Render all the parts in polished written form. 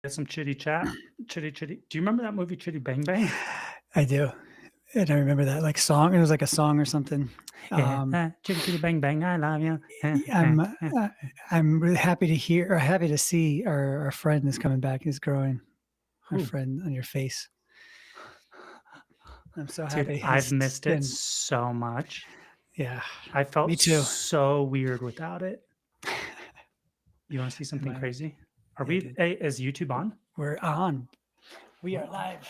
Some chitty chat, chitty chitty. Do you remember that movie Chitty Bang Bang? I do. And I remember that like song. It was like a song or something. Yeah, chitty chitty bang bang, I love you. I'm really happy to hear or happy to see our friend is coming back. He's growing. Our Who? friend on your face. I'm so Dude, happy. I've It's missed it been, so much. yeah, I me felt too. so weird without it. You want to see something I- crazy? Are I we? did. Hey, is YouTube on? We're on. We are live.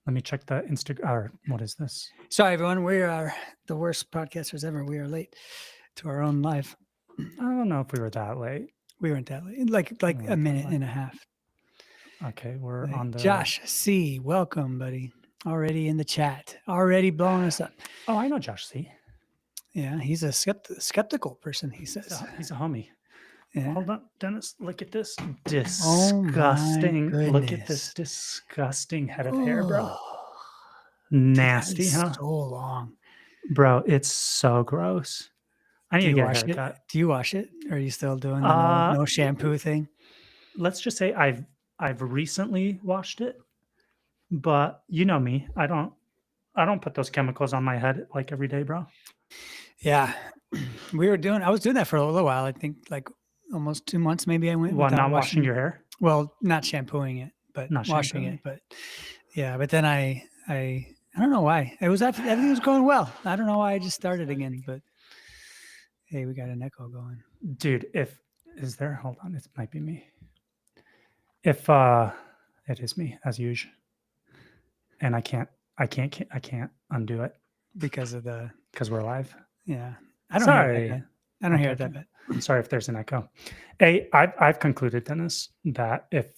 Let me check the Instagram. Or what is this? Sorry, everyone. We are the worst podcasters ever. We are late to our own live. I don't know if we were that late. We weren't that late. Like a minute and a half. Okay, we're Like, on the. Josh C, welcome, buddy. Already in the chat. Already blowing us up. Oh, I know Josh C. Yeah, he's a skeptical person, he says. He's a homie. Yeah. Hold on, Dennis. Look at this Oh disgusting. my Look at this goodness. disgusting head of hair, bro. Oh, Nasty, that is huh? so long. Bro, it's so gross. I need Do to you get a wash it? haircut. Do you wash it? Or are you still doing the no shampoo thing? Let's just say I've recently washed it, but you know me. I don't put those chemicals on my head like every day, bro. Yeah. I was doing that for a little while. I think like almost 2 months maybe I went While without not washing your hair? Well, not shampooing it, but Not washing shampooing. it. But yeah, but then I don't know why. It was everything was going well. I don't know why I just started again, but hey, we got an echo going. Dude, hold on, it might be me. If it is me as usual. And I can't undo it Because we're live. Yeah. I don't Sorry. hear that. I don't hear that bad. I'm sorry if there's an echo. Hey, I've concluded, Dennis, that if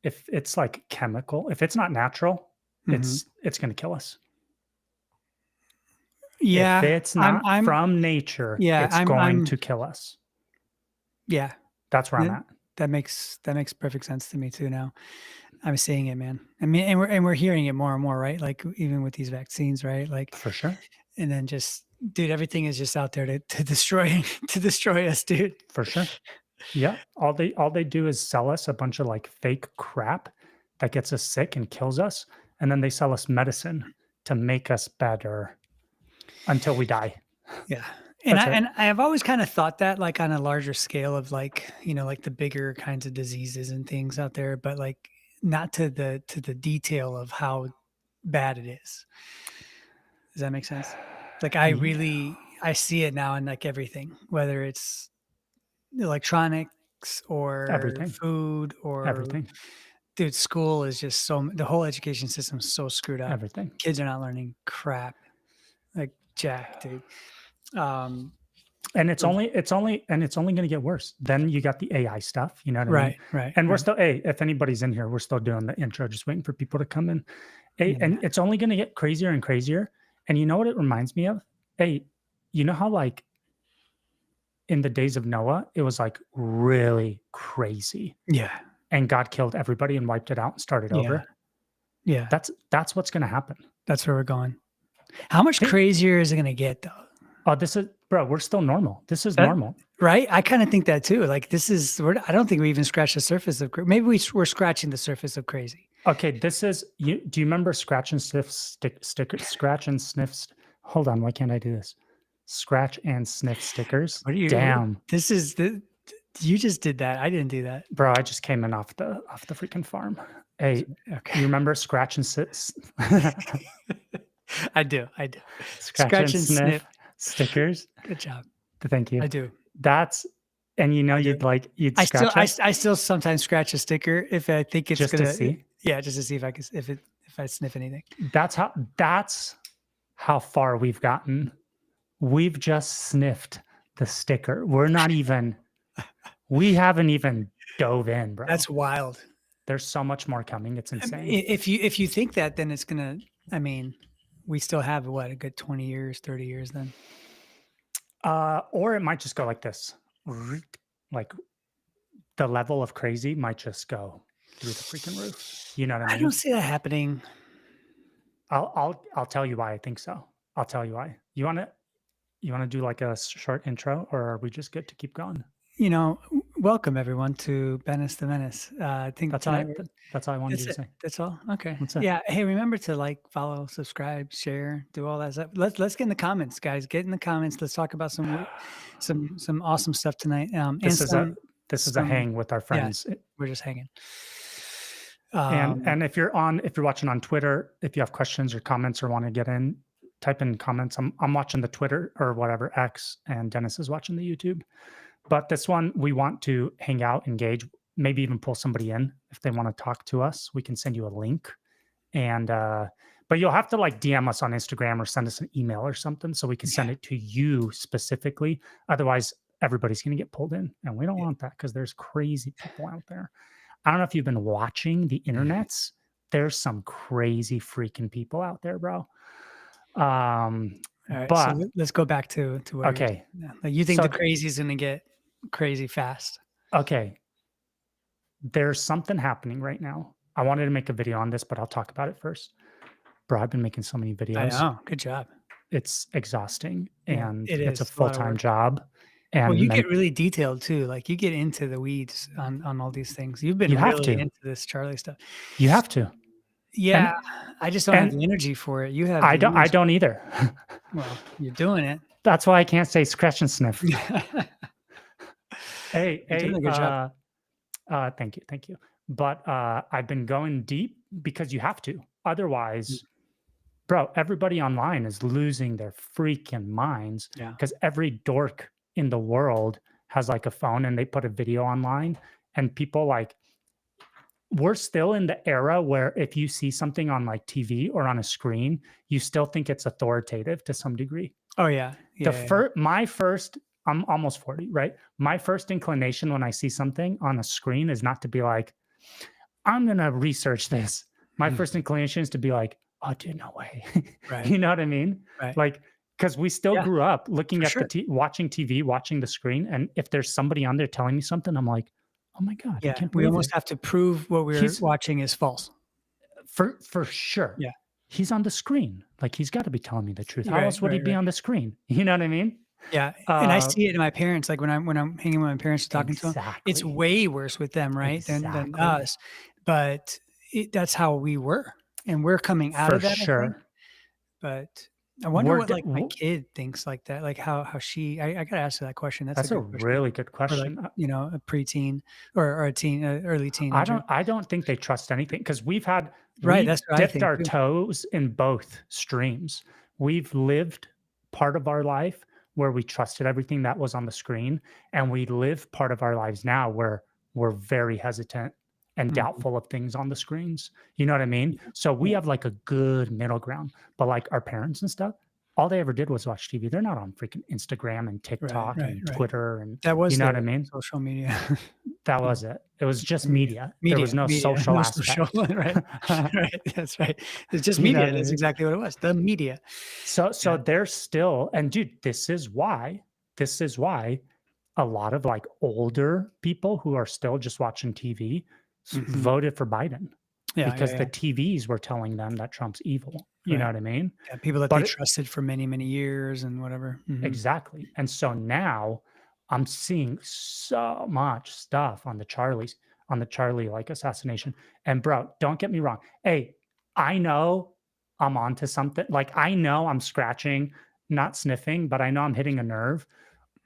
it's like chemical, if it's not natural, it's going to kill us. Yeah. If it's not from nature, it's going to kill us. Yeah. That's where I'm at. That makes perfect sense to me too now. I'm seeing it, man. I mean, and we're hearing it more and more, right? Like even with these vaccines, right? Like for sure. And then just, dude, everything is just out there to destroy us, dude. For sure. Yeah. All they do is sell us a bunch of like fake crap that gets us sick and kills us, and then they sell us medicine to make us better until we die. Yeah. And I have always kind of thought that like on a larger scale of like, like the bigger kinds of diseases and things out there, but like not to the detail of how bad it is. Does that make sense? Like I see it now in like everything, whether it's electronics or everything, food or everything. Dude, school is just the whole education system is so screwed up. Everything. Kids are not learning crap. Like jack, dude. And it's only going to get worse. Then you got the AI stuff, you know what I mean? Right. And we're still, if anybody's in here, we're still doing the intro, just waiting for people to come in. And it's only going to get crazier and crazier. And you know what it reminds me of? Hey, you know how like in the days of Noah, it was like really crazy. Yeah. And God killed everybody and wiped it out and started over. Yeah. That's what's going to happen. That's where we're going. How much crazier is it going to get though? Oh, we're still normal. This is normal. Right? I kind of think that too. Like I don't think we even scratched the surface of, maybe we're scratching the surface of crazy. Okay, do you remember scratch and sniff scratch and sniff? Hold on, why can't I do this? Scratch and sniff stickers. What are you? Damn. You just did that. I didn't do that. Bro, I just came in off the freaking farm. Hey, okay. You remember scratch and sniff? I do. Scratch and sniff stickers. Good job. Thank you. I do. You'd scratch. I still sometimes scratch a sticker if I think it's just to see. Yeah, just to see if I sniff anything. That's how far we've gotten. We've just sniffed the sticker. We haven't even dove in, bro. That's wild. There's so much more coming. It's insane. If you think that, then it's gonna. I mean, we still have a good 20 years, 30 years then. Or it might just go like this. Like the level of crazy might just go through the freaking roof. You know what I mean? I don't see that happening. I'll tell you why I think so. I'll tell you why. You want to do like a short intro, or are we just good to keep going? welcome everyone to Menace the Menace. I think That's tonight all. That's all I wanted that's you to it. say. That's all. Okay. That's it. Yeah. Hey, remember to like, follow, subscribe, share, do all that stuff. Let's get in the comments, guys. Get in the comments. Let's talk about some awesome stuff tonight. And This is a some hang with our yeah, friends. we're just hanging. And if you're watching on Twitter, if you have questions or comments or want to get in, type in comments. I'm watching the Twitter or whatever X, and Dennis is watching the YouTube. But this one, we want to hang out, engage, maybe even pull somebody in if they want to talk to us. We can send you a link, and but you'll have to like DM us on Instagram or send us an email or something so we can send it to you specifically. Otherwise, everybody's going to get pulled in, and we don't want that because there's crazy people out there. I don't know if you've been watching the internets. There's some crazy freaking people out there, bro. All right, but so let's go back to where okay. Like you think So the crazy is going to get crazy fast? Okay. There's something happening right now. I wanted to make a video on this, but I'll talk about it first. Bro, I've been making so many videos. I know. Good job. It's exhausting, and it it's a is a lot of full-time work. job. And Well, you get really detailed too. Like you get into the weeds on all these things. You've been You have really to. into this Charlie stuff. You have to. Yeah, I just don't have the energy for it. You have. I don't either. Well, you're doing it. That's why I can't say scratch and sniff. Hey, You're doing a good job. Thank you. But I've been going deep because you have to. Otherwise, bro, everybody online is losing their freaking minds because every dork in the world has like a phone and they put a video online, and people like, we're still in the era where if you see something on like TV or on a screen, you still think it's authoritative to some degree. Oh yeah. My first, I'm almost 40, right? My first inclination when I see something on a screen is not to be like, I'm going to research this. My first inclination is to be like, oh, dude, no way. Right. You know what I mean? Right. Like, because we still grew up looking at watching TV, watching the screen. And if there's somebody on there telling me something, I'm like, oh my God, I can't believe we almost have to prove what we're watching is false. For sure. Yeah. He's on the screen. Like, he's got to be telling me the truth. How else would he be on the screen? You know what I mean? Yeah. And I see it in my parents. Like when I'm hanging with my parents talking to them, it's way worse with them, right? Than us. But that's how we were. And we're coming out of that. Sure. But I wonder what like my kid thinks like that. Like how she, I got to ask her that question. That's a really good question. Or like, you know, a preteen or a teen, early teenager. I don't think they trust anything because we've that's what dipped our toes in both streams. We've lived part of our life where we trusted everything that was on the screen, and we live part of our lives now where we're very hesitant and doubtful of things on the screens. You know what I mean? So we have like a good middle ground, but like our parents and stuff, all they ever did was watch TV. They're not on freaking Instagram and TikTok and Twitter and that was, you know what I mean? Social media. That was it. It was just media. There was no social aspect. Right. That's right. It's just media. That's exactly what it was. The media. So there's still, and dude, this is why a lot of like older people who are still just watching TV voted for Biden. Because the TVs were telling them that Trump's evil. You know what I mean? Yeah, people that they trusted for many, many years and whatever. Exactly. And so now I'm seeing so much stuff on the Charlie like assassination. And bro, don't get me wrong. Hey, I know I'm onto something. Like I know I'm scratching, not sniffing, but I know I'm hitting a nerve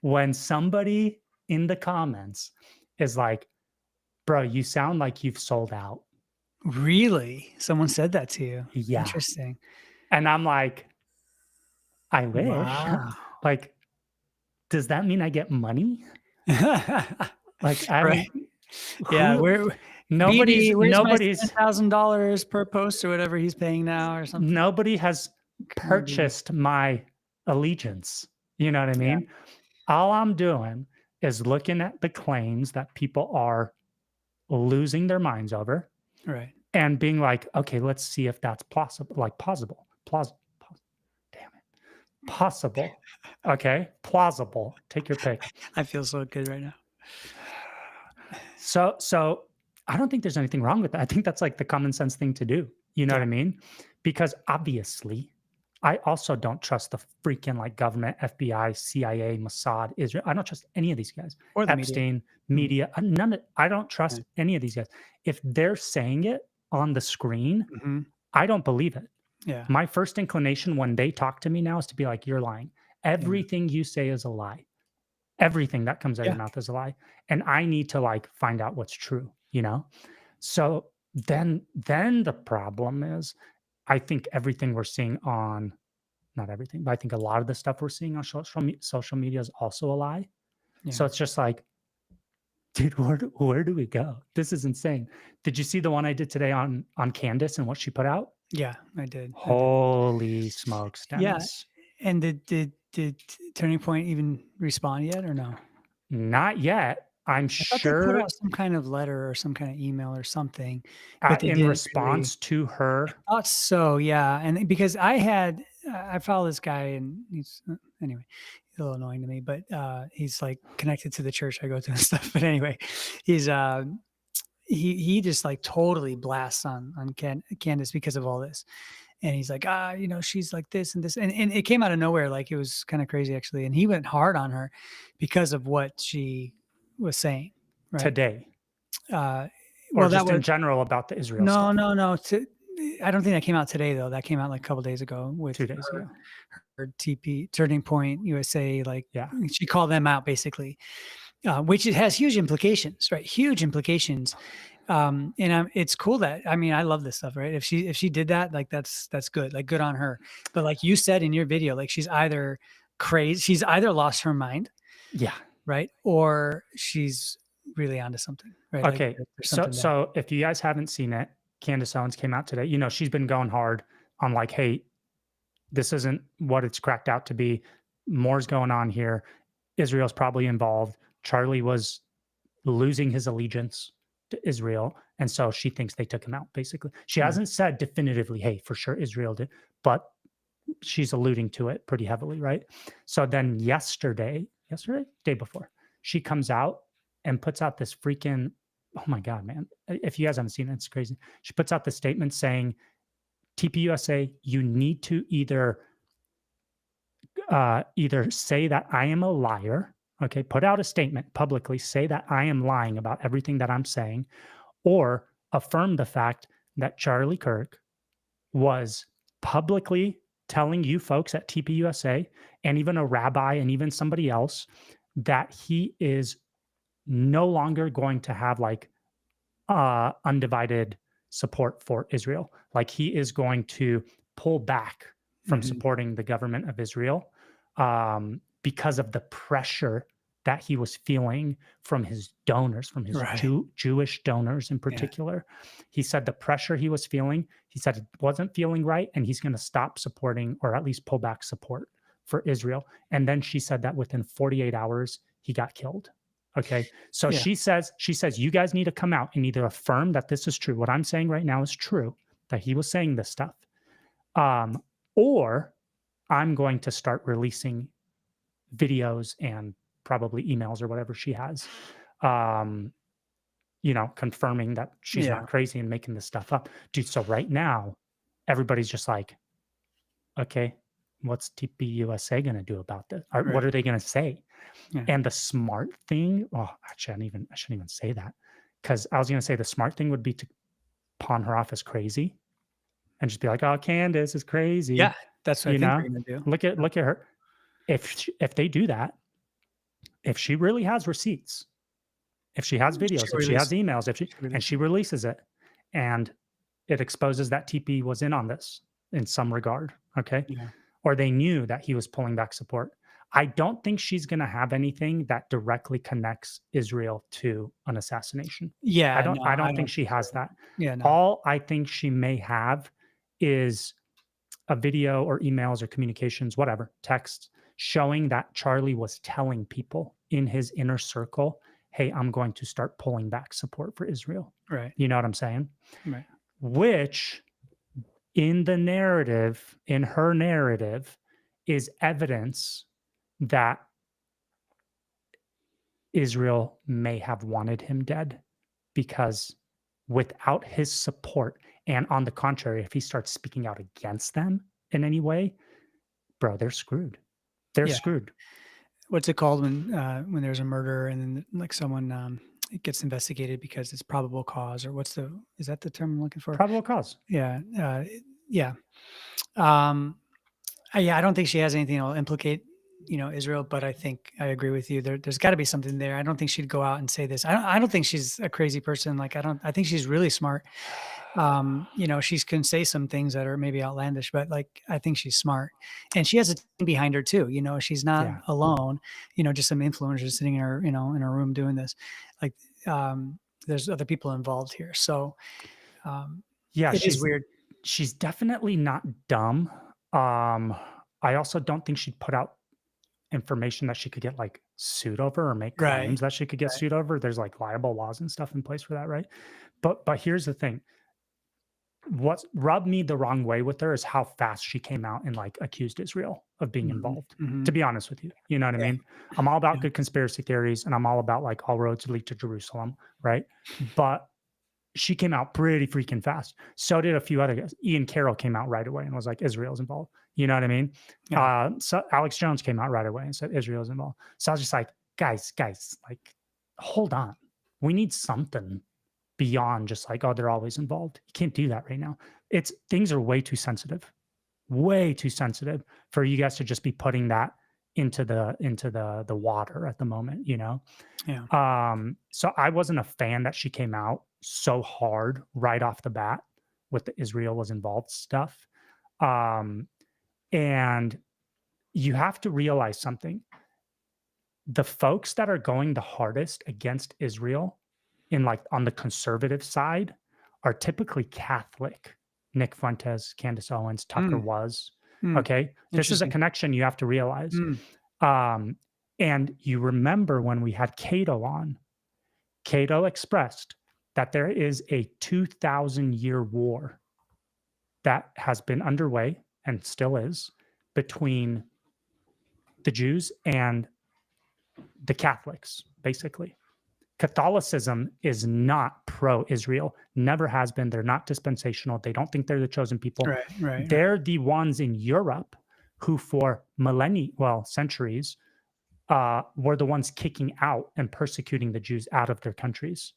when somebody in the comments is like, bro, you sound like you've sold out. Really? Someone said that to you? Yeah. Interesting. And I'm like, I wish. Wow. Like, does that mean I get money? Like, nobody's $10,000 per post or whatever he's paying now or something. Nobody has purchased my allegiance. You know what I mean? Yeah. All I'm doing is looking at the claims that people are losing their minds over. Right. And being like, okay, let's see if that's plausible. Damn it. Possible. Okay. Plausible. Take your pick. I feel so good right now. So I don't think there's anything wrong with that. I think that's like the common sense thing to do. You know what I mean? Because obviously I also don't trust the freaking like government, FBI, CIA, Mossad, Israel. I don't trust any of these guys. Or the media. Epstein, Mhm. media, none of, I don't Yeah. trust any of these guys. If they're saying it on the screen, Mhm. I don't believe it. Yeah. My first inclination when they talk to me now is to be like, you're lying. Yeah. Everything you say is a lie. Everything that comes out of Yeah. your mouth is a lie. And I need to like find out what's true, you know? So then the problem is I think everything we're seeing on not everything, but I think a lot of the stuff we're seeing on social media is also a lie. So Yeah. it's just like, dude, where do we go? This is insane. Did you see the one I did today on Candace and what she put out? Yeah, I did. I did. Holy smokes, Yeah, Dennis. and did Turning Point even respond yet or no? Not yet. I'm I thought they put sure out some kind of letter or some kind of email or something, but they in didn't really. response to I her. thought so, yeah, and because I follow this guy and he's anyway, he's a little annoying to me, but, he's, like, connected to the church I go to and stuff, but anyway, he's, he just, like, totally blasts on Candace because of all this, and he's like, she's like this and this, and it came out of nowhere, like, it was kinda crazy actually, and he went hard on her because of what she was saying, right? Today, Uh, or well, that just in was general about the Israel no, stuff no, no, I don't think that came out today though, that came out, like, a couple days ago with 2 days ago. her TP Turning Point USA, like, Yeah. she called them out basically, which it has huge implications, right? Huge implications. And it's cool that I mean, I love this stuff, right? If she did that, like that's good, like good on her. But like you said in your video, like she's either crazy, she's either lost her mind, Yeah. right, or she's really onto something, right? Like Okay. there's So something there. so if you guys haven't seen it, Candace Owens came out today. You know, she's been going hard on like, hey, this isn't what it's cracked out to be. More's going on here. Israel's probably involved. Charlie was losing his allegiance to Israel. And so she thinks they took him out, basically. She Yeah, hasn't said definitively, hey, for sure Israel did, but she's alluding to it pretty heavily, right? So then yesterday, day before, she comes out and puts out this freaking, oh my God, man. If you guys haven't seen it, it's crazy. She puts out the statement saying, TPUSA, you need to either say that I am a liar, okay, put out a statement publicly, say that I am lying about everything that I'm saying, or affirm the fact that Charlie Kirk was publicly telling you folks at TPUSA and even a rabbi and even somebody else that he is no longer going to have like undivided support for Israel. Like he is going to pull back from mhm, supporting the government of Israel because of the pressure that he was feeling from his donors, from his right. Jewish donors in Yeah, particular. He said the pressure he was feeling, he said it wasn't feeling right, and he's going to stop supporting or at least pull back support for Israel. And then she said that within 48 hours, he got killed. Okay. So yeah, she says, you guys need to come out and either affirm that this is true. What I'm saying right now is true, that he was saying this stuff. Or I'm going to start releasing videos and probably emails or whatever she has, um, confirming that she's yeah, not crazy and making this stuff up. Dude, so right now, everybody's just like, okay, what's TPUSA going to do about this? Or what right. are they going to say? Yeah, And the smart thing, oh, actually, I shouldn't even say that because I was going to say the smart thing would be to pawn her off as crazy and just be like, "Oh, Candace is yeah. crazy," That's what I you think know. they're gonna do. Look at her. If they do that, if she really has receipts, if she has She videos, if she has released. emails, She and released she it. releases it, and it exposes that TP was in on this in some regard, okay, Yeah, or they knew that he was pulling back support. I don't think she's going to have anything that directly connects Israel to an assassination. I yeah. don't No, I I don't think don't she think has so. that. Yeah, no. All I think she may have is a video or emails or communications, whatever, texts showing that Charlie was telling people in his inner circle, "Hey, I'm going to start pulling back support for Israel." Right, You know what I'm saying? right. Which in her narrative, is evidence that Israel may have wanted him dead because without his support, and on the contrary, if he starts speaking out against them in any way, bro, they're screwed. They're Yeah. screwed. What's it called when there's a murder and then like someone it gets investigated because it's probable cause, or is that the term I'm looking for? Probable cause. Yeah. Yeah. Um, yeah, I don't think she has anything that'll implicate, Israel, but I think I agree with you. There's got to be something there. I don't think she'd go out and say this. I don't think she's a crazy person. Like I think she's really smart. She can say some things that are maybe outlandish, but like I think she's smart, and she has a team behind her too. She's not Yeah. alone. Just some influencers sitting in her, in her room doing this. Like, there's other people involved here. So, Yeah, it is weird. she's definitely not dumb. I also don't think she'd put out information that she could get like sued over or make Right. claims that she could get sued over. There's like liable laws and stuff in place for that, right? But here's the thing. What rubbed me the wrong way with her is how fast she came out and like accused Israel of being involved. To be honest with you, you know what I mean? I'm all about good conspiracy theories, and I'm all about like all roads lead to Jerusalem, right? But she came out pretty freaking fast. So did a few other guys. Ian Carroll came out right away and was like, Israel's involved. You know what I mean? Yeah. So Alex Jones came out right away and said Israel's involved. So I was just like, guys, like, hold on. We need something beyond just like, oh, they're always involved. You can't do that right now. Things are way too sensitive for you guys to just be putting that into the water at the moment, Yeah. So I wasn't a fan that she came out so hard right off the bat with the Israel was involved stuff. And you have to realize something. The folks that are going the hardest against Israel on the conservative side are typically Catholic. Nick Fuentes, Candace Owens, Tucker was. Okay. This is a connection you have to realize. And you remember when we had Cato on, Cato expressed that there is a 2,000-year war that has been underway and still is between the Jews and the Catholics, basically. Catholicism is not pro-Israel, never has been. They're not dispensational. They don't think they're the chosen people. Right. They're the ones in Europe who for centuries, were the ones kicking out and persecuting the Jews out of their countries.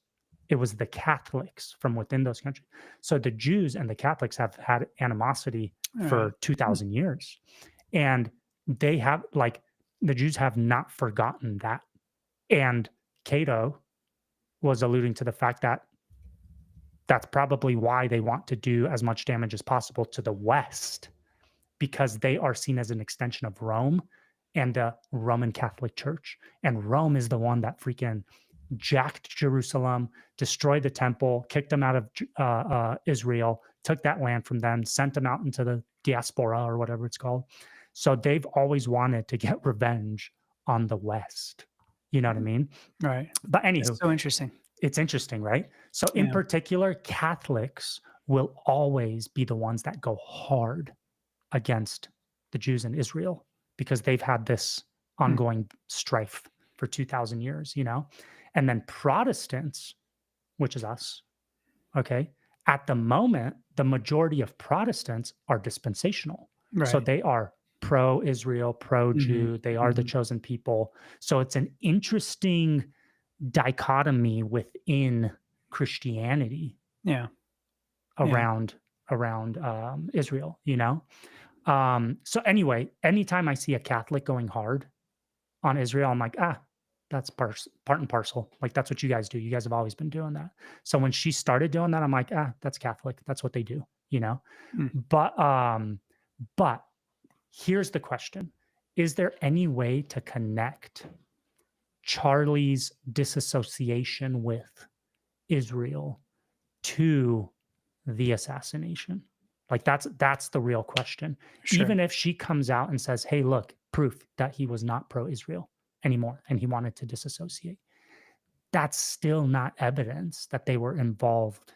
It was the Catholics from within those countries. So the Jews and the Catholics have had animosity for 2,000 years. And they have, the Jews have not forgotten that. And Cato was alluding to the fact that that's probably why they want to do as much damage as possible to the West, because they are seen as an extension of Rome and the Roman Catholic Church. And Rome is the one that freaking jacked Jerusalem, destroyed the temple, kicked them out of Israel, took that land from them, sent them out into the diaspora or whatever it's called. So they've always wanted to get revenge on the West. You know what I mean? Right. But anywho, it's so interesting. It's interesting, right? So in particular, Catholics will always be the ones that go hard against the Jews in Israel because they've had this ongoing strife for 2,000 years, And then Protestants, which is us, okay, at the moment, the majority of Protestants are dispensational. Right. So they are pro-Israel, pro-Jew. They are the chosen people. So it's an interesting dichotomy within Christianity. Yeah. Around Israel, So anyway, anytime I see a Catholic going hard on Israel, I'm like, that's part and parcel. Like, that's what you guys do. You guys have always been doing that. So when she started doing that, I'm like, that's Catholic. That's what they do, But here's the question. Is there any way to connect Charlie's disassociation with Israel to the assassination? Like, that's the real question. Sure. Even if she comes out and says, hey, look, proof that he was not pro-Israel anymore and he wanted to disassociate, that's still not evidence that they were involved.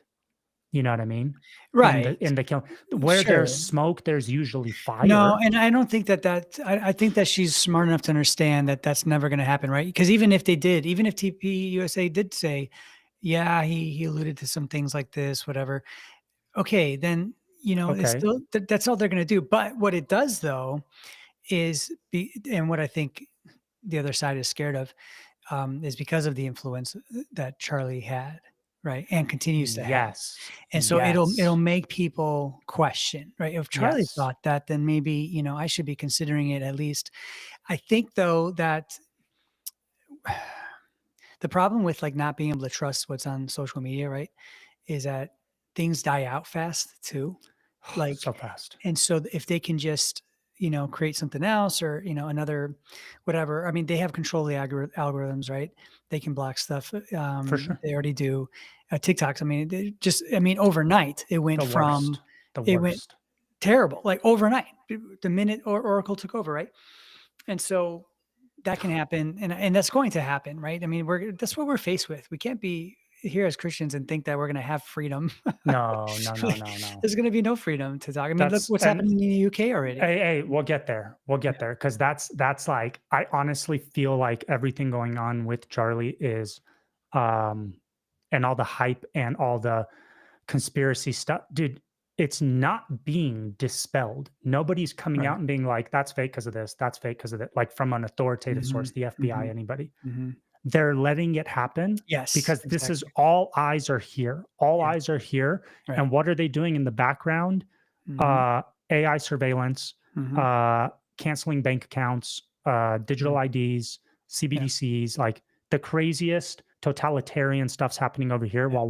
You know what I mean? Right. In the killing. Where there's smoke, there's usually fire. No, and I don't think I think that she's smart enough to understand that that's never going to happen, right? Because even if TP USA did say, yeah, he alluded to some things like this, whatever. Okay, then, it's still, that's all they're going to do. But what it does, though, and what I think the other side is scared of, is because of the influence that Charlie had, right, and continues to have. Yes. And so it'll Yes. make people question, right? If Charlie Yes. thought that, then maybe, I should be considering it at least. I think though that the problem with like not being able to trust what's on social media, right, is that things die out fast too. So Like, fast. and so if they can just, create something else or, another whatever. I mean, they have control of the algorithms, right? They can block stuff. For sure. They already do. TikToks. I mean, overnight it went The worst. The it went worst. terrible, like overnight, the minute Oracle took over, right? And so that can happen, and that's going to happen, right? I mean, that's what we're faced with. We can't be here as Christians and think that we're going to have freedom. No, no, no, Like, no, no. there's going to be no freedom to talk. I mean, look That's what's happening in the UK already. Hey, we'll get there. We'll get there because that's like I honestly feel like everything going on with Charlie is, and all the hype and all the conspiracy stuff, dude. It's not being dispelled. Nobody's coming out Right. and being like, "That's fake because of this. That's fake because of that." Like from an authoritative source, Mhm. the FBI, Mhm. anybody. Mhm. They're letting it happen Yes, because this is exactly. all eyes are here. All Yeah. eyes are here, Right. and what are they doing in the background? Mhm. uh, AI surveillance, Mhm. uh, canceling bank accounts, digital Mhm. IDs, Yeah. CBDCs, like the craziest totalitarian stuff's happening over here Yeah.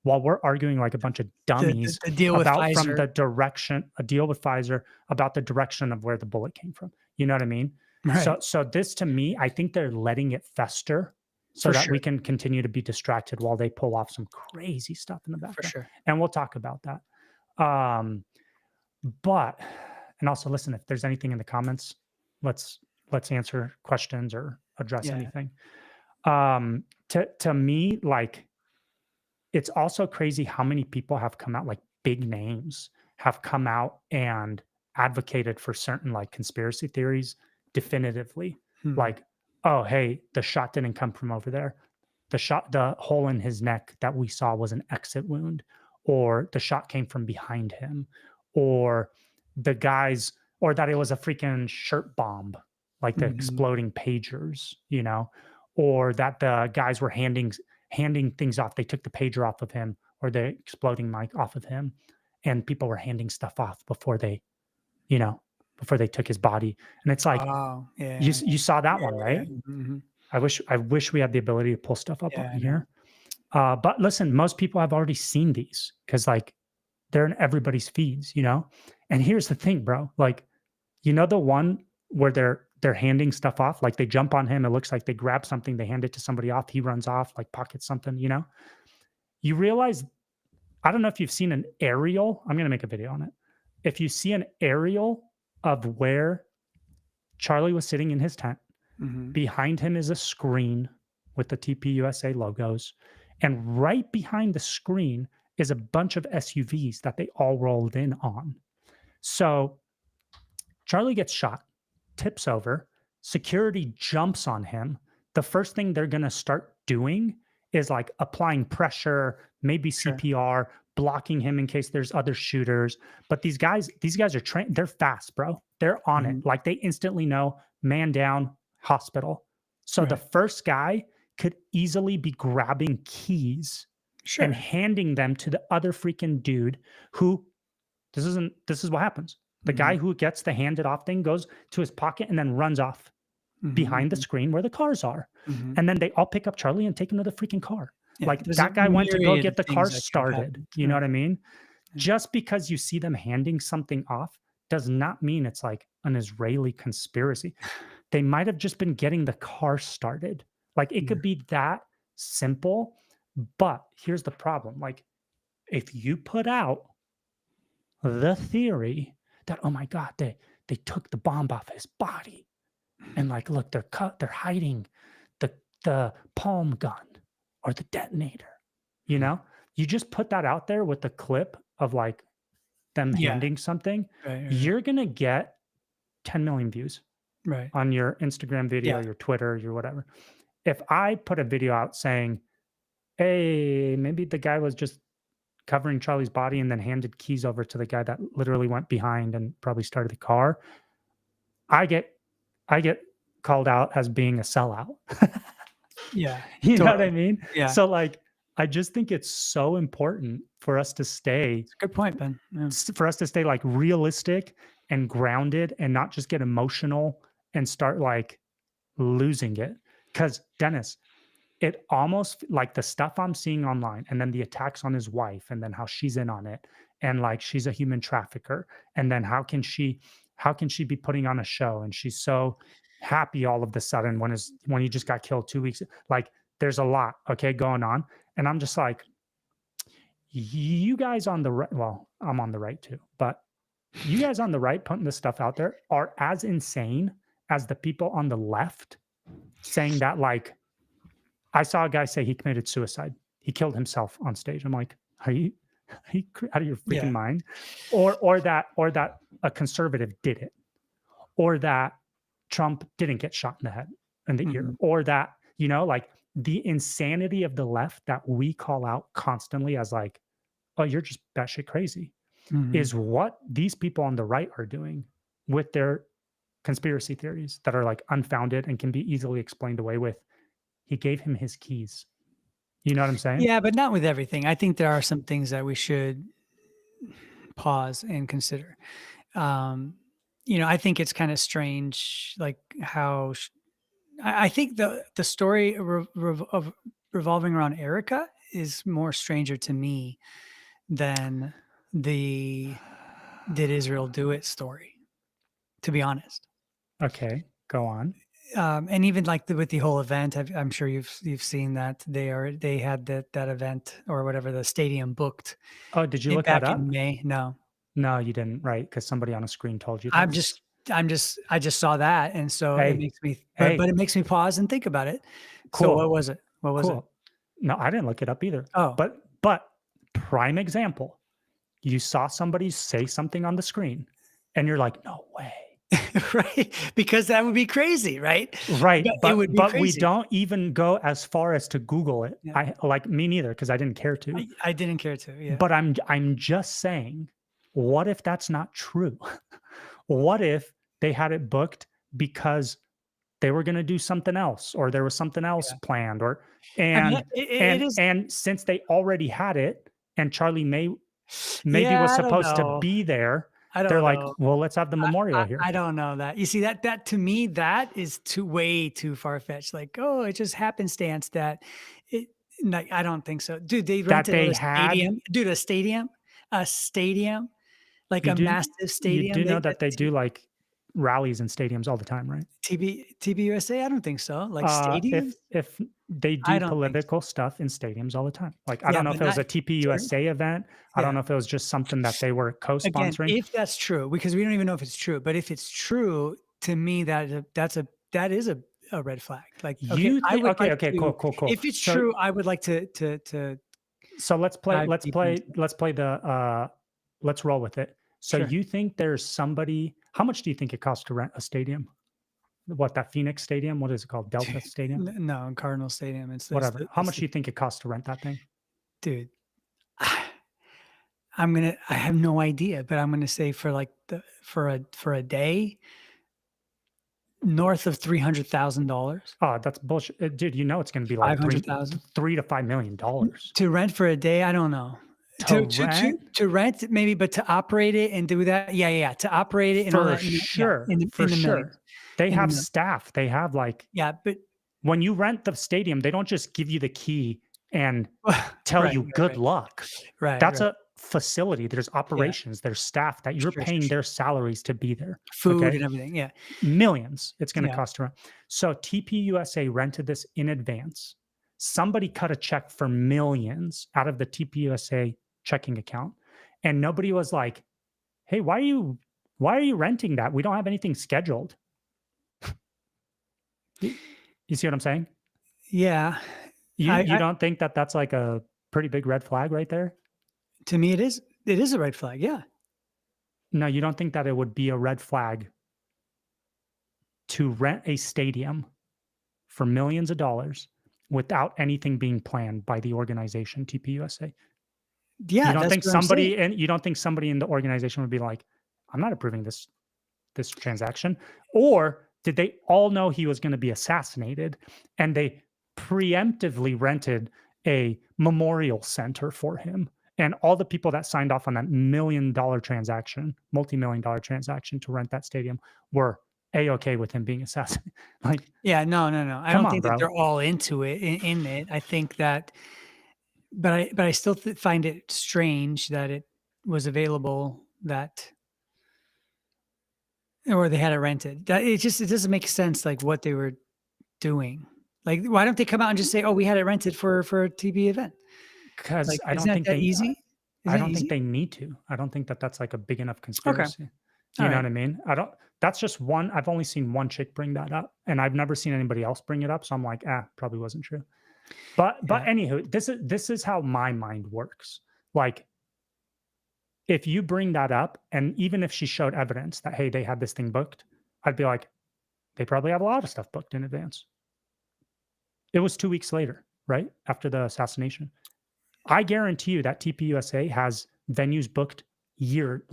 while we're arguing like a bunch of dummies The deal with about from Pfizer. the direction a deal with Pfizer about the direction of where the bullet came from. You know what I mean? Right. So this to me, I think they're letting it fester so For that sure. we can continue to be distracted while they pull off some crazy stuff in the For background. sure. And we'll talk about that. Um, but and also listen, if there's anything in the comments, let's answer questions or address Yeah. anything. To me, like it's also crazy how many people have come out, like big names have come out and advocated for certain like conspiracy theories definitively. Hmm. Like, oh, hey, the shot didn't come from over there. The hole in his neck that we saw was an exit wound, or the shot came from behind him, or the guys, or that it was a freaking shirt bomb, like the Mhm. exploding pagers, or that the guys were handing things off. They took the pager off of him or the exploding mic off of him, and people were handing stuff off you know, before they took his body. And it's like Oh, you yeah. you saw that Yeah, one, yeah. right? Mhm. I wish we had the ability to pull stuff up Yeah, on I know. here. But listen, most people have already seen these because like they're in everybody's feeds. And here's the thing, bro. Like, the one where they're handing stuff off, like they jump on him, it looks like they grab something, they hand it to somebody off, he runs off, like pockets something. You realize, I don't know if you've seen an aerial. I'm gonna make a video on it. If you see an aerial of where Charlie was sitting in his tent, Mhm. behind him is a screen with the TPUSA logos. And right behind the screen is a bunch of SUVs that they all rolled in on. So Charlie gets shot, tips over, security jumps on him. The first thing they're going to start doing is like applying pressure, maybe Sure. CPR, blocking him in case there's other shooters. But these guys are trained, they're fast, bro. They're on it. Mhm. Like they instantly know, man down, hospital. So the Right. first guy could easily be grabbing keys and Sure. handing them to the other freaking dude who this is what happens. The Mhm. guy who gets the handed off thing goes to his pocket and then runs off Mhm, behind the mhm, screen where the cars are. mhm. And then they all pick up Charlie and take him to the freaking car. Yeah, Like there's a that guy went to go myriad of get the car things that could have started. happened, You know right. what I mean? Yeah. Just because you see them handing something off does not mean it's like an Israeli conspiracy. They might have just been getting the car started. Like it Yeah. could be that simple. But here's the problem. Like if you put out the theory that, oh my God, they took the bomb off his body. And like, look, they're hiding the palm gun or the detonator. You Mhm. know, you just put that out there with the clip of like them Yeah. handing something, Right, right, you're gonna get 10 million views right. on your Instagram video, Yeah. your Twitter, your whatever. If I put a video out saying, hey, maybe the guy was just covering Charlie's body and then handed keys over to the guy that literally went behind and probably started the car, I get I get called out as being a sellout. Yeah. You know what I Totally. mean? Yeah. So like I just think it's so important for us to stay Good point, Ben. Yeah. for us to stay like realistic and grounded and not just get emotional and start like losing it. Cuz Dennis, it almost like the stuff I'm seeing online and then the attacks on his wife and then how she's in on it and like she's a human trafficker and then how can she be putting on a show and she's so happy all of the sudden when he just got killed 2 weeks, like there's a lot okay going on, and I'm just like, you guys on the right, well, I'm on the right too, but you guys on the right putting this stuff out there are as insane as the people on the left saying that, like, I saw a guy say he committed suicide. He killed himself on stage. I'm like, are you out of your freaking Yeah. mind? Or that a conservative did it, or that Trump didn't get shot in the head in the ear, or that, like the insanity of the left that we call out constantly as like, oh, you're just batshit crazy, is what these people on the right are doing with their conspiracy theories that are like unfounded and can be easily explained away with. He gave him his keys. You know what I'm saying? Yeah, but not with everything. I think there are some things that we should pause and consider. I think it's kind of strange, like how I think the story of revolving around Erica is more stranger to me than the "Did Israel do it" story, to be honest. Okay, go on. And even like with the whole event, I'm sure you've seen that they had that event or whatever, the stadium booked Oh, did you look that back up? in May. No, No, you didn't, right? Because somebody on a screen told you I'm this. just I just saw that, and so it Hey, makes me, hey, but it makes me pause and think about it. So what cool, was it? What was it? cool. No, I didn't look it up either. Oh, But prime example, you saw somebody say something on the screen, and you're like, no way. right, because that would be crazy, right? Right, It would be but we crazy. don't even go as far as to Google it. Yeah. I like me neither because I didn't care to. I didn't care to. Yeah. But I'm just saying, what if that's not true? What if they had it booked because they were going to do something else, or there was something else Yeah. planned, or I mean, and it is. and since they already had it, and Charlie maybe Yeah, was I don't supposed to know. be there, I they're don't like, know. well, let's have the memorial here. I don't know that. You see that to me, that is way too far fetched. Like, oh, it just happenstance that it. Like, I don't think so, dude. They That rented they a had stadium, dude. A stadium, like you a do massive you stadium. do know that they do like rallies in stadiums all the time, right? TBUSA. I don't think so. Like stadiums. If they I do don't think so. political stuff in stadiums all the time. Like, I Yeah, don't know but if it was not a TPUSA event. I don't yeah. know if it was just something that they were Again, co-sponsoring. if that's true, because we don't even know if it's true, but if it's true, to me, that is a red flag. Like, okay, You I think would okay, like okay, to, cool. if it's So true, I would like to so dive deeper into it. let's play the let's roll with it. So Sure. you think there's somebody, how much do you think it costs to rent a stadium? What, that Phoenix Stadium? What is it called? Delta Stadium? No, in Cardinal Stadium. Whatever. How much do you think it costs to rent that thing? dude. I have no idea, but I'm gonna say for like for a day, north of $300,000, Oh, that's bullshit. Dude, it's going to be like 500,000 $3 to $5 million to rent for a day. I don't know. to rent. To rent maybe, but to operate it and do that, yeah. To operate it and all For that, sure. in the millions. Sure. They In the have millions. staff. They have like, Yeah, but when you rent the stadium, they don't just give you the key and tell right, you good right, luck. right, That's right. a facility. There's operations, there's staff that you're Sure, paying their salaries to be there. food Okay. and everything. Yeah, Millions it's going to yeah. cost to rent. So TPUSA rented this in advance. Somebody cut a check for millions out of the TPUSA checking account. And nobody was like, hey, why are you renting that? We don't have anything scheduled. You see what I'm saying? Yeah. You don't think that that's like a pretty big red flag right there? To me, it is a red flag. Yeah. No, you don't think that it would be a red flag to rent a stadium for millions of dollars without anything being planned by the organization TPUSA? Yeah, You don't that's think what I'm saying. somebody in the organization would be like, I'm not approving this this transaction? Or did they all know he was going to be assassinated and they preemptively rented a memorial center for him? And all the people that signed off on that $1 million transaction, multi-million-dollar transaction to rent that stadium were A-okay with him being assassinated. Like, yeah, no. I come don't on, think that bro. they're all into it in it. I think that, but I still find it strange that it was available, that, or they had it rented. That it doesn't make sense, like what they were doing. Like, why don't they come out and just say, "Oh, we had it rented for a TV event"? Because Like, isn't that easy? I Isn't that don't think easy? they need to. I don't think that that's like a big enough Okay, conspiracy. all You know right. what I mean? I don't. That's just one. I've only seen one chick bring that up, and I've never seen anybody else bring it up. So I'm like, probably wasn't true. But Yeah. anywho, this is how my mind works. Like, if you bring that up, and even if she showed evidence that, hey, they had this thing booked, I'd be like, they probably have a lot of stuff booked in advance. It was 2 weeks later, right after the assassination. I guarantee you that TPUSA has venues booked a year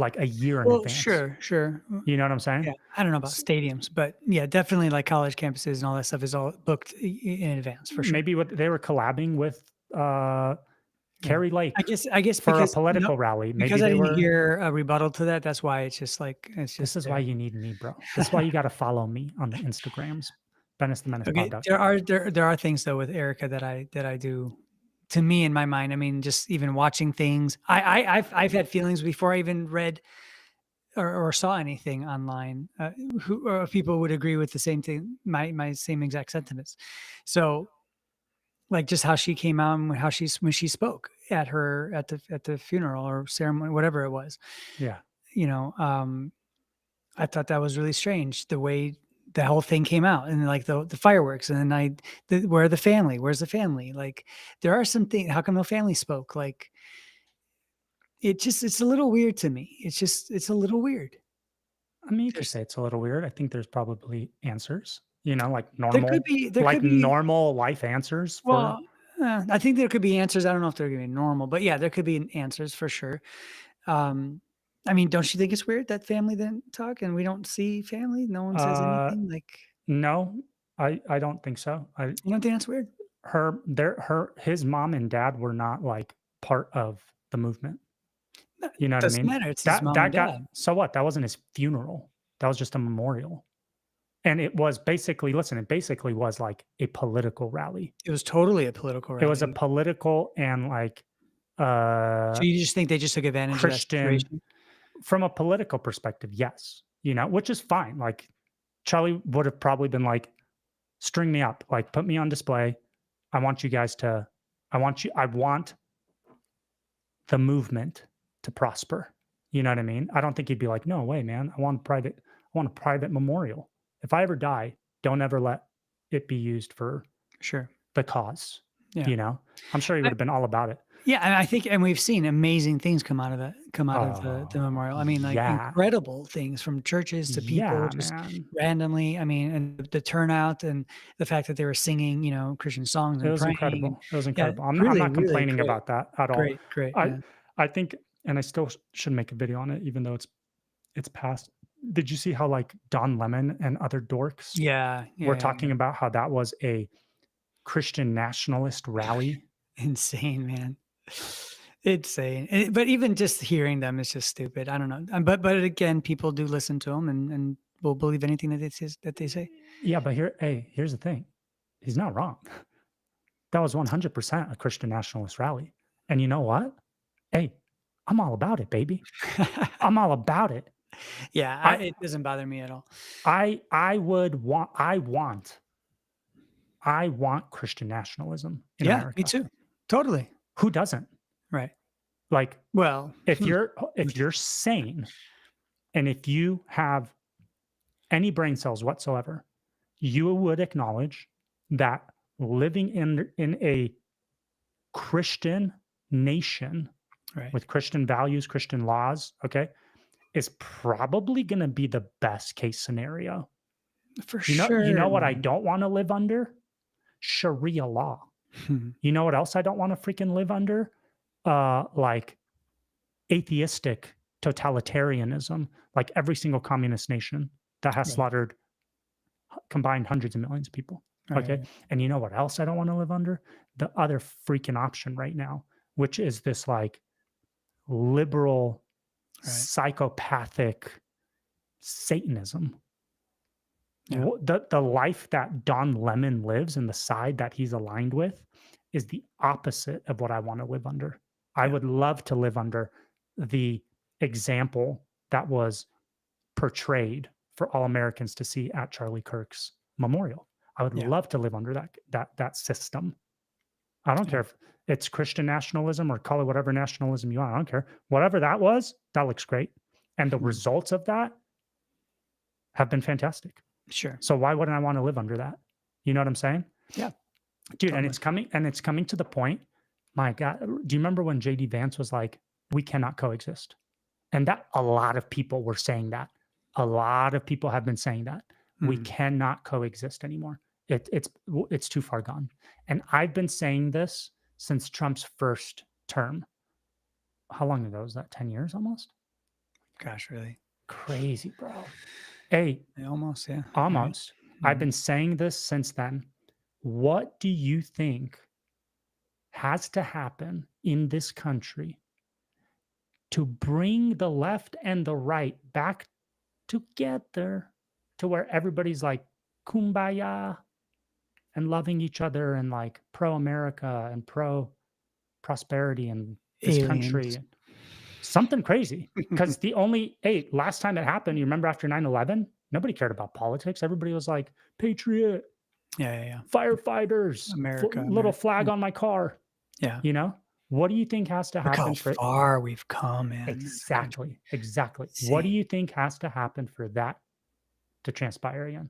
in Well, advance. sure. You know what I'm saying? Yeah, I don't know about S- stadiums, but yeah, definitely like college campuses and all that stuff is all booked in advance for sure. Maybe what they were collabing with Yeah. Carrie Lake I guess for a because political rally. Maybe I they didn't were. hear a rebuttal to that, that's why it's just like, it's This just is why there. you need me, bro. This is why you got to follow me on the Instagrams. Okay, BennisTheMenacepod.com. there are things though with Erica that I do, to me in my mind. I mean, just even watching things, I've had feelings before I even read or saw anything online, who or people would agree with the same thing, my same exact sentiments. So, like, just how she came out and how when she spoke at the funeral or ceremony, whatever it was, Yeah. you know, I thought that was really strange, the way the whole thing came out, and like the fireworks, and then where's the family? Like, there are some things. How come no family spoke? Like, it's a little weird to me. It's a little weird. I mean, you could There's say it's a little weird. I think there's probably answers, there like could be normal life answers for. well, I think there could be answers. I don't know if they're gonna be normal, but yeah, there could be answers for sure. Um, I mean, don't you think it's weird that family didn't talk and we don't see family? No one says Uh, anything. Like, no, I don't think so. you don't think that's weird? His mom and dad were not like part of the movement. No, You know what I doesn't mean? matter. It's his mom That and got dad. so what? That wasn't his funeral. That was just a memorial. And it was basically, listen, it basically was like a political rally. It was totally a political It was a rally. political and like So you just think they just took advantage of that Christian, situation? from a political perspective, yes. Which is fine. Like Charlie would have probably been like, string me up, like put me on display. I want you guys to, I want the movement to prosper. You know what I mean? I don't think he'd be like, no way, man. I want a private memorial. If I ever die, don't ever let it be used for Sure. the cause. Yeah. I'm sure he would have been all about it. Yeah, and I think, and we've seen amazing things come out of the Oh, memorial. I mean, like, yeah. incredible things, from churches to people Yeah, just man. randomly. I mean, and the turnout and the fact that they were singing, Christian songs It and was praying. And incredible. It was yeah, incredible. I'm really, not really complaining great, about that at all. great. I Yeah, I think, and I still should make a video on it, even though it's past. Did you see how like Don Lemon and other dorks were yeah. talking about how that was a Christian nationalist rally? Insane, man. Insane. But even just hearing them is just stupid. I don't know. But again, people do listen to them and will believe anything that they say. Yeah, but here's the thing. He's not wrong. That was 100% a Christian nationalist rally. And you know what? Hey, I'm all about it, baby. I'm all about it. Yeah, it doesn't bother me at all. I want Christian nationalism in Yeah, America. me too. Totally. Who doesn't? Right. Like, Well, if you're sane and if you have any brain cells whatsoever, you would acknowledge that living in a Christian nation right. with Christian values, Christian laws, okay, is probably going to be the best case scenario. For You sure. know what I man. don't want to live under? Sharia law. You know what else I don't want to freaking live under? Like atheistic totalitarianism, like every single communist nation that has Right. slaughtered combined hundreds of millions of people. Okay. Right. And you know what else I don't want to live under? The other freaking option right now, which is this like liberal, Right. psychopathic Satanism. Yeah. The life that Don Lemon lives and the side that he's aligned with is the opposite of what I want to live under. I Yeah. would love to live under the example that was portrayed for all Americans to see at Charlie Kirk's memorial. I would Yeah. love to live under that system. I don't Yeah. care if it's Christian nationalism or call it whatever nationalism you want. I don't care. Whatever that was, that looks great. And the Mhm. results of that have been fantastic. Sure. So why wouldn't I want to live under that? You know what I'm saying? Yeah. Dude, Totally. and it's coming to the point. My God, do you remember when JD Vance was like, we cannot coexist? And that a lot of people were saying that. A lot of people have been saying that. We Mm. cannot coexist anymore. It's too far gone. And I've been saying this since Trump's first term. How long ago was that? 10 years almost? Gosh, really? Crazy, bro. Hey, Almost, yeah. almost. Right. I've been saying this since then. What do you think has to happen in this country to bring the left and the right back together to where everybody's like kumbaya and loving each other and like pro America and pro prosperity and this country? Aliens. Something crazy. Because last time it happened, you remember after 9/11, nobody cared about politics. Everybody was like, patriot, Yeah. firefighters, America, little America. flag on my car. Yeah. You know, what do you think has to Look how happen for far we've come, man. exactly? See. What do you think has to happen for that to transpire again?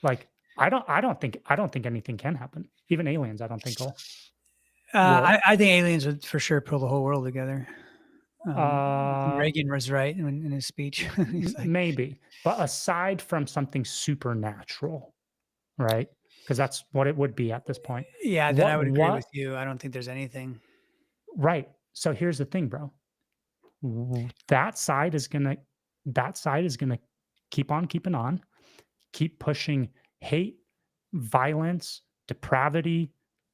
Like, I don't think anything can happen. Even aliens, I don't think will. I think aliens would for sure pull the whole world together. Uh, Reagan was right in his speech. He's like, maybe, but aside from something supernatural, right? Because that's what it would be at this point. yeah, then I would agree What? with you. I don't think there's anything. Right. So here's the thing, bro. That side is gonna keep on keeping on, keep pushing hate, violence, depravity,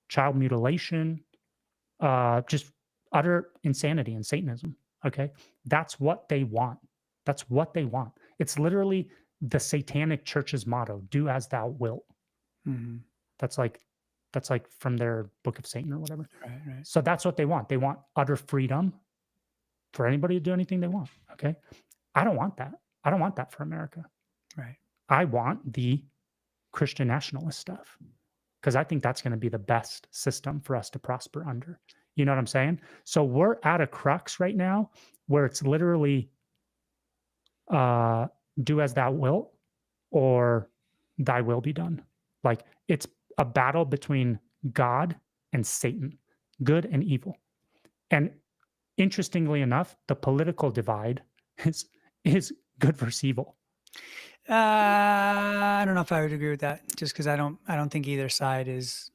child mutilation, just utter insanity and Satanism. Okay. That's what they want. That's what they want. It's literally the satanic church's motto, do as thou wilt. Mm-hmm. That's like from their book of Satan or whatever. Right. So that's what they want. They want utter freedom for anybody to do anything they want. Okay. I don't want that. I don't want that for America. Right. I want the Christian nationalist stuff because I think that's going to be the best system for us to prosper under. You know what I'm saying? So we're at a crux right now where it's literally do as thou wilt or thy will be done. Like it's a battle between God and Satan, good and evil. And interestingly enough, the political divide is good versus evil. I don't know if I would agree with that, just because I don't think either side is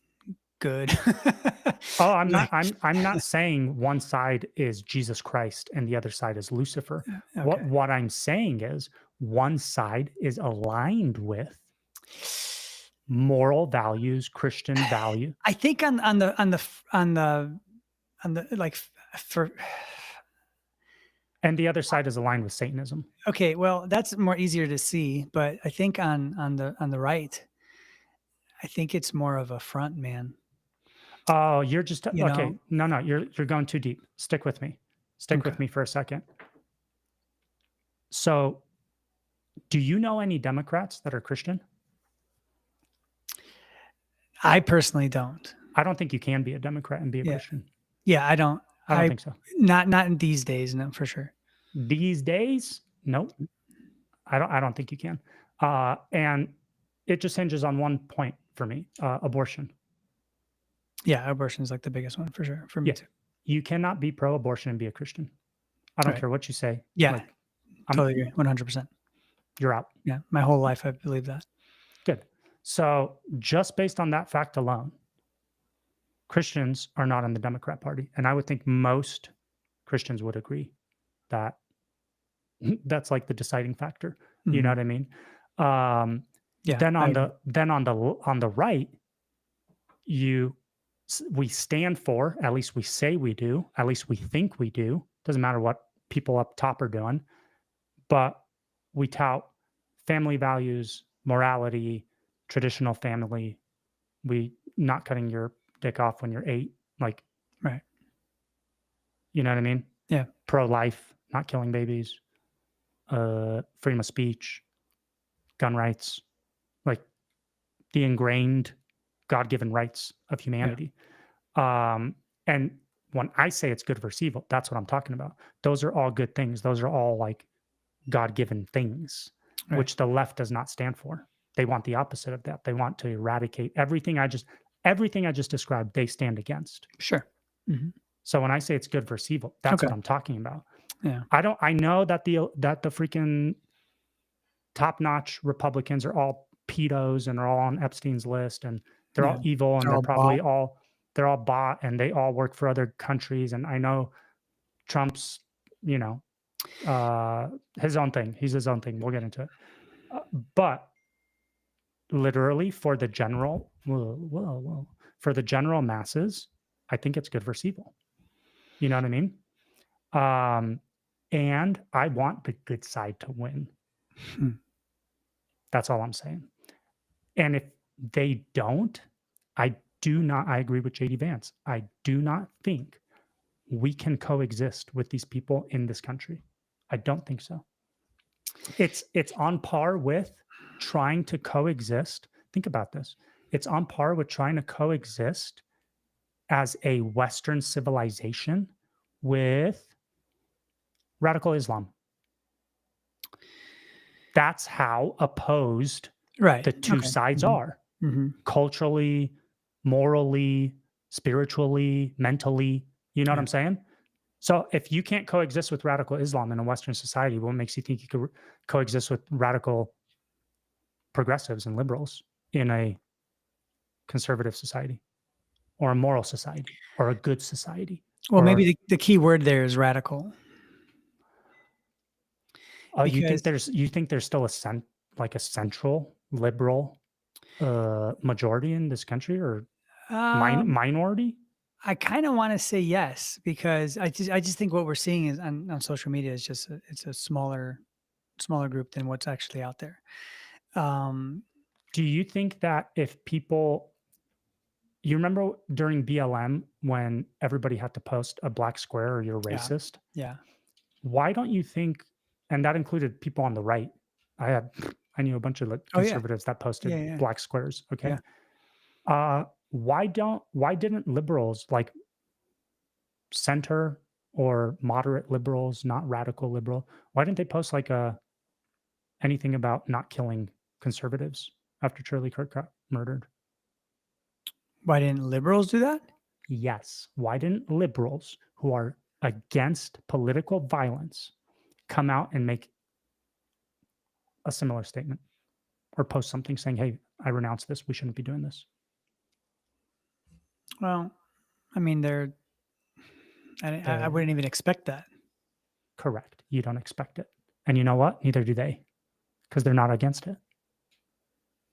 good. Oh, I'm not saying one side is Jesus Christ and the other side is Lucifer. Okay. What I'm saying is one side is aligned with moral values, Christian value. I think on the like for. And the other side is aligned with Satanism. Okay, well, that's more easier to see, but I think on the right, I think it's more of a front man. Oh, you're just You okay. know? No, you're going too deep. Stick with me. Stick with me for a second. So, do you know any Democrats that are Christian? I personally don't. I don't think you can be a Democrat and be a Christian. Yeah, I don't. I don't think so. Not in these days, no, for sure. These days, nope. I don't think you can. And it just hinges on one point for me: abortion. Yeah, abortion is like the biggest one for sure for me too. You cannot be pro-abortion and be a Christian. I don't care what you say. Yeah, like, totally agree, 100%. You're out. Yeah, my whole life I believe that. Good. So just based on that fact alone, Christians are not in the Democrat Party. And I would think most Christians would agree that that's like the deciding factor. You know what I mean? Yeah. Then I on agree. the right, we stand for, at least we say we do, at least we think we do. Doesn't matter what people up top are doing, but we tout family values, morality, traditional family. We not cutting your dick off when you're 8, like, Right. you know what I mean? Yeah. Pro-life, not killing babies, freedom of speech, gun rights, like the ingrained God-given rights of Yeah. humanity. And when I say it's good versus evil, that's what I'm talking about. Those are all good things. Those are all like God-given things, Right. which the left does not stand for. They want the opposite of that. They want to eradicate everything I just described. They stand against. Sure. Mhm. So when I say it's good versus evil, that's Okay. what I'm talking about. Yeah. I know that the freaking top-notch Republicans are all pedos and are all on Epstein's list and they're all Yeah. evil and They're they're all probably bought. they're all bought and they all work for other countries. And I know Trump's, you know, his own thing. He's his own thing. We'll get into it. But literally for the general, for the general masses, I think it's good versus evil. You know what I mean? And I want the good side to win. Hmm. That's all I'm saying. And if they don't, I agree with JD Vance. I do not think we can coexist with these people in this country. I don't think so. It's on par with trying to coexist. Think about this. It's on par with trying to coexist as a Western civilization with radical Islam. That's how opposed Right. the two Okay. sides Mhm. are. Mhm. Culturally, morally, spiritually, mentally. You know what Yeah. I'm saying? So if you can't coexist with radical Islam in a Western society, what makes you think you could coexist with radical progressives and liberals in a conservative society or a moral society or a good society? Well, Or maybe the key word there is radical you because think there's still a central liberal majority in this country or um, minority? I kind of want to say yes because I just think what we're seeing is on social media is just it's a smaller group than what's actually out there. Um, Do you think that if people, you remember during BLM when everybody had to post a black square or you're yeah, racist? yeah. Why don't you think, and that included people on the right. I knew a bunch of like Oh yeah, conservatives that posted yeah, yeah, black squares. Okay. yeah. Why didn't liberals like center or moderate liberals, not radical liberal, why didn't they post like anything about not killing conservatives after Charlie Kirk got murdered? Why didn't liberals do that? Yes. Why didn't liberals who are against political violence come out and make a similar statement or post something saying, hey, I renounce this. We shouldn't be doing this? Well, I mean, I wouldn't even expect that. Correct. You don't expect it. And you know what? Neither do they, because they're not against it.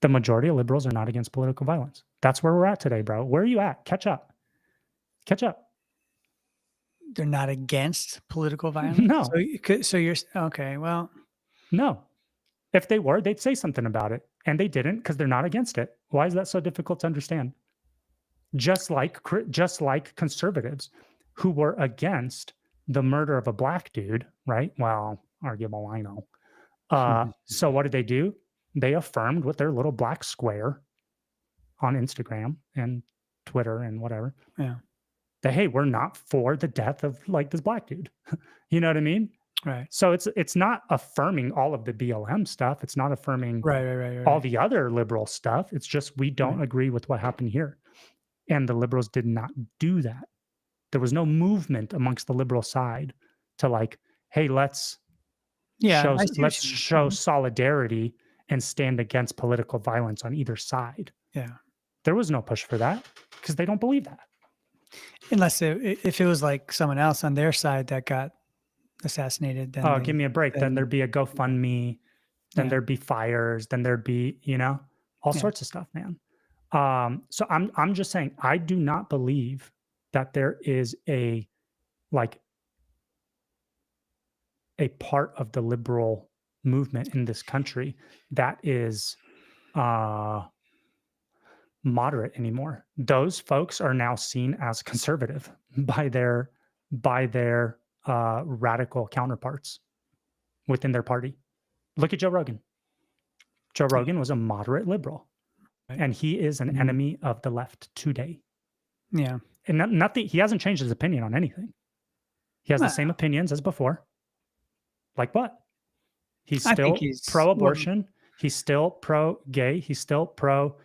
The majority of liberals are not against political violence. That's where we're at today, bro. Where are you at? Catch up. Catch up. They're not against political violence. No, So you're okay. Well, no. If they were, they'd say something about it. And they didn't because they're not against it. Why is that so difficult to understand? Just like conservatives who were against the murder of a black dude, right? Well, arguable, I know. So what did they do? They affirmed with their little black square on Instagram and Twitter and whatever yeah, that, hey, we're not for the death of like this black dude. You know what I mean? right, So it's not affirming all of the BLM stuff. It's not affirming right, all the other liberal stuff. It's just we don't right. agree with what happened here. And the liberals did not do that. There was no movement amongst the liberal side to like, hey, let's Yeah, I see what you mean. show solidarity and stand against political violence on either side. Yeah, There was no push for that because they don't believe that. unless if it was like someone else on their side that got assassinated, then Oh, give me a break. Then there'd be a GoFundMe then there'd be fires, then there'd be, all sorts of stuff, man. So I'm just saying, I do not believe that there is a part of the liberal movement in this country that is moderate anymore. Those folks are now seen as conservative by their radical counterparts within their party. Look at Joe Rogan. Joe Rogan was a moderate liberal, and he is an enemy of the left today. Yeah. And nothing, he hasn't changed his opinion on anything. He has the same opinions as before. Like what? He's still pro-abortion. He's still pro-gay. He's still pro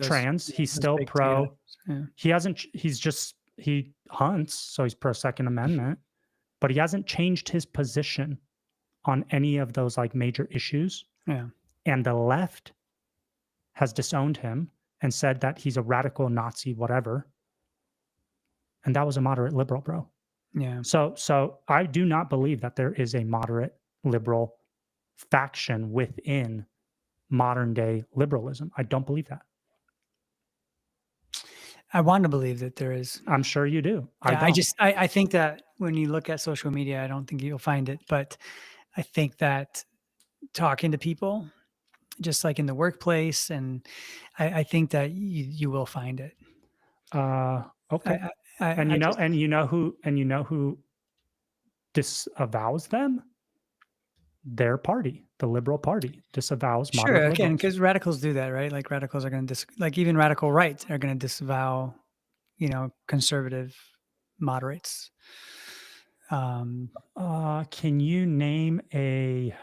trans. He's still pro. Yeah. He hunts, so he's pro Second Amendment, but he hasn't changed his position on any of those like major issues. Yeah. And the left has disowned him and said that he's a radical Nazi, whatever. And that was a moderate liberal, bro. Yeah. So I do not believe that there is a moderate liberal faction within modern day liberalism. I don't believe that. I want to believe that there is. I'm sure you do. Yeah, I think that when you look at social media, I don't think you'll find it, but I think that talking to people, just like in the workplace, and I think that you will find it. Okay. And you know who disavows them? Their party, the Liberal Party, disavows moderate liberals. Again, because radicals do that, right? Like radicals are going to even radical rights are going to disavow, conservative moderates. Can you name a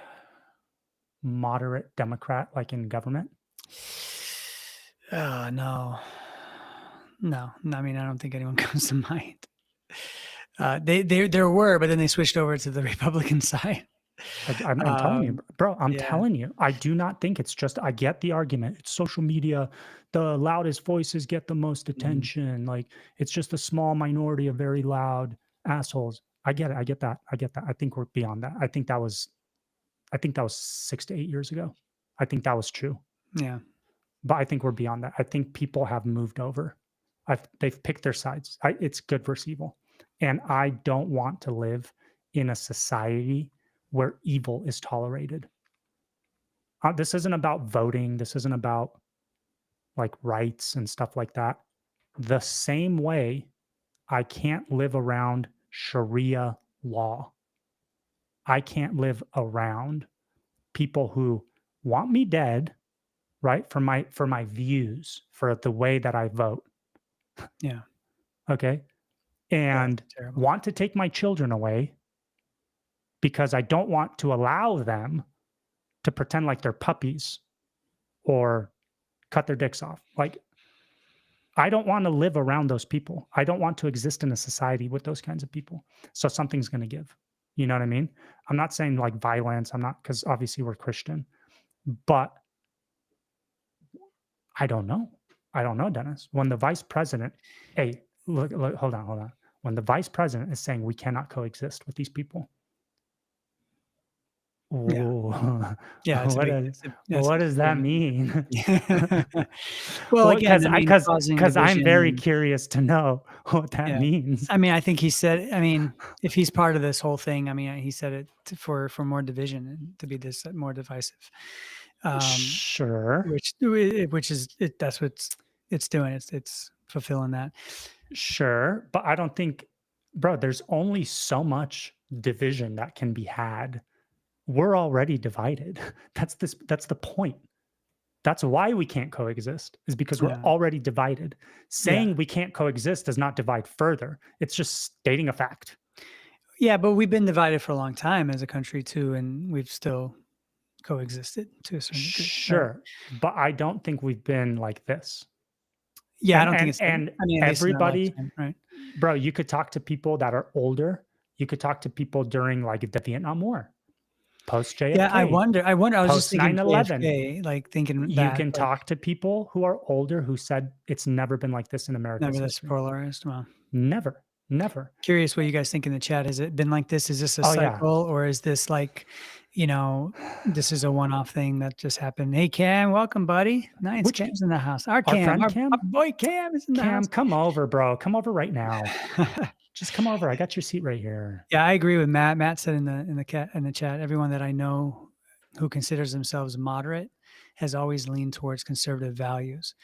moderate Democrat like in government? No. I mean, I don't think anyone comes to mind. There were, but then they switched over to the Republican side. I'm telling you, bro. I'm telling you. I do not think it's just. I get the argument. It's social media. The loudest voices get the most attention. Like it's just a small minority of very loud assholes. I get it. I get that. I think we're beyond that. I think that was 6 to 8 years ago. I think that was true. Yeah. But I think we're beyond that. I think people have moved over. They've picked their sides. It's good versus evil. And I don't want to live in a society where evil is tolerated. This isn't about voting. This isn't about like rights and stuff like that. The same way I can't live around Sharia law. I can't live around people who want me dead, right? For my views, for the way that I vote. Yeah. Okay. And want to take my children away because I don't want to allow them to pretend like they're puppies or cut their dicks off. Like, I don't want to live around those people. I don't want to exist in a society with those kinds of people. So something's going to give. You know what I mean? I'm not saying like violence. I'm not, because obviously we're Christian. But I don't know. I don't know, Dennis. When the vice president, hey, look, hold on. When the vice president is saying we cannot coexist with these people. Yeah. What does that mean? Well, because I'm very curious to know what that means. I mean, I think he said, if he's part of this whole thing, he said it for more division and to be this more divisive. Sure. Which is it, that's what it's doing. It's fulfilling that. Sure. But I don't think, bro, there's only so much division that can be had. We're already divided. That's the point. That's why we can't coexist, is because we're already divided. Saying we can't coexist does not divide further. It's just stating a fact. Yeah, but we've been divided for a long time as a country too, and we've still coexisted to a certain degree. Sure, but I don't think we've been like this. Yeah, I don't think it's. Everybody, right? Bro, you could talk to people that are older. You could talk to people during like the Vietnam War. Post JFK. Yeah, I wonder. I was just thinking 9/11. JFK, like thinking you can talk to people who are older who said it's never been like this in America. Never this polarized. Well, never. Never. Curious what you guys think in the chat. Has it been like this? Is this a Oh, yeah. cycle, or is this like, this is a one-off thing that just happened? Hey, Cam, welcome, buddy. Nice. Cam's in the house. Our Cam, friend our Cam? boy Cam is in the house. Cam, come over, bro. Come over right now. Just come over. I got your seat right here. Yeah, I agree with Matt. Matt said in the chat, everyone that I know who considers themselves moderate has always leaned towards conservative values.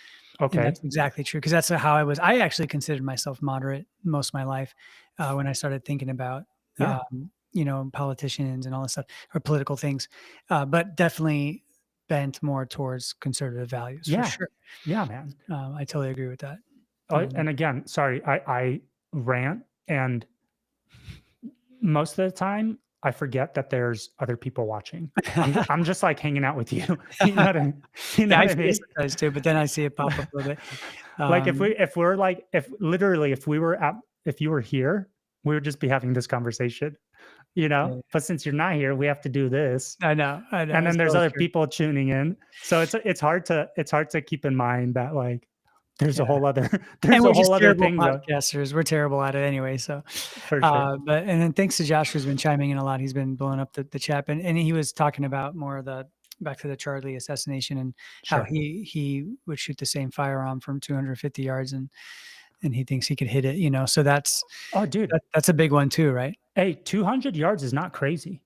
Okay. And that's exactly true, because that's how I was. I actually considered myself moderate most of my life when I started thinking about, politicians and all this stuff, or political things, but definitely bent more towards conservative values. Yeah. For sure. Yeah, man. I totally agree with that. And again, sorry, I rant, and most of the time I forget that there's other people watching. I'm just like hanging out with you. You know what I mean? I forget sometimes too, but then I see it pop up a little bit. Like if you were here, we would just be having this conversation, but since you're not here, we have to do this. I know. And then there's other people tuning in. So it's hard to keep in mind that like, there's a whole other thing. Podcasters. We're terrible at it anyway. So, for sure. And then thanks to Josh, who's been chiming in a lot. He's been blowing up the chat, and he was talking about more of back to the Charlie assassination, and how he would shoot the same firearm from 250 yards, and he thinks he could hit it. So that's that's a big one too, right? Hey, 200 yards is not crazy.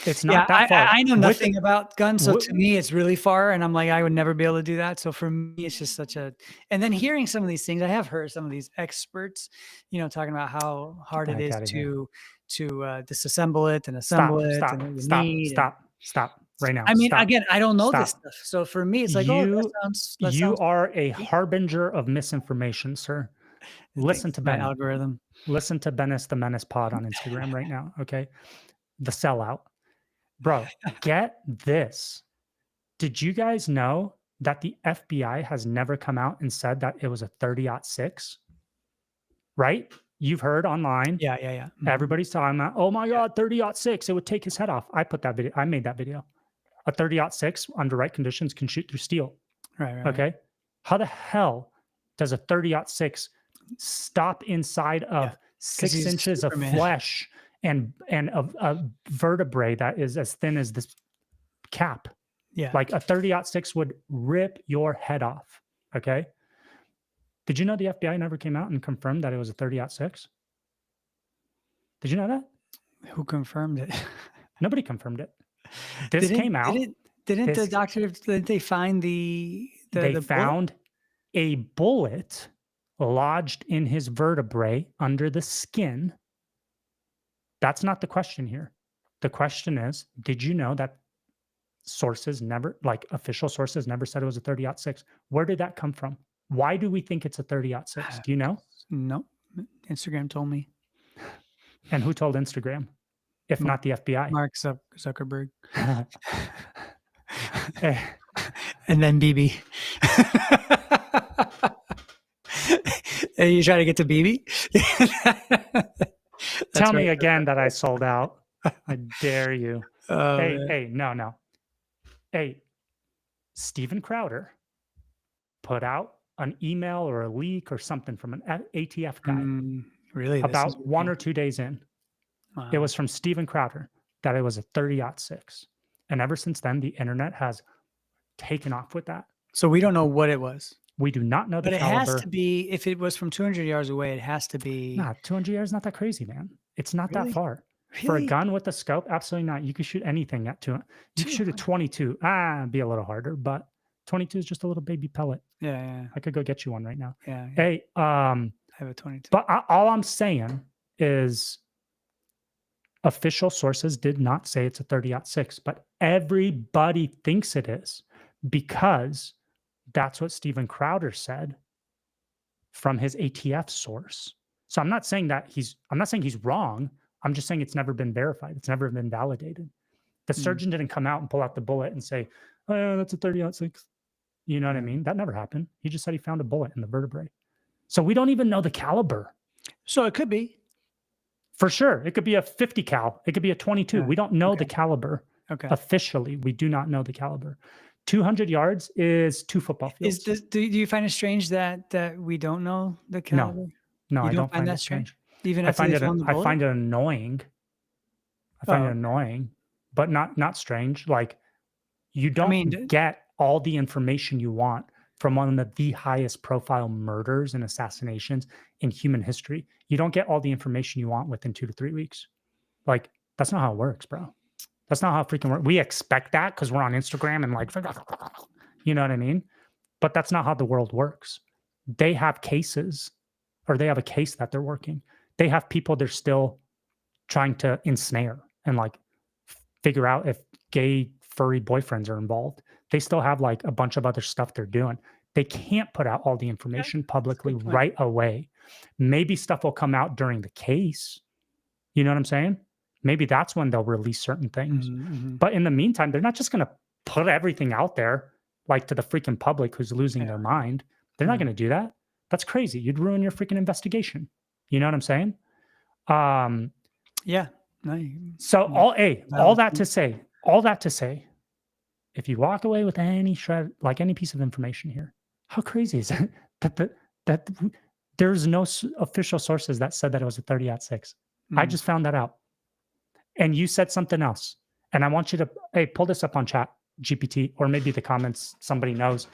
It's not that far. I know nothing about guns, so to me it's really far, and I'm like, I would never be able to do that. So for me, it's just and then hearing some of these things, I have heard some of these experts, talking about how hard it is to disassemble it and assemble it. Stop right now. I mean, again, I don't know this stuff, so for me, it's like, you are a harbinger of misinformation, sir. Listen to Ben. Algorithm. Listen to Bennis the Menace Pod on Instagram right now. Okay, the sellout. Bro, get this. Did you guys know that the FBI has never come out and said that it was a 30-06? Right? You've heard online. Yeah. Mm-hmm. Everybody's talking about, oh my God, 30-06, it would take his head off. I made that video. A 30-06 under right conditions can shoot through steel. Right. Okay. How the hell does a 30-06 stop inside of 6 inches of flesh and a vertebrae that is as thin as this cap? Yeah. Like a 30-06 would rip your head off. Okay. Did you know the FBI never came out and confirmed that it was a 30-06? Did you know that? Who confirmed it? Nobody confirmed it. This came out. Didn't the doctor, did they find they found a bullet lodged in his vertebrae under the skin. That's not the question here. The question is, did you know that official sources never said it was a 30-06? Where did that come from? Why do we think it's a 30-06? Do you know? No. Instagram told me. And who told Instagram? If not the FBI? Mark Zuckerberg. And then BB. Are you trying to get to BB? Tell me again that I sold out. I dare you. No. Hey, Steven Crowder put out an email or a leak or something from an ATF guy. Really? About 1 or 2 days in. Wow. It was from Steven Crowder that it was a 30-06. And ever since then, the internet has taken off with that. So we don't know what it was. We do not know the caliber. But it has to be, if it was from 200 yards away, it has to be. Nah, 200 yards is not that crazy, man. It's not that far. Really? For a gun with a scope, absolutely not. You could shoot anything at 200. You could shoot a 22. It'd be a little harder, but 22 is just a little baby pellet. Yeah. I could go get you one right now. Yeah. Hey, I have a 22. But all I'm saying is official sources did not say it's a 30-06, but everybody thinks it is because that's what Steven Crowder said from his ATF source. So I'm not saying he's wrong. I'm just saying it's never been verified. It's never been validated. The surgeon didn't come out and pull out the bullet and say, oh, yeah, that's a 30-06. You know what I mean? That never happened. He just said he found a bullet in the vertebrae. So we don't even know the caliber. So it could be. For sure. It could be a 50 cal. It could be a 22. Yeah. We don't know the caliber. Okay. Officially, we do not know the caliber. 200 yards is 2 football fields. Do you find it strange that we don't know the caliber? No, I don't find that strange. Even after they found the bullet? I find it annoying. I find it annoying, but not strange. Like, you don't get all the information you want from one of the highest profile murders and assassinations in human history. You don't get all the information you want within 2 to 3 weeks. Like, that's not how it works, bro. That's not how it freaking works. We expect that because we're on Instagram and like, you know what I mean? But that's not how the world works. They have cases, or they have a case that they're working. They have people they're still trying to ensnare and like figure out if gay furry boyfriends are involved. They still have like a bunch of other stuff they're doing. They can't put out all the information publicly right away. Maybe stuff will come out during the case. You know what I'm saying? Maybe that's when they'll release certain things. But in the meantime, they're not just going to put everything out there like to the freaking public who's losing their mind. They're not going to do that. That's crazy. You'd ruin your freaking investigation. You know what I'm saying? Yeah. So all that to say, if you walk away with any shred, like any piece of information here, how crazy is it that there's no official sources that said that it was a 30-06. I just found that out. And you said something else. And I want you to, pull this up on chat GPT, or maybe the comments, somebody knows.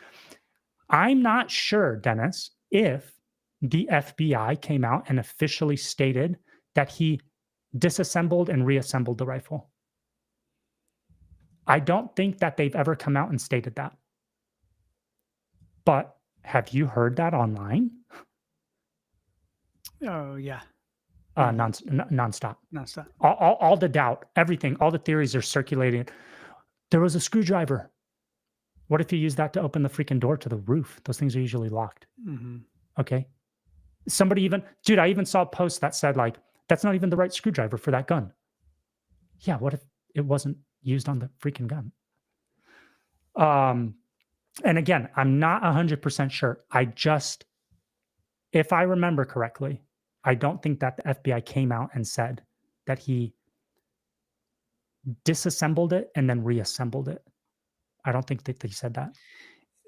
I'm not sure, Dennis, if the FBI came out and officially stated that he disassembled and reassembled the rifle. I don't think that they've ever come out and stated that. But have you heard that online? Oh, yeah. Nonstop. Nonstop. All the doubt, everything, all the theories are circulating. There was a screwdriver. What if you use that to open the freaking door to the roof? Those things are usually locked. Okay. Somebody even, dude, I even saw a post that said like, that's not even the right screwdriver for that gun. Yeah, what if it wasn't used on the freaking gun? And again, I'm not 100% sure. If I remember correctly, I don't think that the FBI came out and said that he disassembled it and then reassembled it. I don't think that they said that.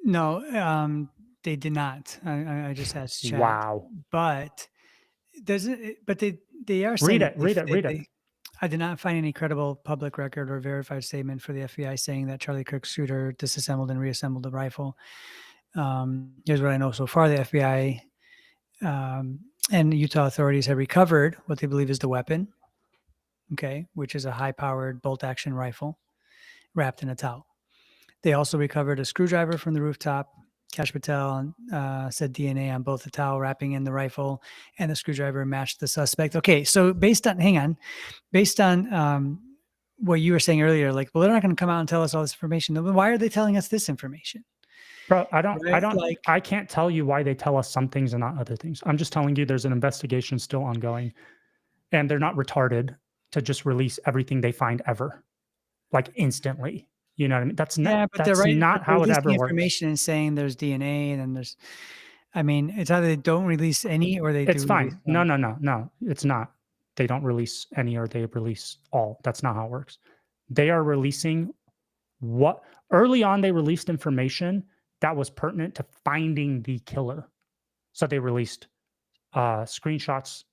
No, they did not. I just asked chat. Wow. But they are saying read it. I did not find any credible public record or verified statement for the FBI saying that Charlie Kirk's shooter disassembled and reassembled the rifle. Here's what I know so far. The FBI and Utah authorities have recovered what they believe is the weapon, which is a high-powered bolt-action rifle wrapped in a towel. They also recovered a screwdriver from the rooftop. Kash Patel said DNA on both the towel wrapping in the rifle and the screwdriver matched the suspect. Okay, so based on what you were saying earlier, like, well, they're not going to come out and tell us all this information. Why are they telling us this information? Bro, I can't tell you why they tell us some things and not other things. I'm just telling you there's an investigation still ongoing, and they're not retarded to just release everything they find ever, like instantly. You know what I mean? That's not how it ever works. Information and saying there's DNA and then there's, I mean, it's either they don't release any or they do. It's fine. No, it's not. They don't release any or they release all. That's not how it works. They are releasing early on they released information that was pertinent to finding the killer. So they released screenshots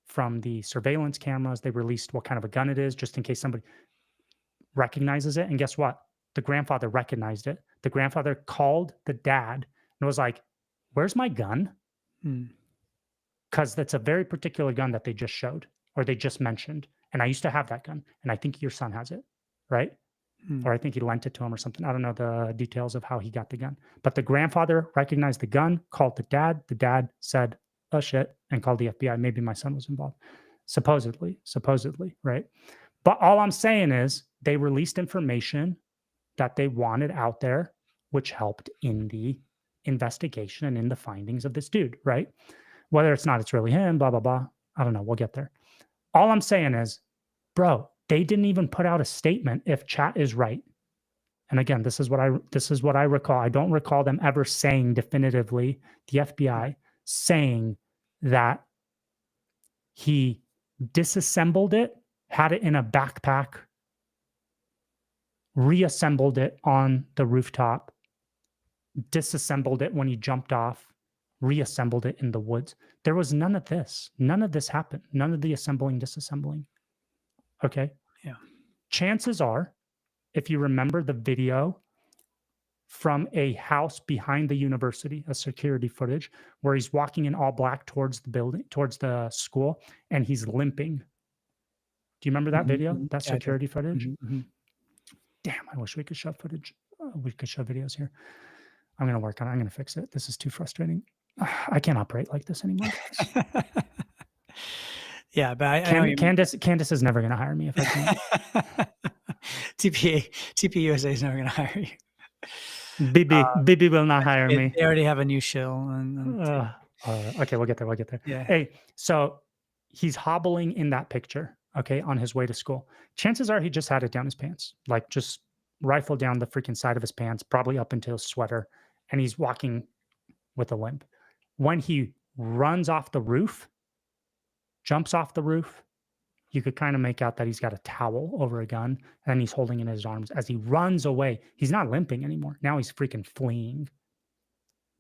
from the surveillance cameras. They released what kind of a gun it is, just in case somebody recognizes it. And guess what? The grandfather recognized it. The grandfather called the dad and was like, "Where's my gun?" Because that's a very particular gun that they just showed or they just mentioned. And I used to have that gun. And I think your son has it, right? Or I think he lent it to him or something. I don't know the details of how he got the gun. But the grandfather recognized the gun, called the dad. The dad said, "Oh shit," and called the FBI. Maybe my son was involved. Supposedly, right? But all I'm saying is they released information that they wanted out there, which helped in the investigation and in the findings of this dude, right? Whether it's really him, blah, blah, blah. I don't know. We'll get there. All I'm saying is, bro, they didn't even put out a statement if chat is right. And again, this is what I recall. I don't recall them ever saying definitively, the FBI saying that he disassembled it, had it in a backpack, reassembled it on the rooftop, disassembled it when he jumped off, reassembled it in the woods. There was none of this. None of this happened. None of the assembling, disassembling. Okay. Yeah. Chances are, if you remember the video from a house behind the university, a security footage where he's walking in all black towards the building, towards the school, and he's limping. Do you remember that video? That security footage? Damn, I wish we could show footage. We could show videos here. I'm going to work on it. I'm going to fix it. This is too frustrating. I can't operate like this anymore. Yeah, but Candace is never going to hire me if I can't. TP USA is never going to hire you. Bibi will not hire me. They already have a new shill. Okay, we'll get there. Yeah. Hey, so he's hobbling in that picture, okay, on his way to school. Chances are he just had it down his pants, like just rifled down the freaking side of his pants, probably up into his sweater, and he's walking with a limp. When he runs off the roof, jumps off the roof, you could kind of make out that he's got a towel over a gun and he's holding in his arms as he runs away. He's not limping anymore. Now he's freaking fleeing.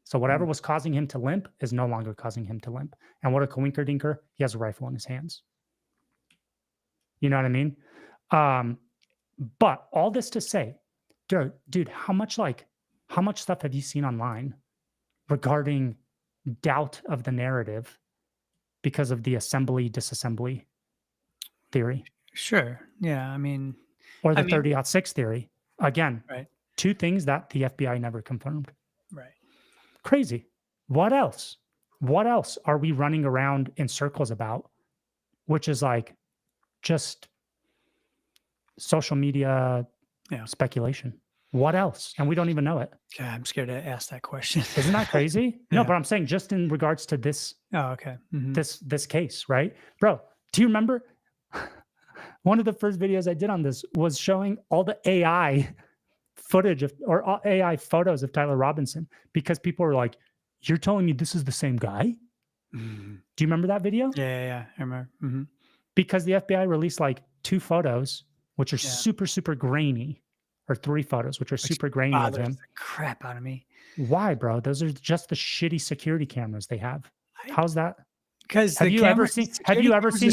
So whatever was causing him to limp is no longer causing him to limp. And what a coinker dinker, he has a rifle in his hands. You know what I mean? But all this to say, dude, how much stuff have you seen online regarding doubt of the narrative because of the assembly disassembly theory? Sure. Yeah. I mean, or the 30-06 theory. Again, right. Two things that the FBI never confirmed. Right. Crazy. What else? What else are we running around in circles about? Which is like just social media speculation. What else? And we don't even know it. God, I'm scared to ask that question. Isn't that crazy? No, but I'm saying just in regards to this. Oh, okay. This case, right? Bro, do you remember one of the first videos I did on this was showing all the AI footage or AI photos of Tyler Robinson because people were like, "You're telling me this is the same guy?" Do you remember that video? Yeah, I remember. Because the FBI released like 2 photos, which are super, super grainy, or 3 photos, which are super grainy of him. The crap out of me. Why, bro? Those are just the shitty security cameras they have. How's that? Because have you ever seen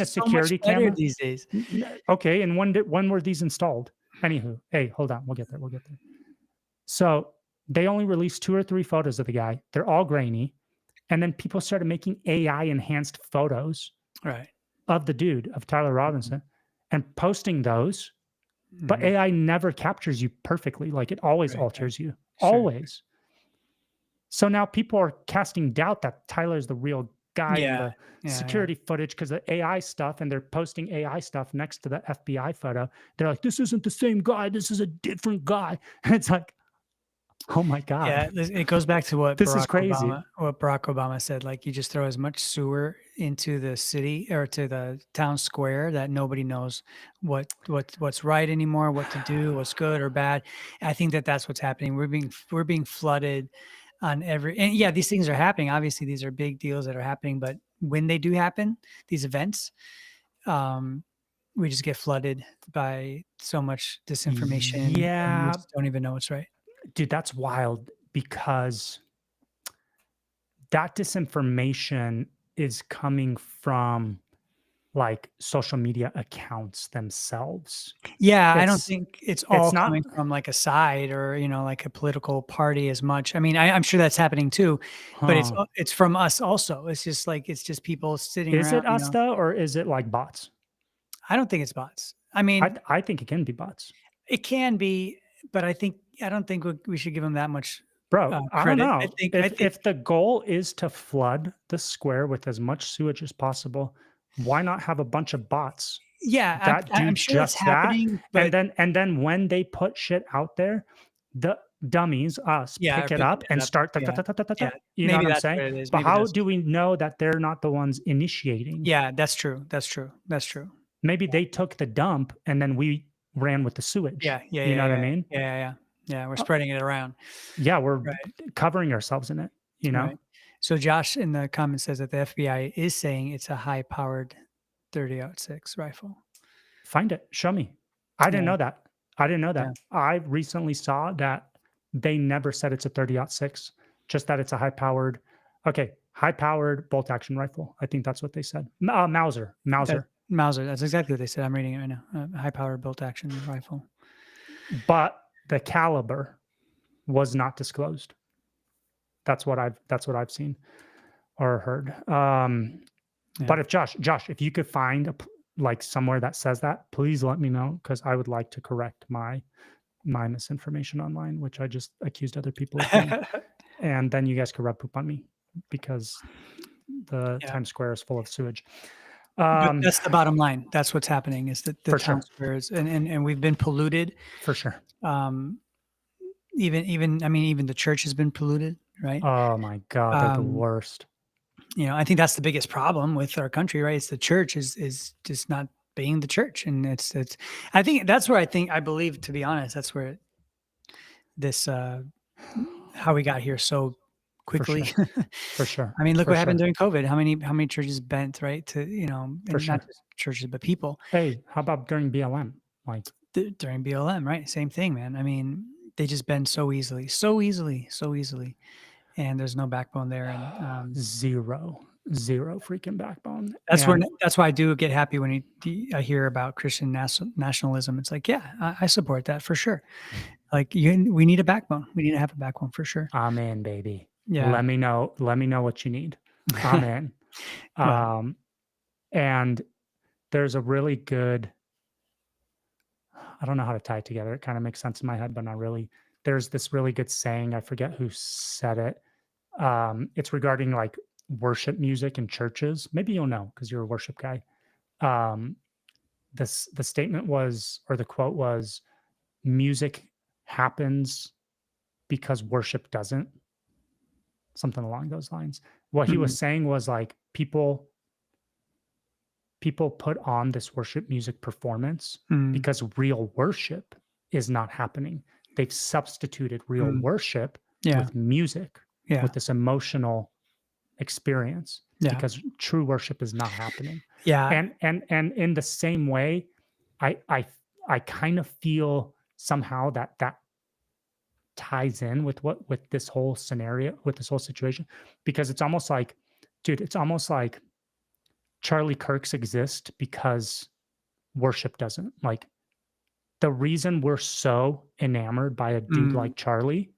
a security camera these days? Okay, and when were these installed? Anywho, hey, hold on, we'll get there. So they only released 2 or 3 photos of the guy. They're all grainy, and then people started making AI enhanced photos, right, of the dude, of Tyler Robinson, and posting those. But AI never captures you perfectly. Like it always alters you. Sure. Always. So now people are casting doubt that Tyler's the real guy in the security footage because of AI stuff, and they're posting AI stuff next to the FBI photo. They're like, this isn't the same guy. This is a different guy. And it's like, oh my God. Yeah, it goes back to what this is crazy. What Barack Obama said. Like, you just throw as much sewer into the city or to the town square that nobody knows what's right anymore, what to do, what's good or bad. I think that's what's happening. We're being flooded on and these things are happening. Obviously, these are big deals that are happening, but when they do happen, these events, we just get flooded by so much disinformation. Yeah, and we just don't even know what's right. Dude, that's wild because that disinformation is coming from like social media accounts themselves. Yeah, I don't think it's all coming from like a side or, like a political party as much. I mean, I'm sure that's happening too, but it's from us also. It's just people sitting around. Is it us though, or is it like bots? I don't think it's bots. I mean, I think it can be bots. It can be, but I don't think we should give them that much. Bro, credit. I don't know. If the goal is to flood the square with as much sewage as possible, why not have a bunch of bots? Yeah, I'm sure that's happening. But and then when they put shit out there, the dummies, us, pick it up and start. You know what I'm saying? But how do we know that they're not the ones initiating? Yeah, that's true. Maybe they took the dump and then we ran with the sewage. Yeah. You know what I mean? Yeah, we're spreading it around. Yeah, we're covering ourselves in it, Right. So Josh in the comments says that the FBI is saying it's a high-powered 30-06 rifle. Find it. Show me. I didn't know that. Yeah. I recently saw that they never said it's a 30-06, just that it's a high-powered Okay, high-powered bolt-action rifle. I think that's what they said. Mauser. Mauser. That's exactly what they said. I'm reading it right now. High-powered bolt-action rifle. But the caliber was not disclosed. That's what I've seen or heard. But if Josh, if you could find like somewhere that says that, please let me know, because I would like to correct my misinformation online, which I just accused other people of doing. And then you guys could rub poop on me, because the Times Square is full of sewage. But that's the bottom line. That's what's happening, is that the Times Square is, and we've been polluted. For sure. Even the church has been polluted, right? Oh my God, they're the worst. I think that's the biggest problem with our country, right? It's the church is just not being the church. And it's, I think that's where I believe, to be honest, that's where this, how we got here so quickly. For sure. I mean, look what happened during COVID. How many churches bent, right? To, not just churches, but people. Hey, how about during BLM? Like during BLM, right? Same thing, man. I mean, they just bend so easily. And there's no backbone there. And zero freaking backbone. That's why I do get happy when I hear about Christian nationalism. It's like, yeah, I support that for sure. Like we need a backbone. We need to have a backbone for sure. I'm in, baby. Yeah. Let me know what you need. I'm in. And there's a really good, I don't know how to tie it together. It kind of makes sense in my head, but not really. There's this really good saying. I forget who said it. It's regarding like worship music in churches. Maybe you'll know because you're a worship guy. The statement was, or the quote was, music happens because worship doesn't. Something along those lines. What he was saying was like people put on this worship music performance because real worship is not happening. They've substituted real worship with music, with this emotional experience, because true worship is not happening. And in the same way, I kind of feel somehow that ties in with this whole scenario, with this whole situation, because it's almost like, dude, it's almost like Charlie Kirks exist because worship doesn't. Like, the reason we're so enamored by a dude like Charlie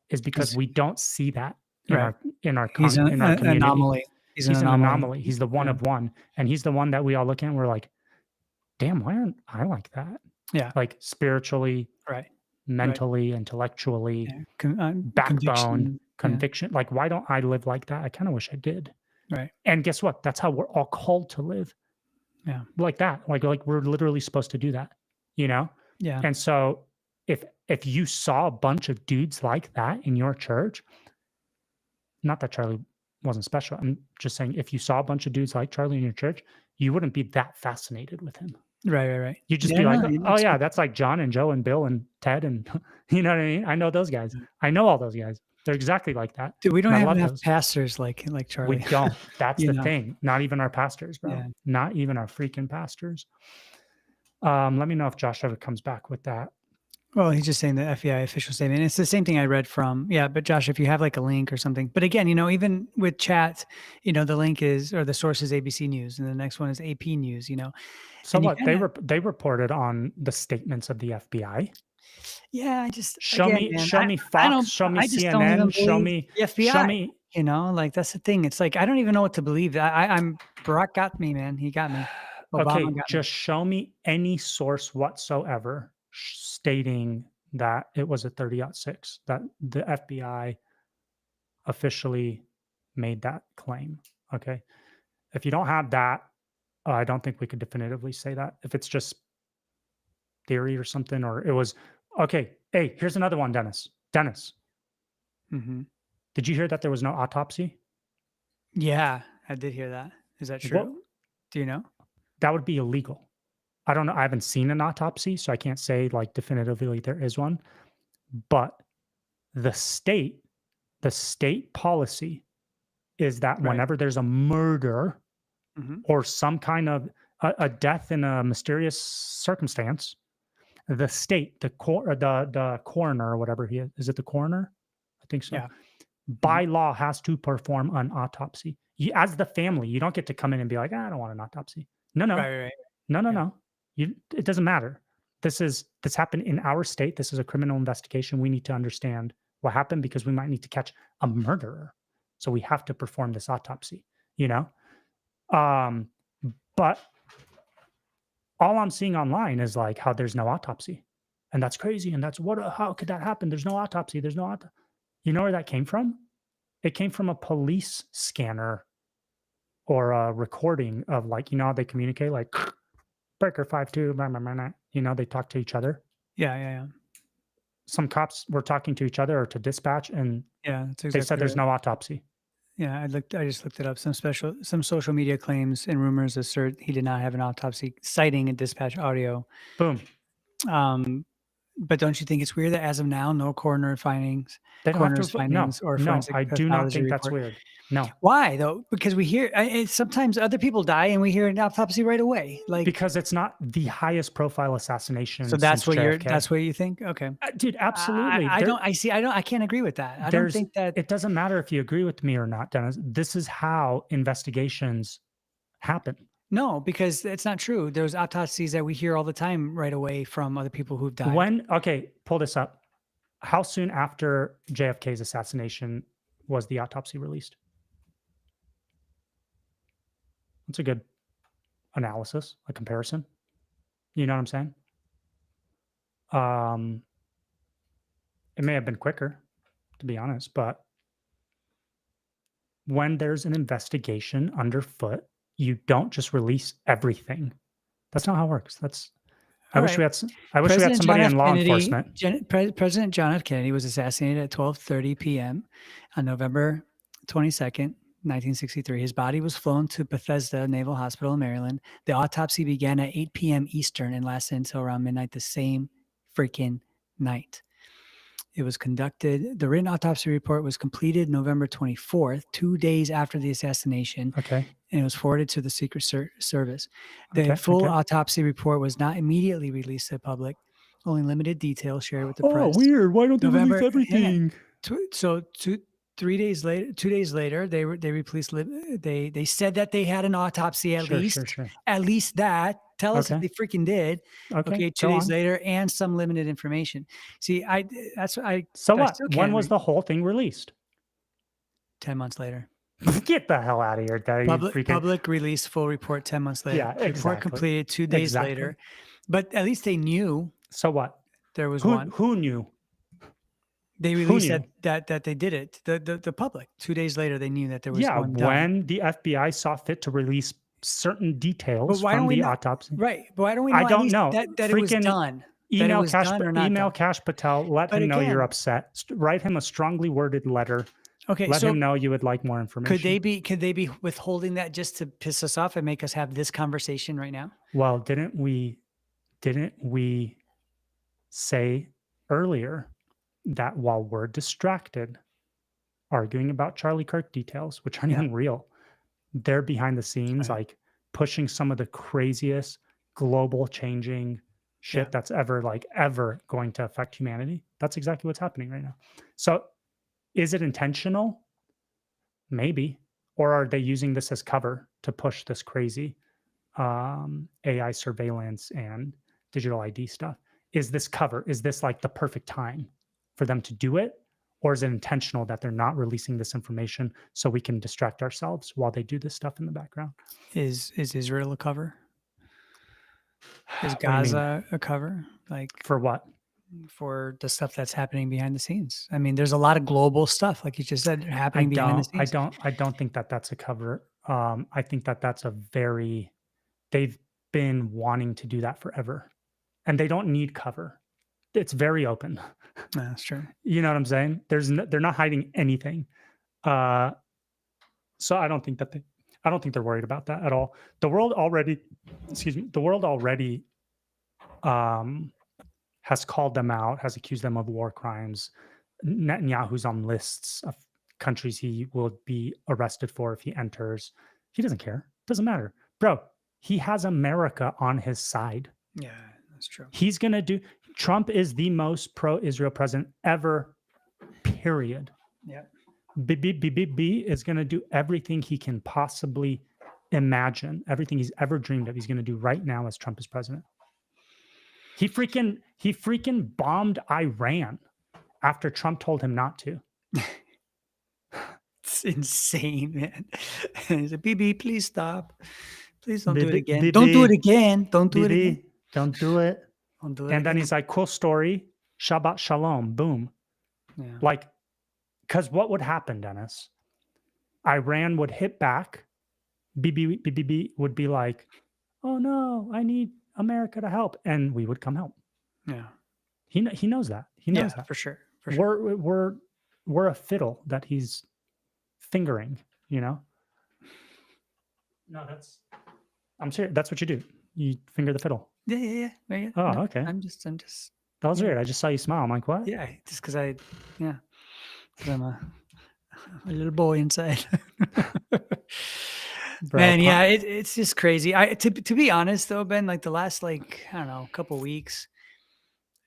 is because we don't see that in our community. Anomaly. He's an anomaly. He's the one of one, and he's the one that we all look at and we're like, damn, why aren't I like that? Yeah. Like spiritually, mentally, intellectually, backbone, conviction. Like, why don't I live like that? I kind of wish I did. Right. And guess what? That's how we're all called to live. Yeah. Like that. Like we're literally supposed to do that, Yeah. And so if you saw a bunch of dudes like that in your church, not that Charlie wasn't special, I'm just saying, if you saw a bunch of dudes like Charlie in your church, you wouldn't be that fascinated with him. Right. You'd just be like, oh yeah, that's like John and Joe and Bill and Ted and you know what I mean? I know those guys. I know all those guys. They're exactly like that. Dude, we don't have pastors like Charlie. We don't. That's the thing. Not even our pastors, bro. Yeah. Not even our freaking pastors. Let me know if Josh ever comes back with that. Well, he's just saying the FBI official statement. It's the same thing I read from, but Josh, if you have like a link or something, but again, even with chat, the link is, or the source is ABC News, and the next one is AP News, So what, they reported on the statements of the FBI. Yeah, I just show me Fox, show me CNN, show me the FBI. Show me, like that's the thing. It's like I don't even know what to believe. I'm Barack got me, man. He got me. Obama got just me. Show me any source whatsoever stating that it was a 30-06, that the FBI officially made that claim. Okay, if you don't have that, I don't think we could definitively say that. If it's just theory or something, or it was. Okay. Hey, here's another one, Dennis. Mm-hmm. Did you hear that there was no autopsy? Yeah, I did hear that. Is that true? Do you know? That would be illegal. I don't know. I haven't seen an autopsy, so I can't say like definitively there is one. But the state policy is that whenever there's a murder or some kind of a death in a mysterious circumstance, the state, the coroner or whatever he is it the coroner? I think so. Yeah. by law has to perform an autopsy. You, as the family, you don't get to come in and be like, I don't want an autopsy. No. Right. No. It doesn't matter. This happened in our state. This is a criminal investigation. We need to understand what happened because we might need to catch a murderer. So we have to perform this autopsy, But all I'm seeing online is like how there's no autopsy. And that's crazy. And how could that happen? There's no autopsy. You know where that came from? It came from a police scanner or a recording of like, how they communicate, like breaker 5-2, blah, blah, blah, blah. They talk to each other. Yeah. Some cops were talking to each other or to dispatch, and that's exactly they said there's no autopsy. Yeah, I just looked it up. Some social media claims and rumors assert he did not have an autopsy, citing a dispatch audio. Boom. But don't you think it's weird that as of now, no coroner findings, or forensic I do not think that's weird. No. Why though? Because we hear sometimes other people die and we hear an autopsy right away. Like because it's not the highest profile assassination. So that's what you think? Okay, dude, absolutely. I can't agree with that. I don't think that it doesn't matter if you agree with me or not, Dennis. This is how investigations happen. No, because it's not true. There's autopsies that we hear all the time right away from other people who've died. Okay, pull this up. How soon after JFK's assassination was the autopsy released? That's a good analysis, a comparison. You know what I'm saying? It may have been quicker, to be honest, but when there's an investigation underfoot, you don't just release everything. That's not how it works. I wish we had somebody in law enforcement. President John F. Kennedy was assassinated at 12:30 p.m. on November 22nd, 1963. His body was flown to Bethesda Naval Hospital in Maryland. The autopsy began at 8 p.m. Eastern and lasted until around midnight the same freaking night. It was conducted. The written autopsy report was completed November 24th, 2 days after the assassination. Okay. And it was forwarded to the Secret Service. The full autopsy report was not immediately released to the public. Only limited details shared with the press. Oh, weird. Why don't they release everything? 2 days later, they released. They said that they had an autopsy at least. Sure. At least that. Tell us if they freaking did. Okay. 2 days later, and some limited information. See, So what? When was the whole thing released? 10 months later. Get the hell out of here, Daddy. Public release full report 10 months later. Yeah, exactly. Report completed 2 days later. But at least they knew. So what? There was one. Who knew? They released that they did it. The public. 2 days later, they knew that there was one done. When the FBI saw fit to release certain details from the autopsy. Right. But why don't we know? I don't know. That it was done. Email Kash Patel. Let him know you're upset. Write him a strongly worded letter. Okay. Let him know you would like more information. Could they be withholding that just to piss us off and make us have this conversation right now? Well, didn't we say earlier that while we're distracted arguing about Charlie Kirk details, which aren't even real, they're behind the scenes, like pushing some of the craziest global changing shit that's ever going to affect humanity. That's exactly what's happening right now. So is it intentional? Maybe. Or are they using this as cover to push this crazy AI surveillance and digital ID stuff? Is this cover? Is this like the perfect time for them to do it? Or is it intentional that they're not releasing this information so we can distract ourselves while they do this stuff in the background? Is Israel a cover? Is Gaza a cover? Like for what? For the stuff that's happening behind the scenes. I mean, there's a lot of global stuff, like you just said, happening behind the scenes. I don't think that that's a cover. I think that that's they've been wanting to do that forever, and they don't need cover. It's very open. That's true. You know what I'm saying? They're not hiding anything. So I don't think they're worried about that at all. The world already has called them out, has accused them of war crimes. Netanyahu's on lists of countries he will be arrested for if he enters. He doesn't care. Doesn't matter. Bro, he has America on his side. Yeah, that's true. He's going to do... Trump is the most pro-Israel president ever, period. Yeah. B is going to do everything he can possibly imagine, everything he's ever dreamed of. He's going to do right now as Trump is president. He freaking bombed Iran after Trump told him not to. It's insane, man. He's like, BB, please stop. Please don't do it BB, again. BB, Don't do it again. Don't do it BB, again. don't do it. Don't do it And again. then he's like, cool story. Shabbat shalom. Boom. Yeah. Like, because what would happen, Dennis? Iran would hit back. BB would be like, oh no, I need America to help. And we would come help. Yeah. He knows that. He knows that. For sure. For sure. We're a fiddle that he's fingering, you know? No, I'm serious. That's what you do. You finger the fiddle. Yeah. Oh, No, okay. I'm just. That was weird. I just saw you smile. I'm like, what? Yeah, just because I'm a little boy inside. Bro, Man, yeah, it's just crazy. To be honest though, Ben, like the last I don't know, couple weeks,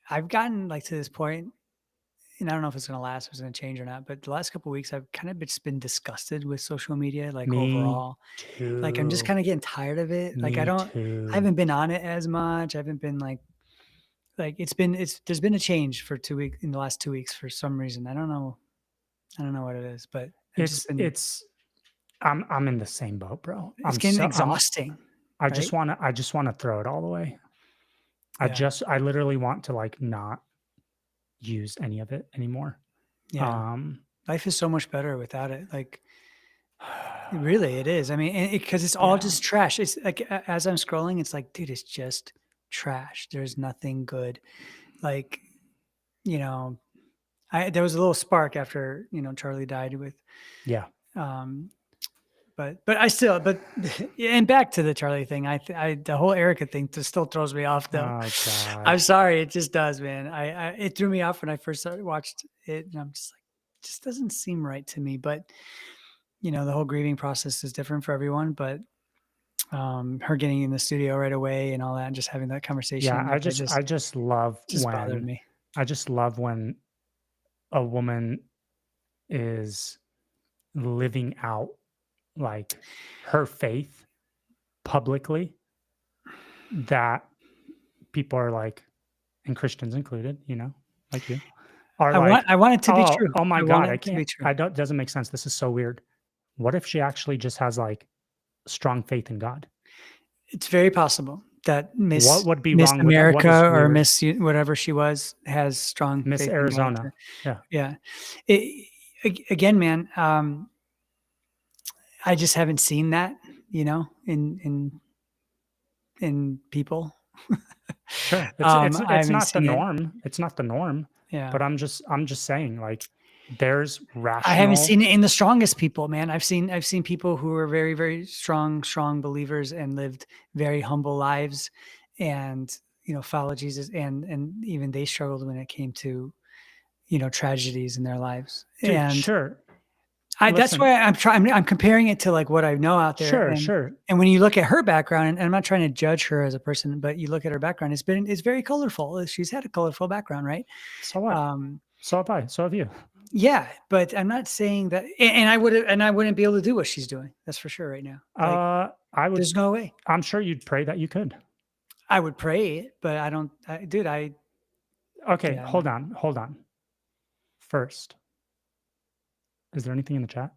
I've gotten like to this point, and I don't know if it's gonna last, if it's gonna change or not, but the last couple weeks I've kind of just been disgusted with social media, like overall. Too. Like I'm just kind of getting tired of it. Like I haven't been on it as much. I haven't been like there's been a change for 2 weeks in the last 2 weeks for some reason. I don't know what it is, but I'm in the same boat, bro. It's getting exhausting. I just want to throw it all away. Yeah. I literally want to like not use any of it anymore. Yeah. Life is so much better without it. Like really it is. I mean, because it's all just trash. It's like as I'm scrolling, it's like, dude, it's just trash. There's nothing good. Like, you know, there was a little spark after, Charlie died with, but and back to the Charlie thing, the whole Erica thing just still throws me off though. Oh, God. I'm sorry. It just does, man. It threw me off when I first watched it, and I'm just like, it just doesn't seem right to me, but the whole grieving process is different for everyone, but her getting in the studio right away and all that, and just having that conversation. Yeah. I just love bothered me. I just love when a woman is living out like her faith publicly, that people are like, and Christians included, like you are I want it to be true. Oh my God. I can't, it doesn't make sense. This is so weird. What if she actually just has like strong faith in God? It's very possible that Miss America or Miss whatever she was has strong Miss faith Arizona. Yeah. Again, man, I just haven't seen that, in people. Sure. It's not the norm. It's not the norm. Yeah. But I'm just saying, like, there's rational. I haven't seen it in the strongest people, man. I've seen people who are very, very strong believers and lived very humble lives, and follow Jesus, and even they struggled when it came to tragedies in their lives. Dude, and sure. That's why I'm comparing it to like what I know out there. Sure. And when you look at her background, and I'm not trying to judge her as a person, but you look at her background, it's very colorful. She's had a colorful background, right? So what? So have I. So have you. Yeah, but I'm not saying that, and I wouldn't be able to do what she's doing. That's for sure right now. I would. There's no way. I'm sure you'd pray that you could. I would pray it, but I don't, Okay, yeah, hold on. First, is there anything in the chat?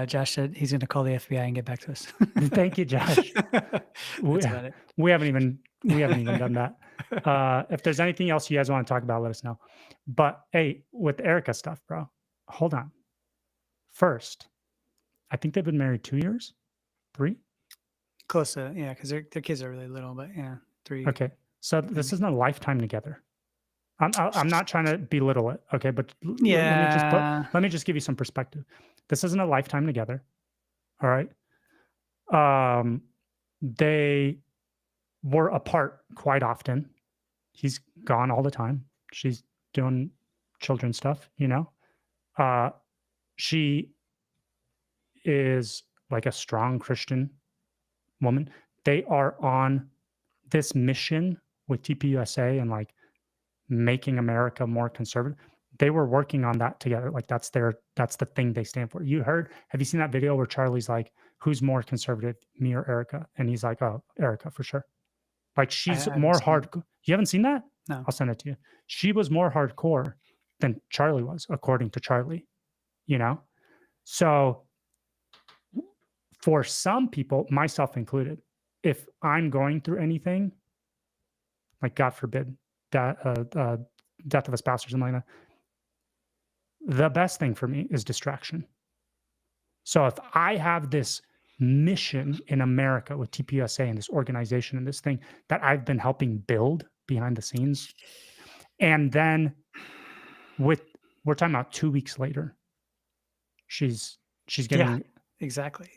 Josh said he's going to call the FBI and get back to us. Thank you, Josh. We haven't even done that. If there's anything else you guys want to talk about, let us know. But hey, with Erica stuff, bro, hold on. First, I think they've been married 2 years, 3. Close to, yeah, because their kids are really little, but yeah, 3. Okay, so this isn't a lifetime together. I'm not trying to belittle it, okay, but let me just give you some perspective. This isn't a lifetime together, all right? They were apart quite often. He's gone all the time. She's doing children's stuff, She is like a strong Christian woman. They are on this mission with TPUSA and like making America more conservative. They were working on that together. Like that's the thing they stand for. Have you seen that video where Charlie's like, who's more conservative, me or Erica? And he's like, oh, Erica for sure. Like I she's haven't more seen it. hard. You haven't seen that? No. I'll send it to you. She was more hardcore than Charlie was, according to Charlie, you know? So for some people, myself included, if I'm going through anything, like God forbid, death of a spouse or something like that, the best thing for me is distraction. So if I have this mission in America with TPUSA and this organization and this thing that I've been helping build behind the scenes, and then we're talking about 2 weeks later, she's getting. Yeah, exactly.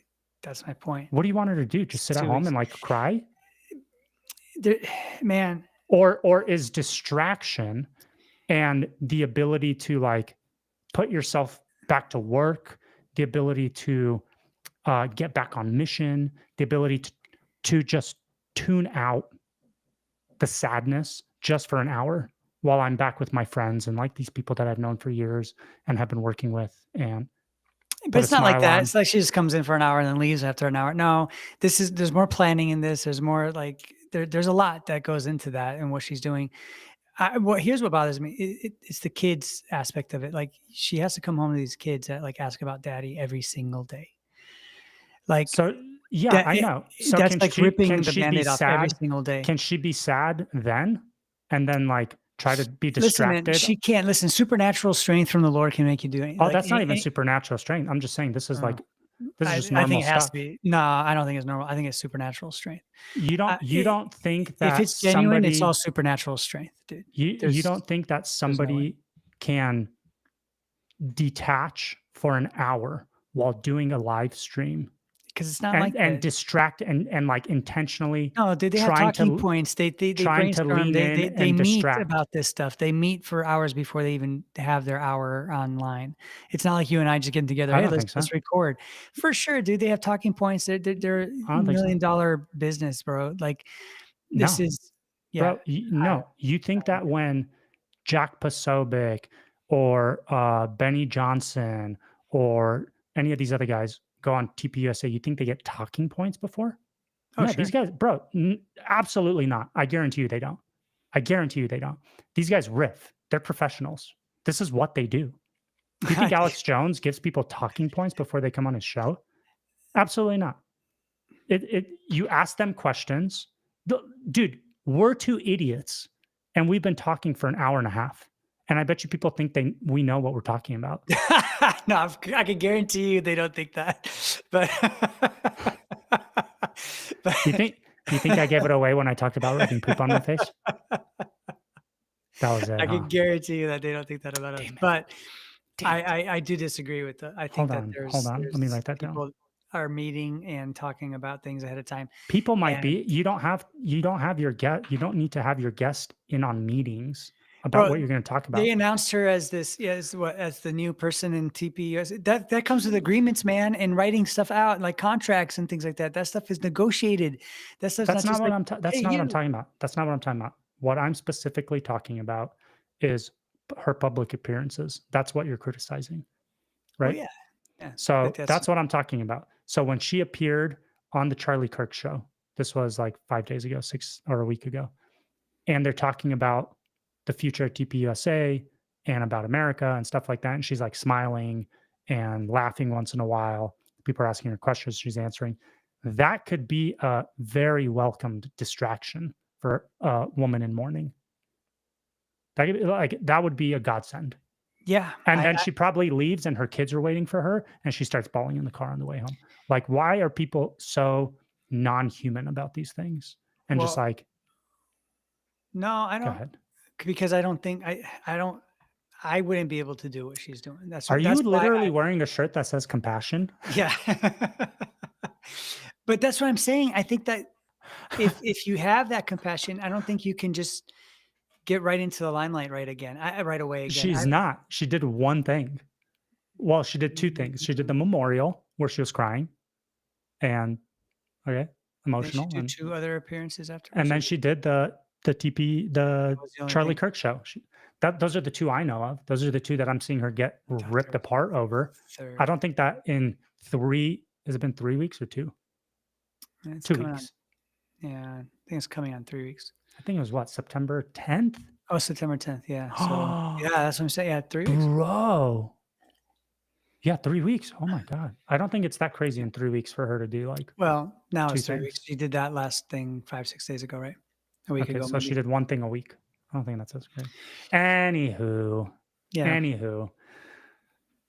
That's my point. What do you want her to do? Just sit at home and like cry? Man. Or is distraction and the ability to like put yourself back to work, the ability to get back on mission, the ability to just tune out the sadness just for an hour while I'm back with my friends and like these people that I've known for years and have been working with. But it's not like that. It's like she just comes in for an hour and then leaves after an hour. No, there's more planning in this. There's more like there's a lot that goes into that and what she's doing. Here's what bothers me. It's the kids aspect of it. Like she has to come home to these kids that like ask about daddy every single day. Like, so yeah, I know. So that's like ripping the Band-Aid off every single day. Can she be sad then? And then like try to be distracted? Listen, man, she can't. Listen, supernatural strength from the Lord can make you do anything. Oh, that's not even supernatural strength. I'm just saying this is like, this is just normal I think it has stuff. to be. No, I don't think it's normal. I think it's supernatural strength. You don't think that if it's genuine, it's all supernatural strength, dude. You don't think that somebody can detach for an hour while doing a live stream? Because it's not and distract and like intentionally. No, dude, they have talking points. They brainstorm. They meet about this stuff. They meet for hours before they even have their hour online. It's not like you and I just getting together. Hey, let's record. For sure, dude. They have talking points. They're $1 million business, bro. Like this is Bro, no. You think that when Jack Posobiec or Benny Johnson or any of these other guys go on TPUSA, you think they get talking points before? Oh, no, sure. These guys, bro, absolutely not. I guarantee you they don't. These guys riff. They're professionals. This is what they do. Do you think Alex Jones gives people talking points before they come on his show? Absolutely not. You ask them questions. Dude, we're two idiots, and we've been talking for an hour and a half. And I bet you people think we know what we're talking about. No, I can guarantee you they don't think that. But you think I gave it away when I talked about rubbing poop on my face? That was it. I can guarantee you that they don't think that about us. But I do disagree with that. I think hold on. Let me write that down. Are meeting and talking about things ahead of time. People might be. You don't have your guest. You don't need to have your guest in on meetings about what you're going to talk about. They announced her as this, as the new person in TP. That comes with agreements, man, and writing stuff out, like contracts and things like that. That stuff is negotiated. That's not what I'm talking about. That's not what I'm talking about. What I'm specifically talking about is her public appearances. That's what you're criticizing, right? Oh, yeah. So that's what I'm talking about. So when she appeared on the Charlie Kirk show, this was like 5 days ago, 6 or a week ago, and they're talking about the future of TPUSA and about America and stuff like that. And she's like smiling and laughing once in a while. People are asking her questions, she's answering. That could be a very welcomed distraction for a woman in mourning. That would be a godsend. Yeah. And then she probably leaves and her kids are waiting for her and she starts bawling in the car on the way home. Like, why are people so non-human about these things? And just like, no, I don't. Go ahead. Because I don't think I wouldn't be able to do what she's doing. Are you literally wearing a shirt that says compassion? Yeah. But that's what I'm saying. I think that if you have that compassion, I don't think you can just get right into the limelight right away again. She's not. She did one thing. Well, she did two things. She did the memorial where she was crying and emotional. She did 2 other appearances after. And then she did the Charlie Kirk show. Those are the two I know of. Those are the two that I'm seeing her get ripped apart over. I don't think that in has it been 3 weeks or 2? It's 2 coming weeks. on. Yeah, I think it's coming on 3 weeks. I think it was what, September 10th? Oh, September 10th. Yeah. So yeah, that's what I'm saying. Yeah, 3 weeks. Bro. Yeah, 3 weeks. Oh my God. I don't think it's that crazy in 3 weeks for her to do like Well, now 2 it's 3 things. weeks. She did that last thing 5-6 days ago, right? A week Okay, ago. so maybe. she did one thing a week. I don't think that's as great. Anywho. Yeah. Anywho.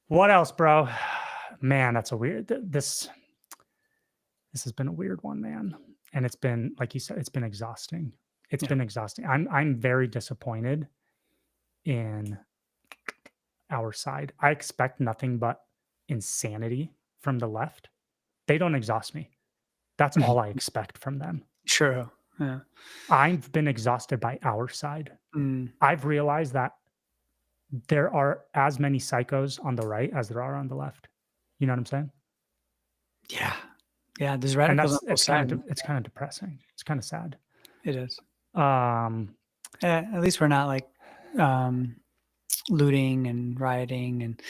What else, bro? Man, that's a weird. This has been a weird one, man. And it's been, like you said, it's been exhausting. It's been exhausting. I'm very disappointed in our side. I expect nothing but insanity from the left. They don't exhaust me. That's all I expect from them. True. Yeah. I've been exhausted by our side. Mm. I've realized that there are as many psychos on the right as there are on the left. You know what I'm saying? Yeah. Yeah. There's And radicals on both it's kind sides. of depressing. It's kind of sad. It is. Yeah, at least we're not like looting and rioting, and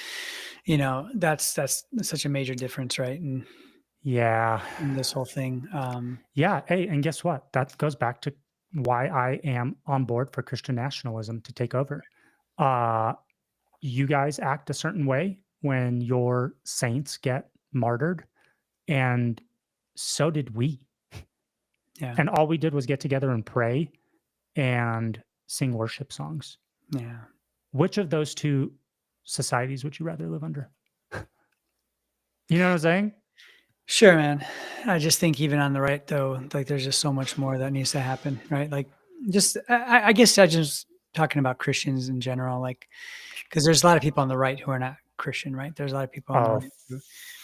that's such a major difference, right? And yeah, in this whole thing. Yeah. Hey, and guess what? That goes back to why I am on board for Christian nationalism to take over. You guys act a certain way when your saints get martyred, and so did we. Yeah. And all we did was get together and pray and sing worship songs. Yeah. Which of those two societies would you rather live under? You know what I'm saying? Sure, man. I just think even on the right, though, like there's just so much more that needs to happen, right? Like, just I guess I just talking about Christians in general, like, because there's a lot of people on the right who are not Christian, right? There's a lot of people on the right who,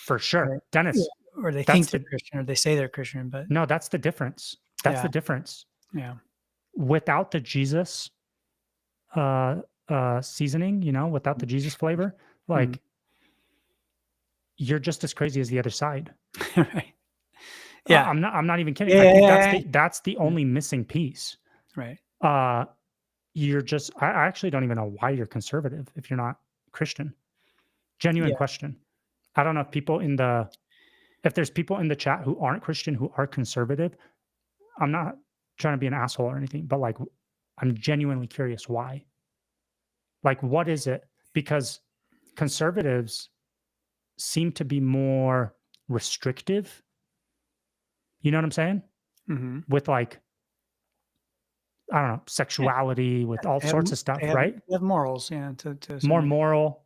for sure, right? Dennis. Or they think they're Christian, or they say they're Christian, but no, that's the difference. That's the difference. Yeah. Without the Jesus seasoning, without the Jesus flavor, like you're just as crazy as the other side. Right. Yeah. I'm not even kidding. I think that's the only missing piece. Right. You're just, I actually don't even know why you're conservative if you're not Christian. Genuine question. I don't know if there's people in the chat who aren't Christian, who are conservative. I'm not trying to be an asshole or anything, but like, I'm genuinely curious why. Like, what is it? Because conservatives seem to be more restrictive. You know what I'm saying? Mm-hmm. With like, I don't know, sexuality, with all sorts of stuff, right? They have morals, to more moral.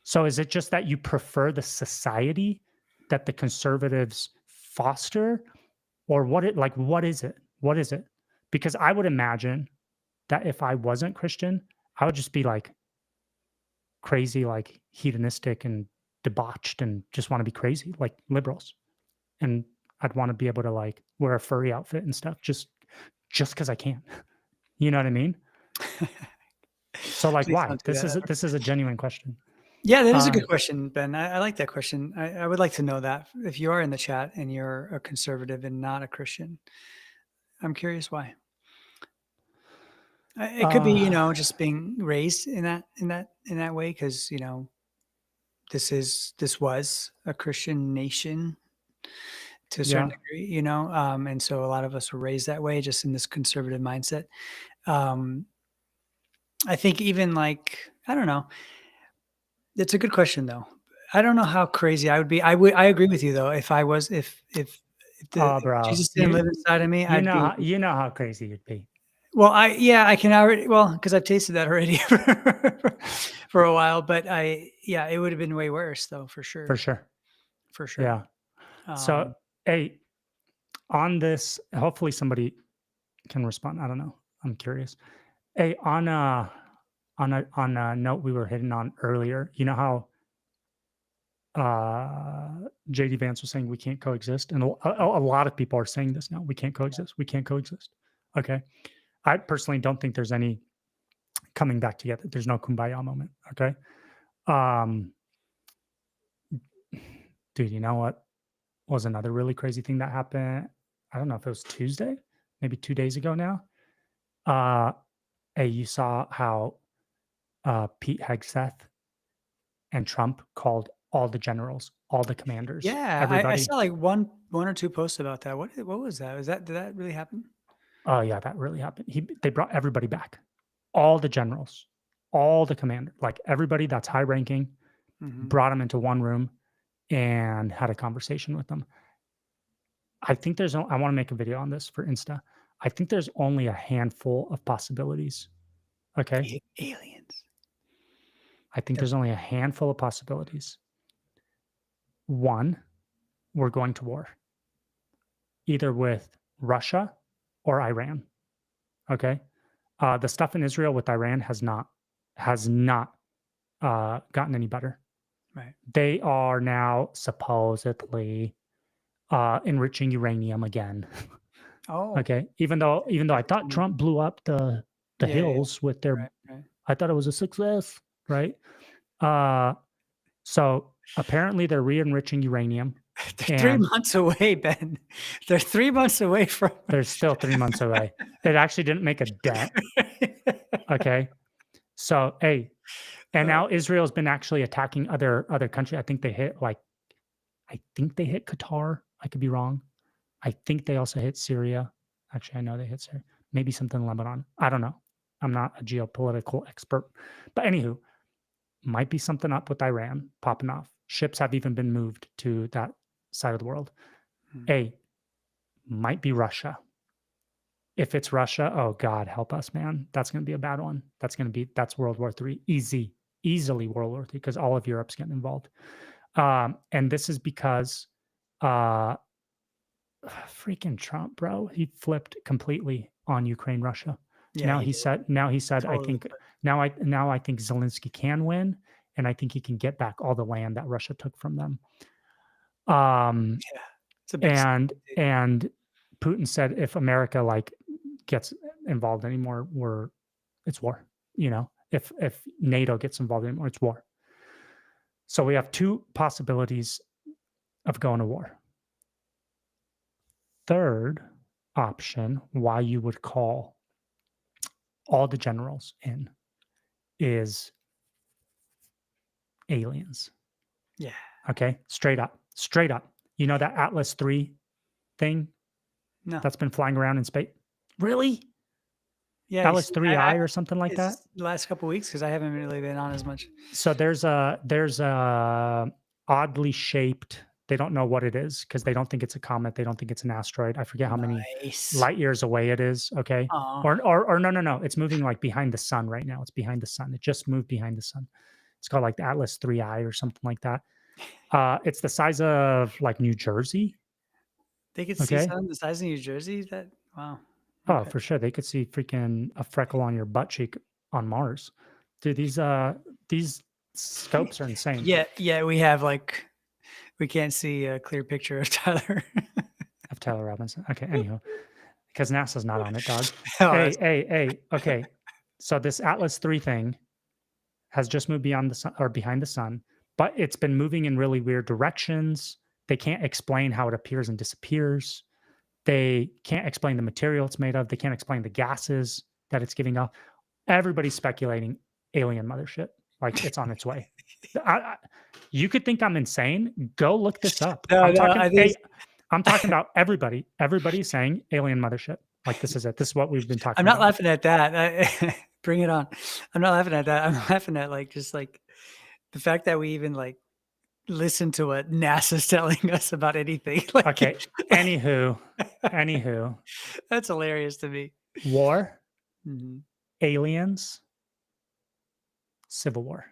So is it just that you prefer the society that the conservatives foster, or what is it? What is it? Because I would imagine that if I wasn't Christian, I would just be like crazy, like hedonistic and debauched and just want to be crazy, like liberals. And I'd want to be able to like wear a furry outfit and stuff just because I can. You know what I mean? So like, why? This is a genuine question. Yeah, that is a good question, Ben. I like that question. I would like to know that if you are in the chat and you're a conservative and not a Christian. I'm curious why. It could be, just being raised in that way, because this was a Christian nation to a certain degree, and so a lot of us were raised that way, just in this conservative mindset. I think even like, I don't know. It's a good question though. I don't know how crazy I would be. I agree with you though. If Jesus didn't live inside of me, you know how crazy you'd be. Well, I can already, because I've tasted that already for a while, but it would have been way worse though, for sure. For sure. Yeah. So, hey, on this, hopefully somebody can respond. I don't know. I'm curious. Hey, on a note we were hitting on earlier, you know how JD Vance was saying we can't coexist, and a lot of people are saying this now. We can't coexist. We can't coexist. Okay. I personally don't think there's any coming back together. There's no kumbaya moment. Okay. Dude, you know what was another really crazy thing that happened? I don't know if it was Tuesday, maybe 2 days ago now. Hey, you saw how Pete Hegseth and Trump called all the generals, all the commanders, Yeah, I everybody. saw like one or two posts about that. What was that? Did that really happen? Oh yeah, that really happened. They brought everybody back, all the generals, all the commanders, like everybody that's high ranking, brought them into one room and had a conversation with them. I think I want to make a video on this for Insta. I think there's only a handful of possibilities. Okay. Aliens. I think there's only a handful of possibilities. One, we're going to war, either with Russia or Iran. Okay. The stuff in Israel with Iran has not gotten any better. Right. They are now supposedly enriching uranium again. Oh. Okay. Even though I thought Trump blew up the hills with their, right. I thought it was a success, right? So apparently they're re-enriching uranium. They're 3 months away, Ben. They're 3 months away from. They're still 3 months away. It actually didn't make a dent. Okay. So, hey, and now Israel's been actually attacking other countries. I think they hit Qatar. I could be wrong. I think they also hit Syria. Actually, I know they hit Syria. Maybe something in Lebanon. I don't know. I'm not a geopolitical expert. But anywho, might be something up with Iran popping off. Ships have even been moved to that side of the world. A, might be Russia. If it's Russia, oh God, help us, man. That's going to be a bad one. That's World War III. Easily World War III, because all of Europe's getting involved. And this is because freaking Trump, bro. He flipped completely on Ukraine, Russia. Yeah, now he said, totally. I think now I think Zelensky can win, and I think he can get back all the land that Russia took from them. It's a big and Putin said if America gets involved anymore, it's war. If NATO gets involved anymore, it's war. So we have two possibilities of going to war. Third option, why you would call all the generals in, is aliens. Yeah. Okay. Straight up. You know that Atlas 3 thing? No. That's been flying around in space? Really? Yeah. Atlas 3I or something like that? The last couple of weeks, because I haven't really been on as much. So there's a oddly shaped, they don't know what it is because they don't think it's a comet. They don't think it's an asteroid. I forget how many light years away it is. Okay. Or no. It's moving behind the sun right now. It's behind the sun. It just moved behind the sun. It's called the Atlas 3I or something like that. It's the size of New Jersey. They could see something the size of New Jersey? Wow. Oh, for sure. They could see freaking a freckle on your butt cheek on Mars. Dude, these scopes are insane. Yeah. We have we can't see a clear picture of Tyler. Of Tyler Robinson. Okay, anyhow. Because NASA's not on it, dog. Hey. Okay. So this Atlas 3 thing has just moved beyond the sun or behind the sun, but it's been moving in really weird directions. They can't explain how it appears and disappears. They can't explain the material it's made of. They can't explain the gases that it's giving off. Everybody's speculating alien mothership. It's on its way. You could think I'm insane. Go look this up. I'm talking about everybody. Everybody's saying alien mothership. This is it. This is what we've been talking about. I'm not laughing at that. Bring it on. I'm not laughing at that. I'm laughing at just the fact that we even listen to what NASA's telling us about anything. Okay. Anywho. That's hilarious to me. War, aliens, civil war.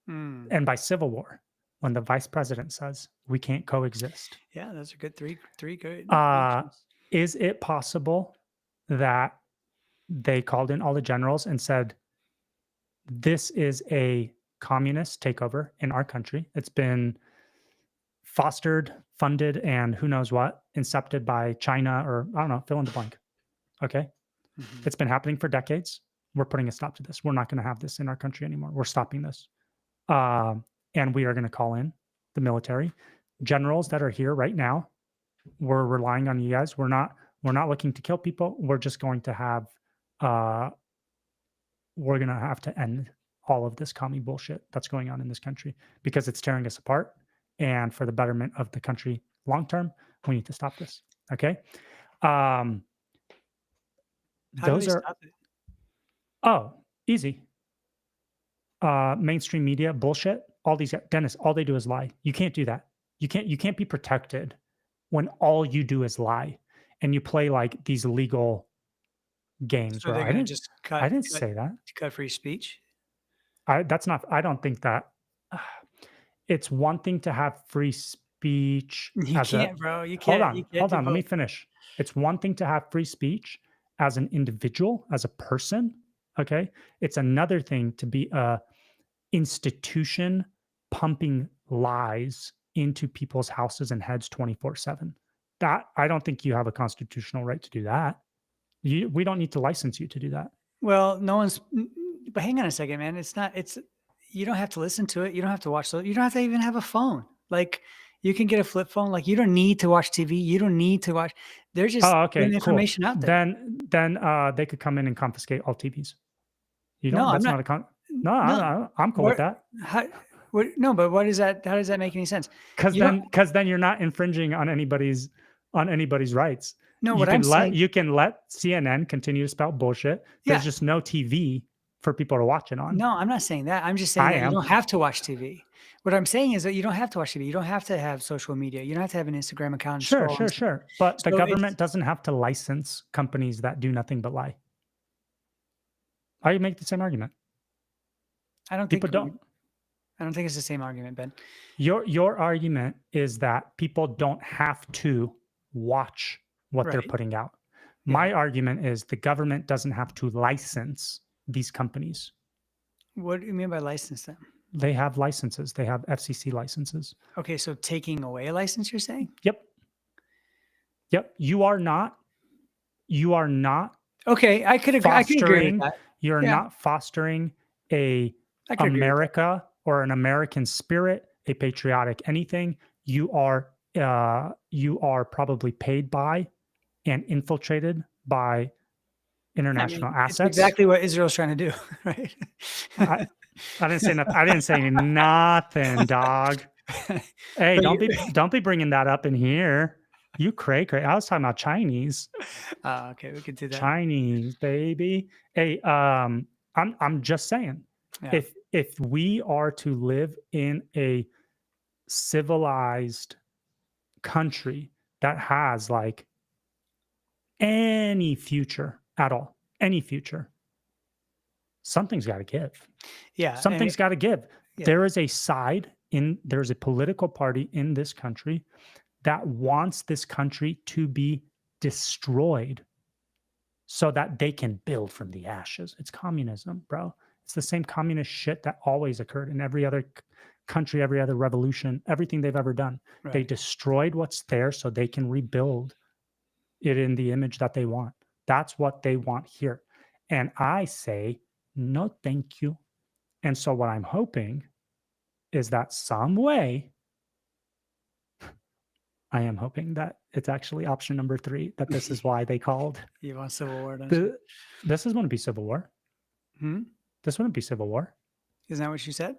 And by civil war, when the vice president says we can't coexist. Yeah, those are good. Three good. Is it possible that they called in all the generals and said, this is a communist takeover in our country? It's been fostered, funded, and who knows what, incepted by China or I don't know, fill in the blank. Okay. It's been happening for decades. We're putting a stop to this. We're not going to have this in our country anymore. We're stopping this. And we are going to call in the military generals that are here right now. We're relying on you guys. We're not looking to kill people. We're just going to have we're going to have to end all of this commie bullshit that's going on in this country because it's tearing us apart. And for the betterment of the country long term, we need to stop this. Okay. How do Those they are, stop it? oh, easy. Mainstream media bullshit. All these guys, Dennis, all they do is lie. You can't do that. You can't be protected when all you do is lie and you play like these legal games. So Where they're going to just I didn't say that. cut free speech? I don't think that. It's one thing to have free speech. You can't, bro. You can't. Hold on. Let me finish. It's one thing to have free speech as an individual, as a person. Okay. It's another thing to be a institution pumping lies into people's houses and heads 24/7. That I don't think you have a constitutional right to do that. We don't need to license you to do that. Well, no one's. But hang on a second, man. It's not. It's you don't have to listen to it. You don't have to watch those. You don't have to even have a phone. Like you can get a flip phone. Like you don't need to watch TV. You don't need to watch. They're just putting information out there. Then they could come in and confiscate all TVs. You know, No, that's not a I'm cool with that. No, but what is that? How does that make any sense? Because then you're not infringing on anybody's rights. No, you can let CNN continue to spout bullshit. There's just no TV for people to watch it on. No, I'm not saying that. I'm just saying that you don't have to watch TV. What I'm saying is that you don't have to watch TV. You don't have to have social media. You don't have to have an Instagram account. Sure. But the government doesn't have to license companies that do nothing but lie. I make the same argument. I don't think it's the same argument, Ben. Your argument is that people don't have to watch what they're putting out. Yeah. My argument is the government doesn't have to license these companies. What do you mean by license them? They have licenses. They have FCC licenses. Okay, so taking away a license, you're saying? Yep. You are not. Okay, I could agree with that. You're not fostering a America or an American spirit, a patriotic anything. You are probably paid by and infiltrated by international assets. It's exactly what Israel's trying to do, right? I didn't say nothing. I didn't say nothing, dog. Hey, don't be bringing that up in here. You cray. I was talking about Chinese. Okay, we could do that. Chinese, baby. Hey, I'm just saying, if we are to live in a civilized country that has like any future at all, something's got to give. Yeah, something's got to give. Yeah. There's a political party in this country that wants this country to be destroyed so that they can build from the ashes. It's communism, bro. It's the same communist shit that always occurred in every other country, every other revolution, everything they've ever done. Right. They destroyed what's there so they can rebuild it in the image that they want. That's what they want here. And I say, no, thank you. And so what I'm hoping is that some way, I am hoping that it's actually option number 3, that this is why they called. You want civil war, don't you? This wouldn't be civil war. Hmm? This wouldn't be civil war. Isn't that what you said?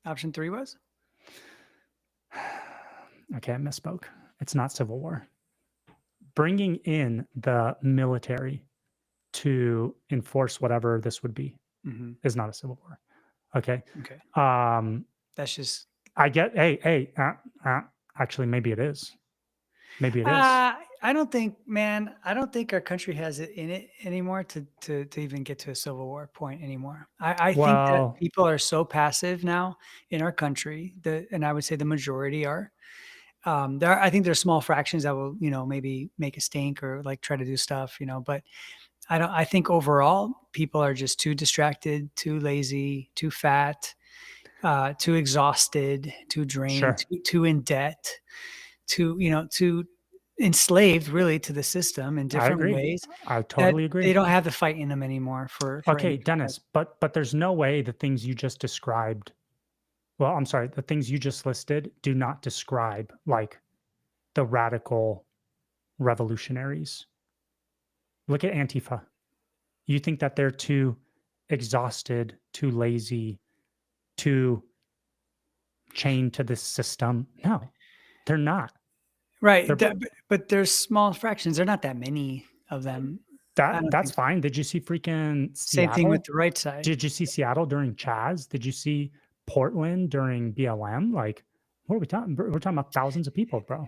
Option 3 was? Okay, I misspoke. It's not civil war. Bringing in the military to enforce whatever this would be is not a civil war. Okay. That's just. I get. Actually, maybe it is. Maybe it is. I don't think our country has it in it anymore to even get to a civil war point anymore. I think that people are so passive now in our country and I would say the majority are. I think there's small fractions that will, maybe make a stink or like try to do stuff, but I think overall people are just too distracted, too lazy, too fat, too exhausted, too drained, too in debt, too enslaved really to the system in different ways. I totally agree. They don't have the fight in them anymore for okay, Dennis, but there's no way the things you just described. Well, I'm sorry, the things you just listed do not describe like the radical revolutionaries. Look at Antifa. You think that they're too exhausted, too lazy, too chained to this system. No, they're not. Right. But there's small fractions. They're not that many of them. That's fine. Did you see freaking Same thing with Seattle? the right side. Did you see Seattle during Chaz? Did you see Portland during BLM? Like, what are we talking? We're talking about thousands of people, bro.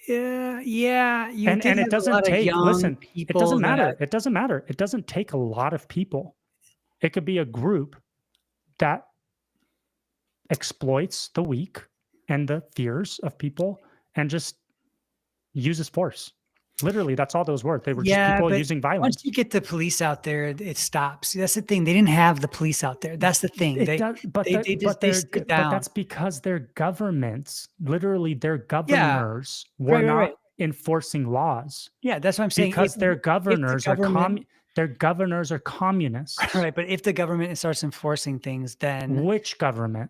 Yeah. And it doesn't take. Listen, it doesn't matter. It doesn't matter. It doesn't take a lot of people. It could be a group that exploits the weak and the fears of people and just uses force. Literally, that's all those were. They were just people using violence. Once you get the police out there, it stops. That's the thing. They didn't have the police out there. That's the thing. But that's because their governments, literally their governors, were not enforcing laws. Yeah, that's what I'm saying. Because their governors are communists. Right, but if the government starts enforcing things, then which government?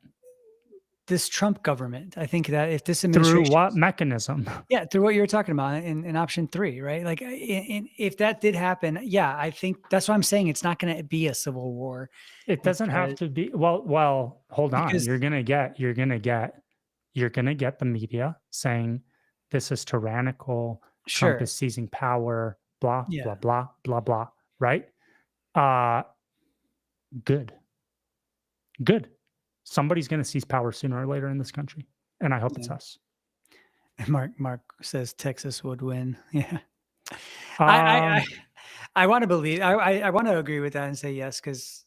This Trump government. I think that if this administration, through what mechanism? Yeah, through what you were talking about in option 3, right? Like, if that did happen, yeah, I think that's what I'm saying. It's not going to be a civil war. It doesn't have to be. Well, hold on. You're gonna get the media saying this is tyrannical. Trump is seizing power. Blah blah blah blah blah. Right? Good. Somebody's going to seize power sooner or later in this country, and I hope it's us. Mark says Texas would win. Yeah, I want to believe. I want to agree with that and say yes, because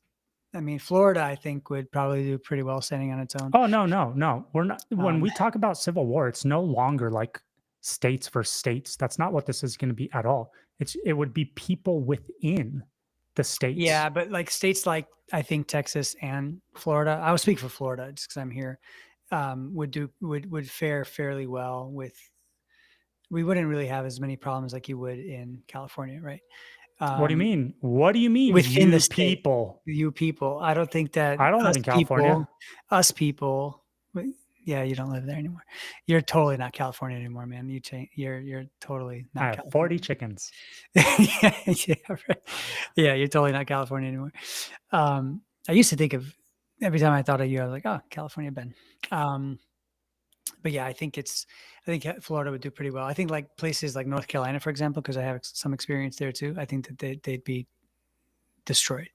I mean, Florida, I think, would probably do pretty well standing on its own. Oh no, we're not. When we talk about civil war, it's no longer like states versus states. That's not what this is going to be at all. It would be people within the states. Yeah, but like states like, I think, Texas and Florida, I will speak for Florida just because I'm here, would fare fairly well with, we wouldn't really have as many problems like you would in California, right? What do you mean? What do you mean? Within the state, people. You people. I don't think that I don't live in California. Us people. Yeah, you don't live there anymore. You're totally not California anymore, man. You're totally not. I have 40 chickens. Yeah, right. Yeah, you're totally not California anymore. I used to think of, every time I thought of you, I was like, oh, California, Ben. But yeah, I think Florida would do pretty well. I think like places like North Carolina, for example, because I have some experience there too. I think that they'd be destroyed.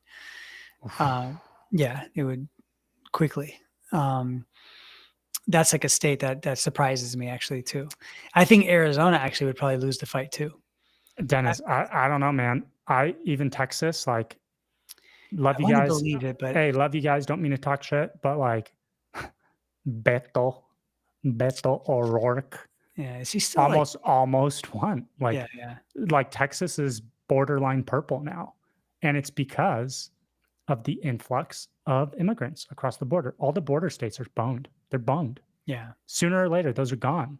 Yeah, it would quickly. That's like a state that surprises me actually too. I think Arizona actually would probably lose the fight too. Dennis, I don't know, man. Even Texas, like, love you guys. Believe it, but hey, love you guys. Don't mean to talk shit, but like, Beto O'Rourke. Yeah, is he still almost won? Like, like Texas is borderline purple now, and it's because of the influx of immigrants across the border. All the border states are boned. They're boned. Yeah. Sooner or later, those are gone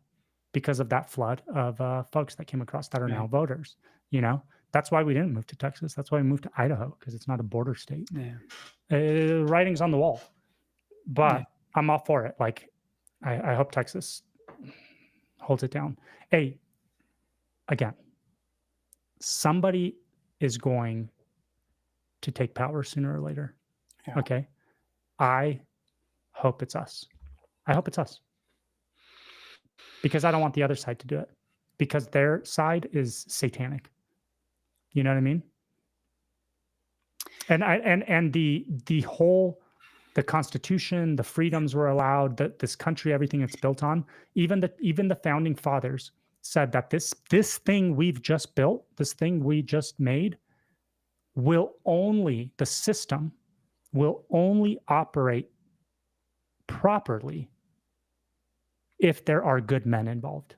because of that flood of folks that came across that are now voters. You know, that's why we didn't move to Texas. That's why we moved to Idaho, because it's not a border state. Yeah. Writing's on the wall, but I'm all for it. Like, I hope Texas holds it down. Hey, again, somebody is going to take power sooner or later. Yeah. Okay. I hope it's us. I hope it's us. Because I don't want the other side to do it. Because their side is satanic. You know what I mean? And the whole, the Constitution, the freedoms were allowed, this country, everything it's built on, even the founding fathers said that this thing we've just built, this thing we just made, the system will only operate properly if there are good men involved.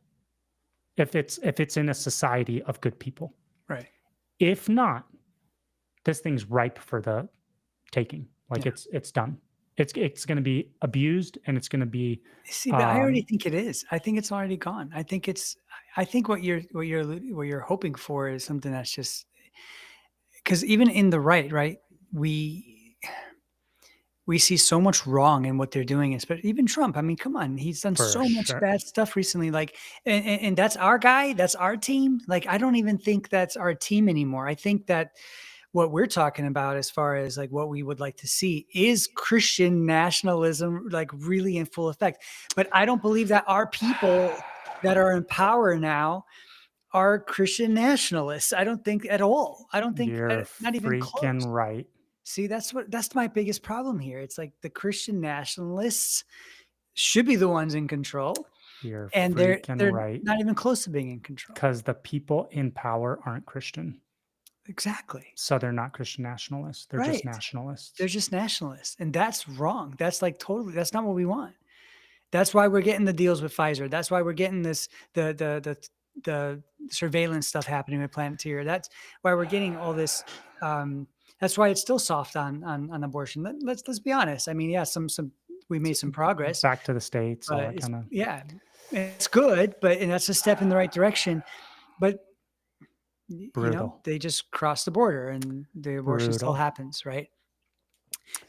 If it's in a society of good people. Right. If not, this thing's ripe for the taking. Like, it's done. It's going to be abused, and it's going to be. See, but I already think it is. I think it's already gone. I think what you're hoping for is something that's just, because even in the right, we see so much wrong in what they're doing, but even Trump, I mean, come on, he's done so much bad stuff recently. Like, and that's our guy, that's our team. Like, I don't even think that's our team anymore. I think that what we're talking about as far as like what we would like to see is Christian nationalism, like really in full effect. But I don't believe that our people that are in power now are Christian nationalists. I don't think at all. I don't think You're not even close. freaking right. See, that's my biggest problem here. It's like the Christian nationalists should be the ones in control, You're and freaking they're right. not even close to being in control. Because the people in power aren't Christian. Exactly. So they're not Christian nationalists. They're just nationalists. They're just nationalists. And that's wrong. That's like totally, that's not what we want. That's why we're getting the deals with Pfizer. That's why we're getting this, the surveillance stuff happening with Planeteer. That's why we're getting all this. That's why it's still soft on abortion. Let's be honest. I mean, yeah, we made some progress. Back to the States, all that kind of. Yeah, it's good, and that's a step in the right direction. But Brutal. you know, they just cross the border and the abortion still happens, right?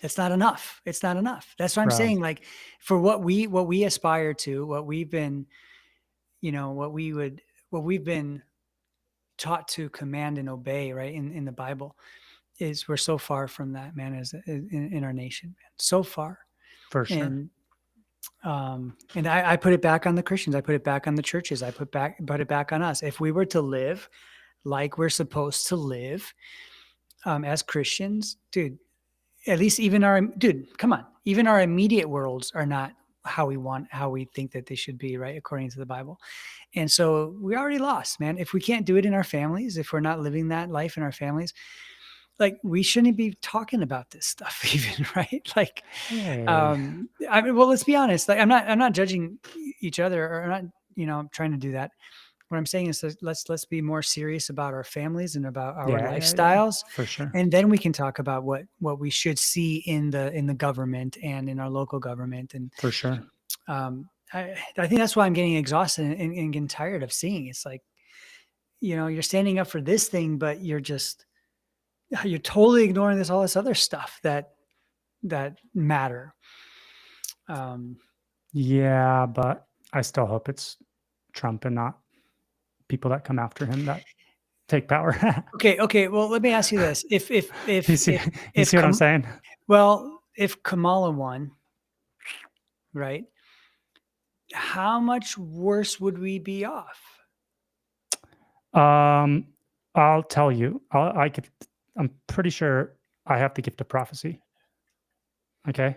It's not enough. It's not enough. That's what I'm saying. Like for what we aspire to, what we've been, you know, what we've been taught to command and obey, right? In the Bible, is we're so far from that, man, as in our nation, man. So far. For sure. And I put it back on the Christians. I put it back on the churches. I put it back on us. If we were to live like we're supposed to live as Christians, dude, at least even come on. Even our immediate worlds are not how we think that they should be, right? According to the Bible. And so we already lost, man. If we can't do it in our families, if we're not living that life in our families, like we shouldn't be talking about this stuff even, right? Like, I mean, well, let's be honest. Like I'm not judging each other, or I'm not, you know, I'm trying to do that. What I'm saying is that let's be more serious about our families and about our lifestyles, for sure. And then we can talk about what we should see in the government and in our local government. And for sure. I think that's why I'm getting exhausted and getting tired of seeing. It's like, you know, you're standing up for this thing, but you're totally ignoring all this other stuff that matter. Yeah, but I still hope it's Trump and not people that come after him that take power. Okay. Well, let me ask you this: If you see what I'm saying? Well, if Kamala won, right? How much worse would we be off? I'll tell you. I'm pretty sure I have the gift of prophecy. Okay,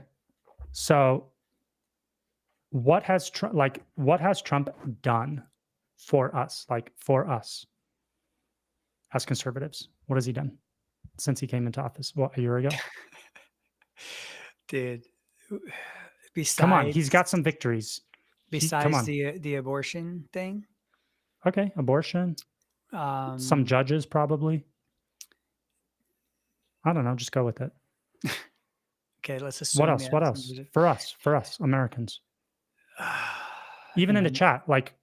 so what has Trump done for us? Like for us as conservatives, what has he done since he came into office? What, a year ago? Dude, besides, come on, he's got some victories. Besides the abortion thing. Okay, abortion. Some judges probably. I don't know. Just go with it. Okay, let's assume. What else? What else? For us, Americans. Even in the chat, like,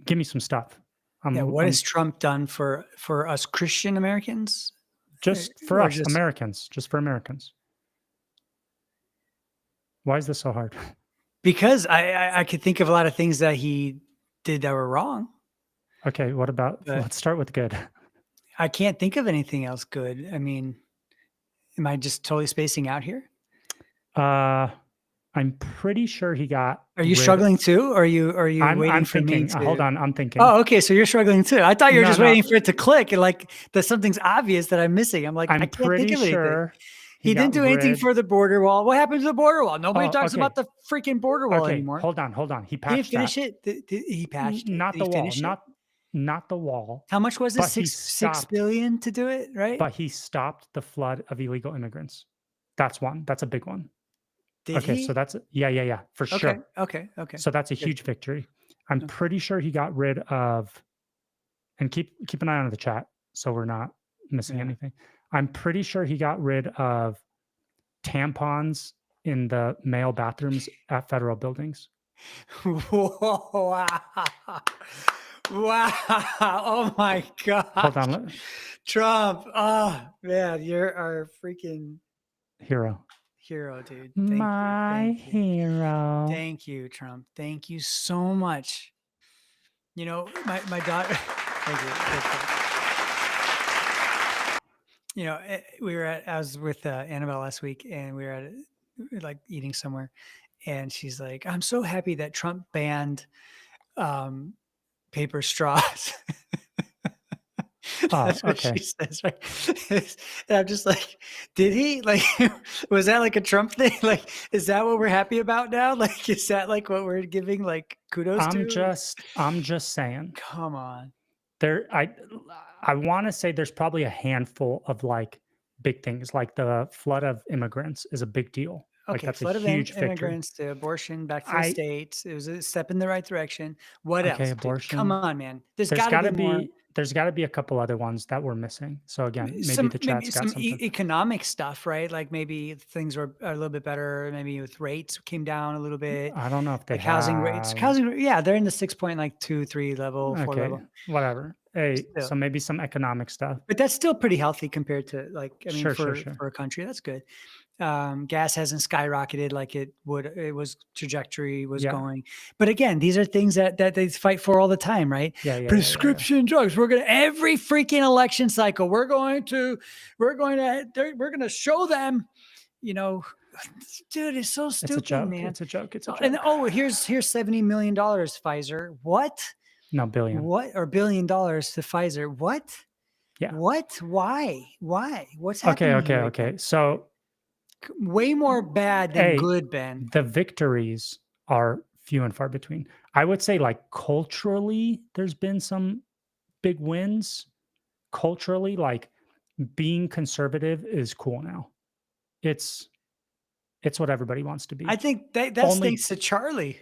give me some stuff. What has Trump done for us Christian Americans? Just for us, Americans. Just for Americans. Why is this so hard? Because I could think of a lot of things that he did that were wrong. Okay, what about? Let's start with good. I can't think of anything else good. I mean, am I just totally spacing out here? I'm pretty sure he got. Are you struggling too? Or are you waiting for me to? Hold on, I'm thinking. Oh, okay. So you're struggling too. I thought you were just waiting for it to click and like that something's obvious that I'm missing. I'm like, I can't think of anything. He didn't do anything for the border wall. What happened to the border wall? Nobody talks about the freaking border wall anymore. Hold on. He patched. He didn't finish it. He patched. Not the wall. Not the wall. How much was it? $6 billion to do it, right? But he stopped the flood of illegal immigrants. That's one. That's a big one. Did he? So that's yeah, for sure. Okay. So that's a huge victory. I'm pretty sure he got rid of, and keep an eye on the chat so we're not missing anything. I'm pretty sure he got rid of tampons in the male bathrooms at federal buildings. Wow. Oh my God. Hold on. Trump. Oh man, you're our freaking hero, dude. My hero. Thank you, Trump. Thank you so much. You know, my daughter. Thank you. I was with Annabelle last week, and we were like eating somewhere, and she's like, "I'm so happy that Trump banned um, paper straws." Oh, That's what she okay. says, right? And I'm just like, did he? Like, was that like a Trump thing? Like, is that what we're happy about now? Like, is that like what we're giving like kudos I'm to? Like, just saying come on. there. I want to say there's probably a handful of like big things, like the flood of immigrants is a big deal. Like Okay, that's a flood of huge victory. immigrants to abortion back to the I states. It was a step in the right direction. What Okay, else, dude? Come abortion. on, man. There's There's got to got be to more. be there's got to be a couple other ones that we're missing. So again, maybe Some the maybe chat's got some something. economic stuff, right? Like maybe things are a little bit better. Maybe with rates came down a little bit. I don't know if they Like housing rates, have. yeah, they're in the 6 point like 2, 3 level, 4 Okay, level whatever. Hey, still. so maybe some economic stuff. But that's still pretty healthy compared to like, I mean, Sure, sure, sure. for a country, that's good. Gas hasn't skyrocketed like it was trajectory was Yeah, going. But again, these are things that they fight for all the time, right? yeah, yeah, yeah, yeah, yeah. Prescription drugs. Every freaking election cycle, we're going to show them, you know, dude, it's so It's a stupid, joke. man. It's a joke. It's a And joke. here's $70 million, Pfizer. What? No, billion. What? Or $1 billion to Pfizer. What? Yeah. What? Why? What's Okay, happening okay, here okay. again? So, Way more bad than hey, good, Ben. the victories are few and far between. I would say, like, culturally, there's been some big wins. Culturally, like, being conservative is cool now. It's what everybody wants to I be. think that's Only thanks to Charlie,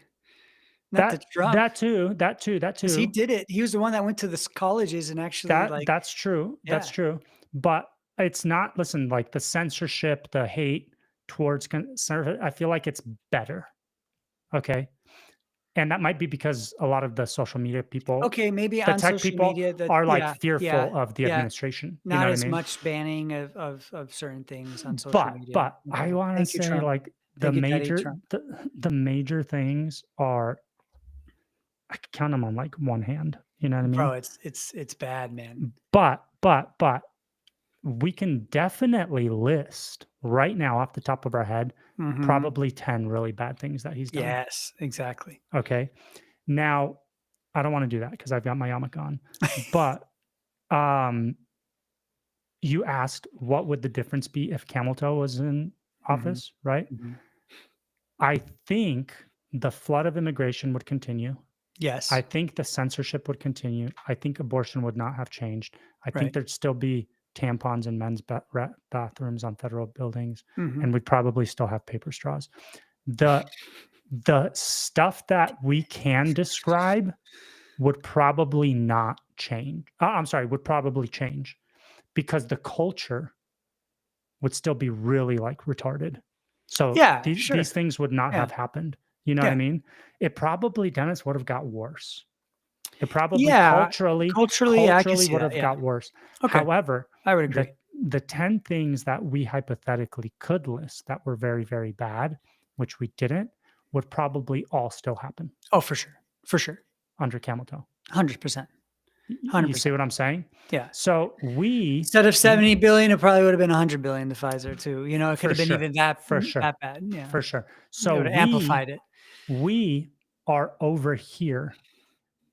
not to that Trump, that too, that too, that because he too. did it. He was the one that went to the colleges and actually like, That's true. That's yeah. true. But it's not, listen, like the censorship, the hate towards conservative, I feel like it's better. Okay. And that might be because a lot of the social media people, Okay, maybe the on tech social people media that are like yeah, fearful yeah, of the yeah. administration. You know Not what I as mean? much banning of certain things on social But media. I Okay. want to Thank you, say Trump. like Thank you, Daddy Trump. the major things are, I could count them on like one hand. You know what I mean? Bro, it's bad, man. But we can definitely list right now off the top of our head Mhm. probably 10 really bad things that he's done. Yes, exactly. Okay. Now, I don't want to do that because I've got my yarmulke on. But you asked what would the difference be if Camel Toe was in Mhm, office, right? mhm. I think the flood of immigration would continue. Yes, I think the censorship would continue. I think abortion would not have changed. I think right. there'd still be tampons in men's bathrooms on federal buildings, Mhm. and we'd probably still have paper straws. The stuff that we can describe would probably not change. I'm sorry, would probably change because the culture would still be really like retarded. So Yeah, these sure. things would not Yeah, have happened. You know what I yeah. mean? It probably, Dennis, would have got worse. It probably Yeah, culturally, I can culturally see would that, have yeah. got worse. Okay, However, I would the agree. 10 things that we hypothetically could list that were very, very bad, which we didn't, would probably all still happen Oh, for sure, under Camel Toe. 100%, You see 100%. what I'm saying? Yeah. So Instead of 70 billion, it probably would have been 100 billion to Pfizer too. You know, it could for have been sure, even that for sure, that bad. Yeah, for sure. it So would have amplified it. we are over here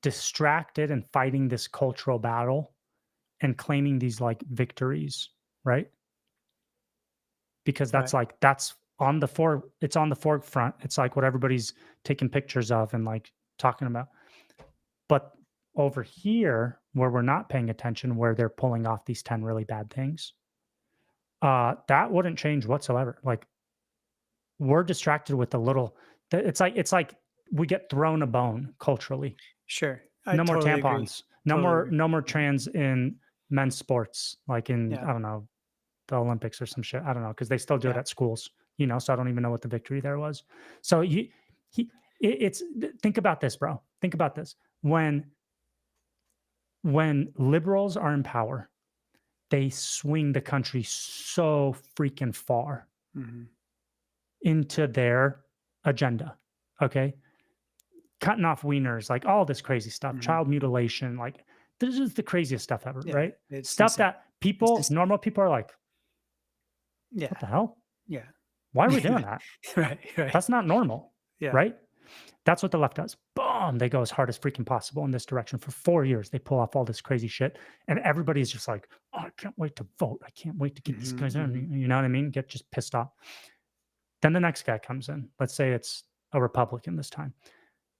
distracted and fighting this cultural battle and claiming these like victories, right? Because Right. that's on the it's on the forefront. It's like what everybody's taking pictures of and like talking about. But over here, where we're not paying attention, where they're pulling off these 10 really bad things, that wouldn't change whatsoever. Like we're distracted with a little. It's like we get thrown a bone culturally. Sure. I No more totally agree. tampons. Totally agree. No more trans in men's sports, like in Yeah. I don't know, the Olympics or some shit. I don't know because they still do it Yeah. at schools. You know, so I don't even know what the victory there was. So it's think about this, bro. Think about this. When liberals are in power, they swing the country so freaking far Mhm. into their agenda. Okay. Cutting off wieners, like all this crazy stuff, Mhm. child mutilation, like this is the craziest stuff ever, Yeah. right? It's Stuff insane. that Normal people are like, yeah, what the hell? yeah, Why are we doing that? right. That's not normal, Yeah. right? That's what the left does. Boom! They go as hard as freaking possible in this direction for 4 years. They pull off all this crazy shit, and everybody's just like, "Oh, I can't wait to vote. I can't wait to get these guys in." You know what I mean? Get just pissed off. Then the next guy comes in. Let's say it's a Republican this time.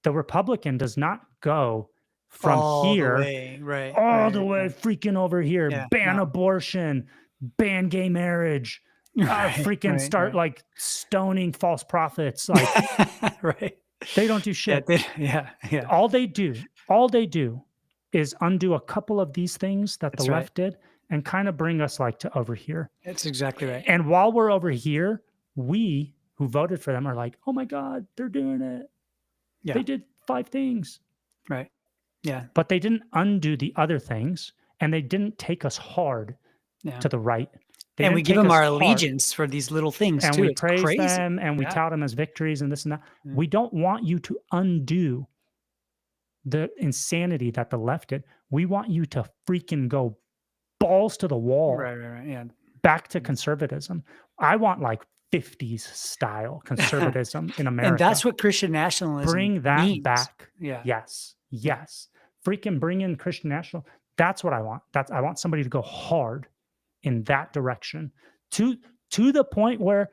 The Republican does not go from all here the way, right, all the way freaking over here, Yeah, ban no. abortion, ban gay marriage, freaking start like stoning false prophets. Like, right. they don't do shit. Yeah. All they do is undo a couple of these things that the left did and kind of bring us like to over here. That's exactly right. And while we're over here, we who voted for them are like, oh my God, they're doing it. Yeah. They did 5 things. Right. Yeah. But they didn't undo the other things, and they didn't take us hard to the right. And we give them our allegiance for these little things and too. we It's praise crazy. them, and we tout them as victories and this and that. We don't want you to undo the insanity that the left did. We want you to freaking go balls to the wall. Right. Yeah. Back to conservatism. I want like 50s style conservatism in America. And that's what Christian nationalism Bring that means. back. Yeah. Yes. Freaking bring in Christian national. That's what I want. I want somebody to go hard in that direction to the point where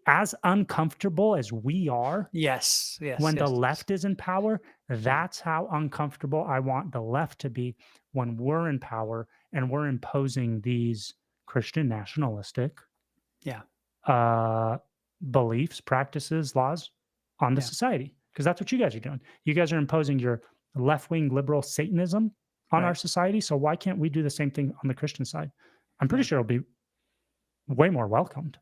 as uncomfortable as we are. Yes. When the left is in power, that's how uncomfortable I want the left to be when we're in power and we're imposing these Christian nationalistic beliefs, practices, laws on the society. Because that's what you guys are doing. You guys are imposing your left-wing liberal Satanism on our society. So why can't we do the same thing on the Christian side? I'm pretty sure it'll be way more welcomed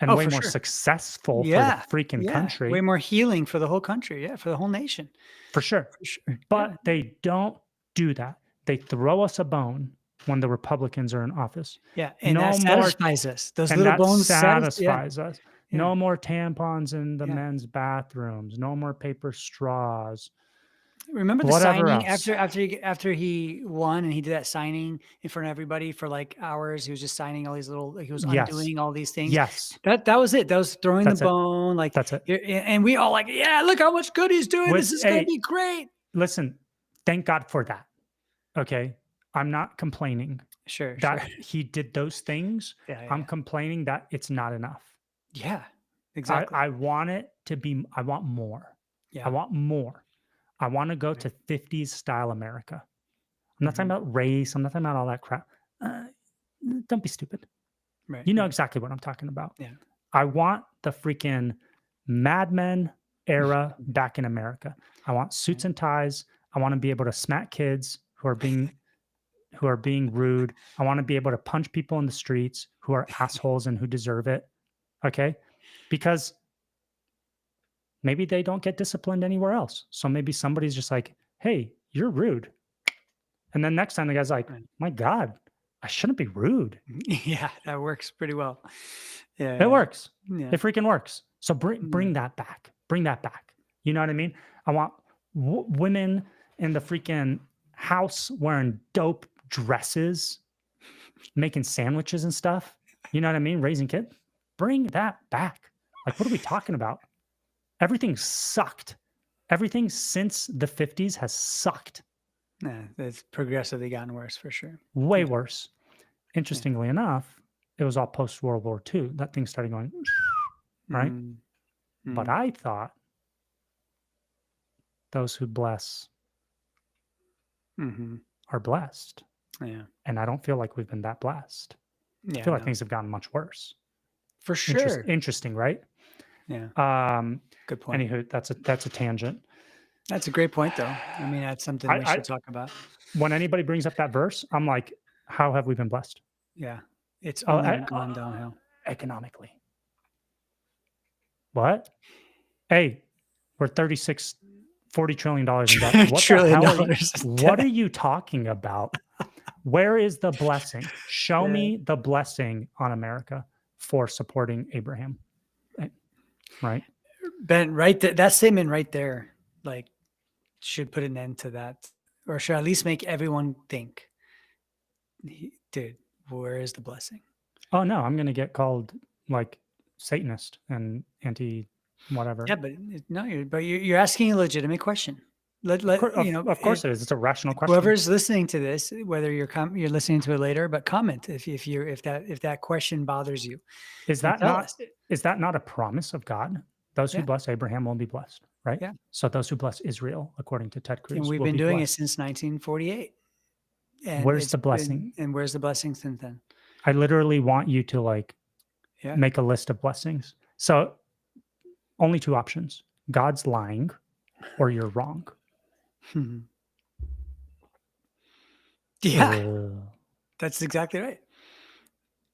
and way more successful for the freaking country. Way more healing for the whole country. Yeah, for the whole nation. For sure. But they don't do that. They throw us a bone when the Republicans are in office. Yeah, and that satisfies us. Those little bones satisfies us. Yeah. No more tampons in the men's bathrooms. No more paper straws. Remember the signing after he won and he did that signing in front of everybody for like hours. He was just signing all these little. He was undoing all these things. Yes, that was it. That was throwing the bone. Like that's it. And we all like, yeah, look how much good he's doing. This is going to be great. Listen, thank God for that. Okay, I'm not complaining. Sure. He did those things. I'm complaining that it's not enough. Yeah, exactly. I want it to be. I want more. Yeah, I want more. I want to go to 50s style America. I'm not talking about race. I'm not talking about all that crap. Don't be stupid. Right. You know exactly what I'm talking about. Yeah. I want the freaking Mad Men era back in America. I want suits and ties. I want to be able to smack kids who are being rude. I want to be able to punch people in the streets who are assholes and who deserve it. Okay? Because maybe they don't get disciplined anywhere else. So maybe somebody's just like, hey, you're rude. And then next time the guy's like, my God, I shouldn't be rude. Yeah, that works pretty well. Yeah, it works. Yeah. It freaking works. So bring that back. Bring that back. You know what I mean? I want women in the freaking house wearing dope dresses, making sandwiches and stuff. You know what I mean? Raising kids. Bring that back. Like, what are we talking about? Everything sucked. Everything since the 50s has sucked. Yeah, it's progressively gotten worse for sure. Way worse. Interestingly enough, it was all post-World War II. That thing started going, right? But I thought those who bless are blessed. Yeah. And I don't feel like we've been that blessed. Yeah, I feel like things have gotten much worse. For sure. Interesting, right? Yeah. Good point. Anywho, that's a tangent. That's a great point, though. I mean, that's something we should talk about. When anybody brings up that verse, I'm like, how have we been blessed? Yeah. It's only gone downhill. Economically. What? Hey, we're $40 trillion in debt. What are you talking about? Where is the blessing? Show me the blessing on America for supporting Abraham. Right. Ben, right there, that statement right there, like, should put an end to that, or should at least make everyone think, dude, where is the blessing? Oh no, I'm gonna get called like Satanist and anti whatever. Yeah, but you're asking a legitimate question. Of course it is. It's a rational question. Whoever's listening to this, whether you're listening to it later, but comment if that question bothers you. Is that not a promise of God? Those who bless Abraham will be blessed, right? Yeah. So those who bless Israel, according to Ted Cruz, And we've been doing it since 1948. And where's the blessing? And where's the blessing since then? I literally want you to like make a list of blessings. So only two options: God's lying, or you're wrong. Yeah, that's exactly right.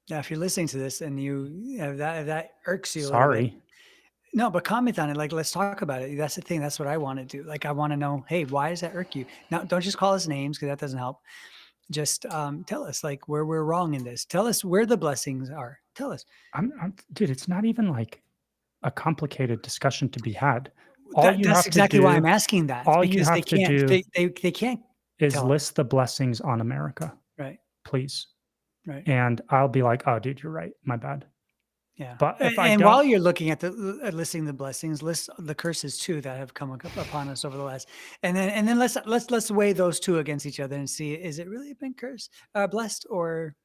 Now, if you're listening to this and you have that, if that irks you, sorry. No, but comment on it. Like, let's talk about it. That's the thing. That's what I want to do. Like, I want to know, hey, why does that irk you? Now, don't just call us names because that doesn't help. Just tell us like where we're wrong in this. Tell us where the blessings are. Tell us. Dude, it's not even like a complicated discussion to be had. That's exactly why I'm asking that. All you have to do they can't is list the blessings on America. Right. Please. Right. And I'll be like, oh, dude, you're right. My bad. Yeah. But if while you're looking at listing the blessings, list the curses too that have come upon us over the last, and then let's weigh those two against each other and see, is it really been cursed, blessed, or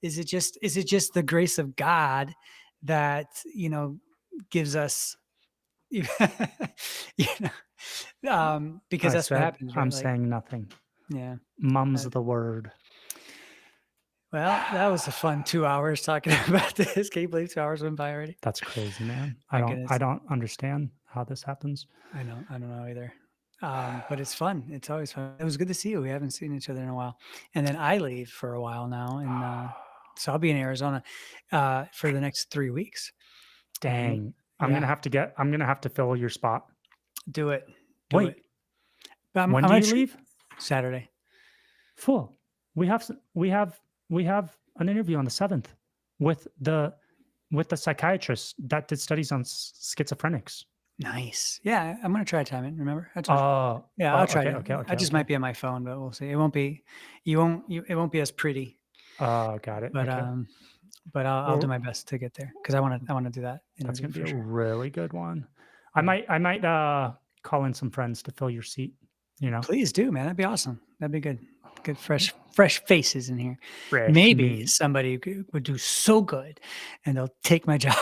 is it just the grace of God that, gives us, because that's what happens. Right? I'm saying nothing. Yeah. Mum's the word. Well, that was a fun 2 hours talking about this. Can you believe 2 hours went by already? That's crazy, man. I don't understand how this happens. I don't know either. But it's fun. It's always fun. It was good to see you. We haven't seen each other in a while. And then I leave for a while now. And so I'll be in Arizona for the next 3 weeks. Dang. I'm gonna have to fill your spot. Do it. Wait. When do you leave? Saturday. Full. We have an interview on the 7th with the psychiatrist that did studies on schizophrenics. Nice. Yeah, I'm gonna try to time it. Remember? I'll try to. Okay, I just might be on my phone, but we'll see. It won't be. It won't be as pretty. Oh, got it. But but I'll do my best to get there because I want to do that. That's gonna be a really good one. I might call in some friends to fill your seat. Please do, man. That'd be awesome. That'd be good. Good fresh faces in here. Maybe somebody would do so good and they'll take my job.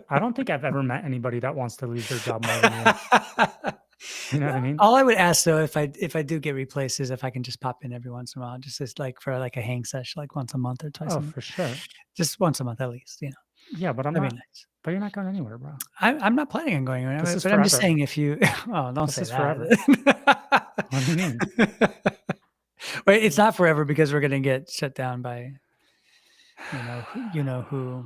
I don't think I've ever met anybody that wants to leave their job more than you. You know what I mean? All I would ask though, if I do get replaced, is if I can just pop in every once in a while, just like for like a hang sesh, like once a month or twice a month. For sure. Just once a month at least, Yeah, but That'd be nice. But you're not going anywhere, bro. I'm not planning on going anywhere. But I'm just saying, if you don't say that. Forever. What do you mean? Wait, it's not forever because we're gonna get shut down by you know who.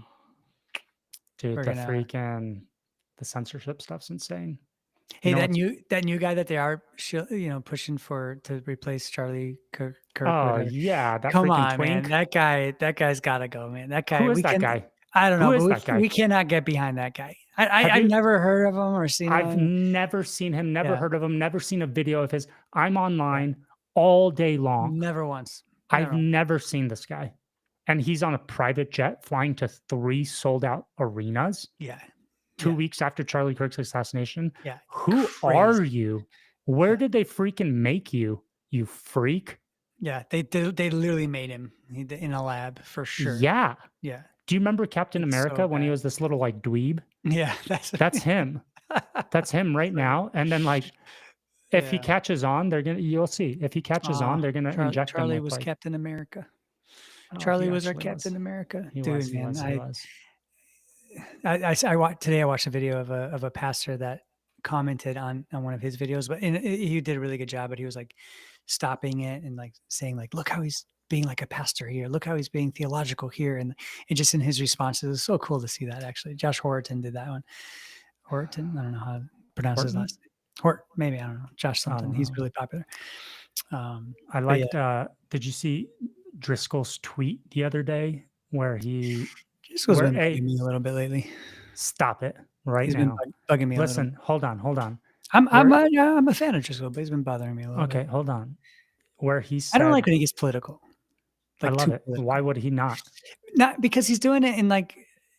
Dude, the censorship stuff's insane. Hey, that new guy that they are pushing to replace Charlie Kirk. Oh yeah, come on, twink. Man. That guy's gotta go, man. That guy. Who is that guy? I don't know. Who is that guy? We cannot get behind that guy. I've never heard of him or seen him. I've never seen him, never heard of him, never seen a video of his. I'm online all day long. Never once. I've never seen this guy. And he's on a private jet flying to 3 sold out arenas. Yeah. 2 weeks after Charlie Kirk's assassination. Yeah. Who are you? Where did they freaking make you, you freak? Yeah. They literally made him in a lab for sure. Yeah. Yeah. Do you remember Captain America when he was this little like dweeb? Yeah. That's him. That's him right now. And then like, if he catches on, you'll see. If he catches on, they're gonna inject him. Charlie was Captain America. Charlie was our Captain America. Dude, man. I watched a video of a pastor that commented on one of his videos, but he did a really good job, but he was like stopping it and like saying like, look how he's being like a pastor here. Look how he's being theological here. And just in his responses, it was so cool to see that actually. Josh Horton did that one. Horton? I don't know how to pronounce his last name. Hort, maybe, I don't know. Josh something. He's really popular. I liked, did you see Driscoll's tweet the other day where Driscoll's been bugging me a little bit lately. Stop it now. He's been bugging me. Listen, hold on. I'm a fan of Driscoll, but he's been bothering me a little bit. Okay, hold on. Where he said, I don't like when he gets political. I like love too it. political. Why would he not? Not because he's doing it in like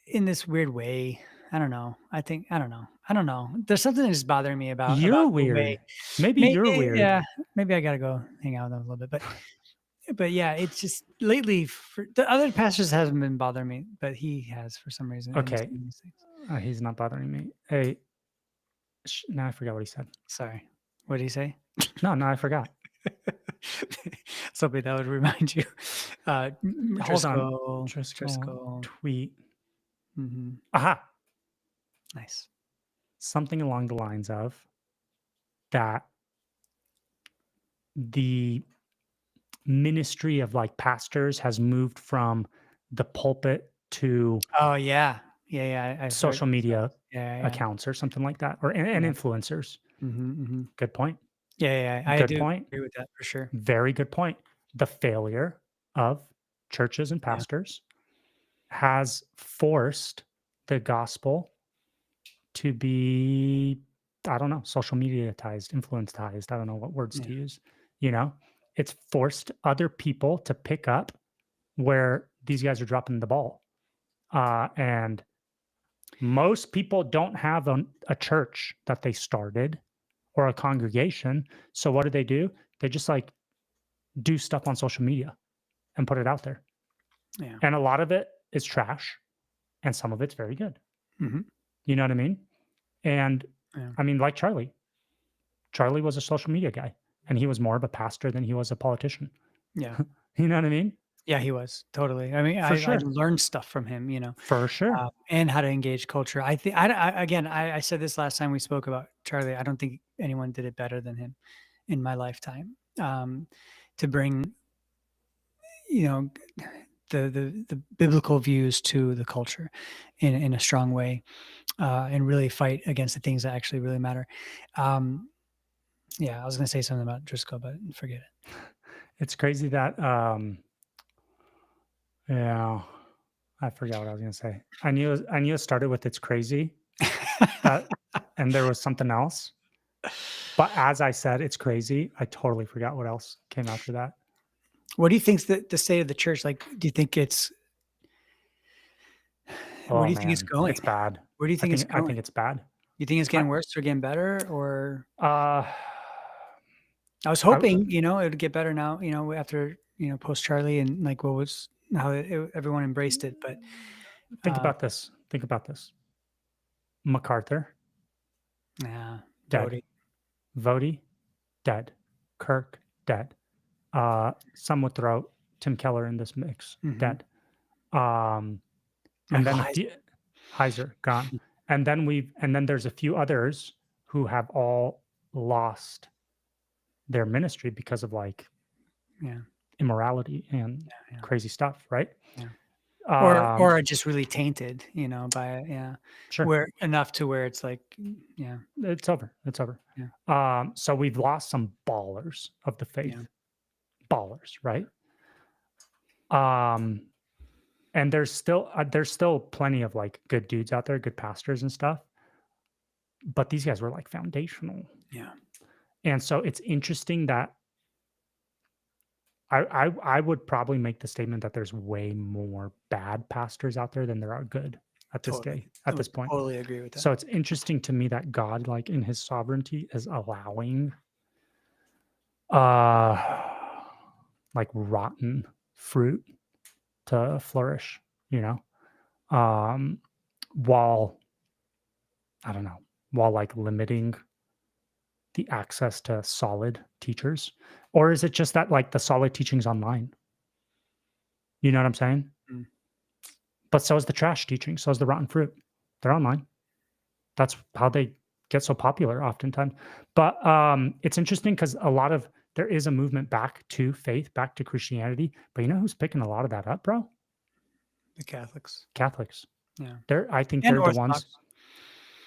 in this weird way. I don't know. I don't know. I don't know. There's something that's bothering me You're about the way. weird. Maybe Maybe you're weird. yeah. Maybe I gotta go hang out with them a little bit. But yeah, it's just lately for the other pastors hasn't been bothering me, but he has for some reason. And he's Okay. doing these things. He's not bothering me. Hey, now I forgot what he said. Sorry. What did he say? No, I forgot. Something that would remind you. Hold on. Driscoll. Tweet. Mm-hmm. Aha. Nice. Something along the lines of that the ministry of like pastors has moved from the pulpit to Oh yeah. Yeah. I've social heard. media Yeah. accounts or something like that, or and Yeah. influencers. Mm-hmm. Good point. Yeah. I Good do point. agree with that for sure. Very good point. The failure of churches and Yeah. pastors has forced the gospel to be, I don't know, social mediatized, influenced. I don't know what words to use. You know, it's forced other people to pick up where these guys are dropping the ball. And most people don't have a church that they started or a congregation. So what do? They just like do stuff on social media and put it out there. Yeah. And a lot of it is trash and some of it's very good. Mm-hmm. You know what I mean? And I mean, like Charlie. Charlie was a social media guy and he was more of a pastor than he was a politician. Yeah. You know what I mean? Yeah, he was totally. I mean, For I sure. learned stuff from him, you know, For sure. and how to engage culture. I think, again, I said this last time we spoke about Charlie. I don't think anyone did it better than him in my lifetime. To bring, you know, the biblical views to the culture in a strong way, and really fight against the things that actually really matter. Yeah, I was going to say something about Driscoll, but forget it. It's crazy that, yeah, I forgot what I was going to say. I knew it started with it's crazy, and there was something else. But as I said, it's crazy. I totally forgot what else came after that. What do you think's the state of the church? Like, do you think it's? Where do you think it's going? It's bad. Where do you think it's going? I think it's bad. You think it's getting worse or getting better, or? Uh, I was hoping, it would get better now, after, post Charlie and like what was how everyone embraced it. But think about this. MacArthur, yeah, dead. Vody, dead. Kirk, dead. Some would throw Tim Keller in this mix, dead. And then Heiser, gone. And then there's a few others who have all lost their ministry because of like immorality and crazy stuff, right? Yeah. Or are just really tainted, by sure. where enough to where it's like, it's over. Yeah. So we've lost some ballers of the faith, ballers, right? And there's still plenty of like good dudes out there, good pastors and stuff, but these guys were like foundational. Yeah. And so it's interesting that I would probably make the statement that there's way more bad pastors out there than there are good at this point. Totally agree with that. So it's interesting to me that God, like in his sovereignty, is allowing like rotten fruit to flourish, while like limiting the access to solid teachers. Or is it just that like the solid teaching's online? You know what I'm saying? Mm. But so is the trash teaching. So is the rotten fruit. They're online. That's how they get so popular oftentimes. But it's interesting because there is a movement back to faith, back to Christianity. But you know who's picking a lot of that up, bro? The Catholics. Yeah. I think they're Orthodox. The ones.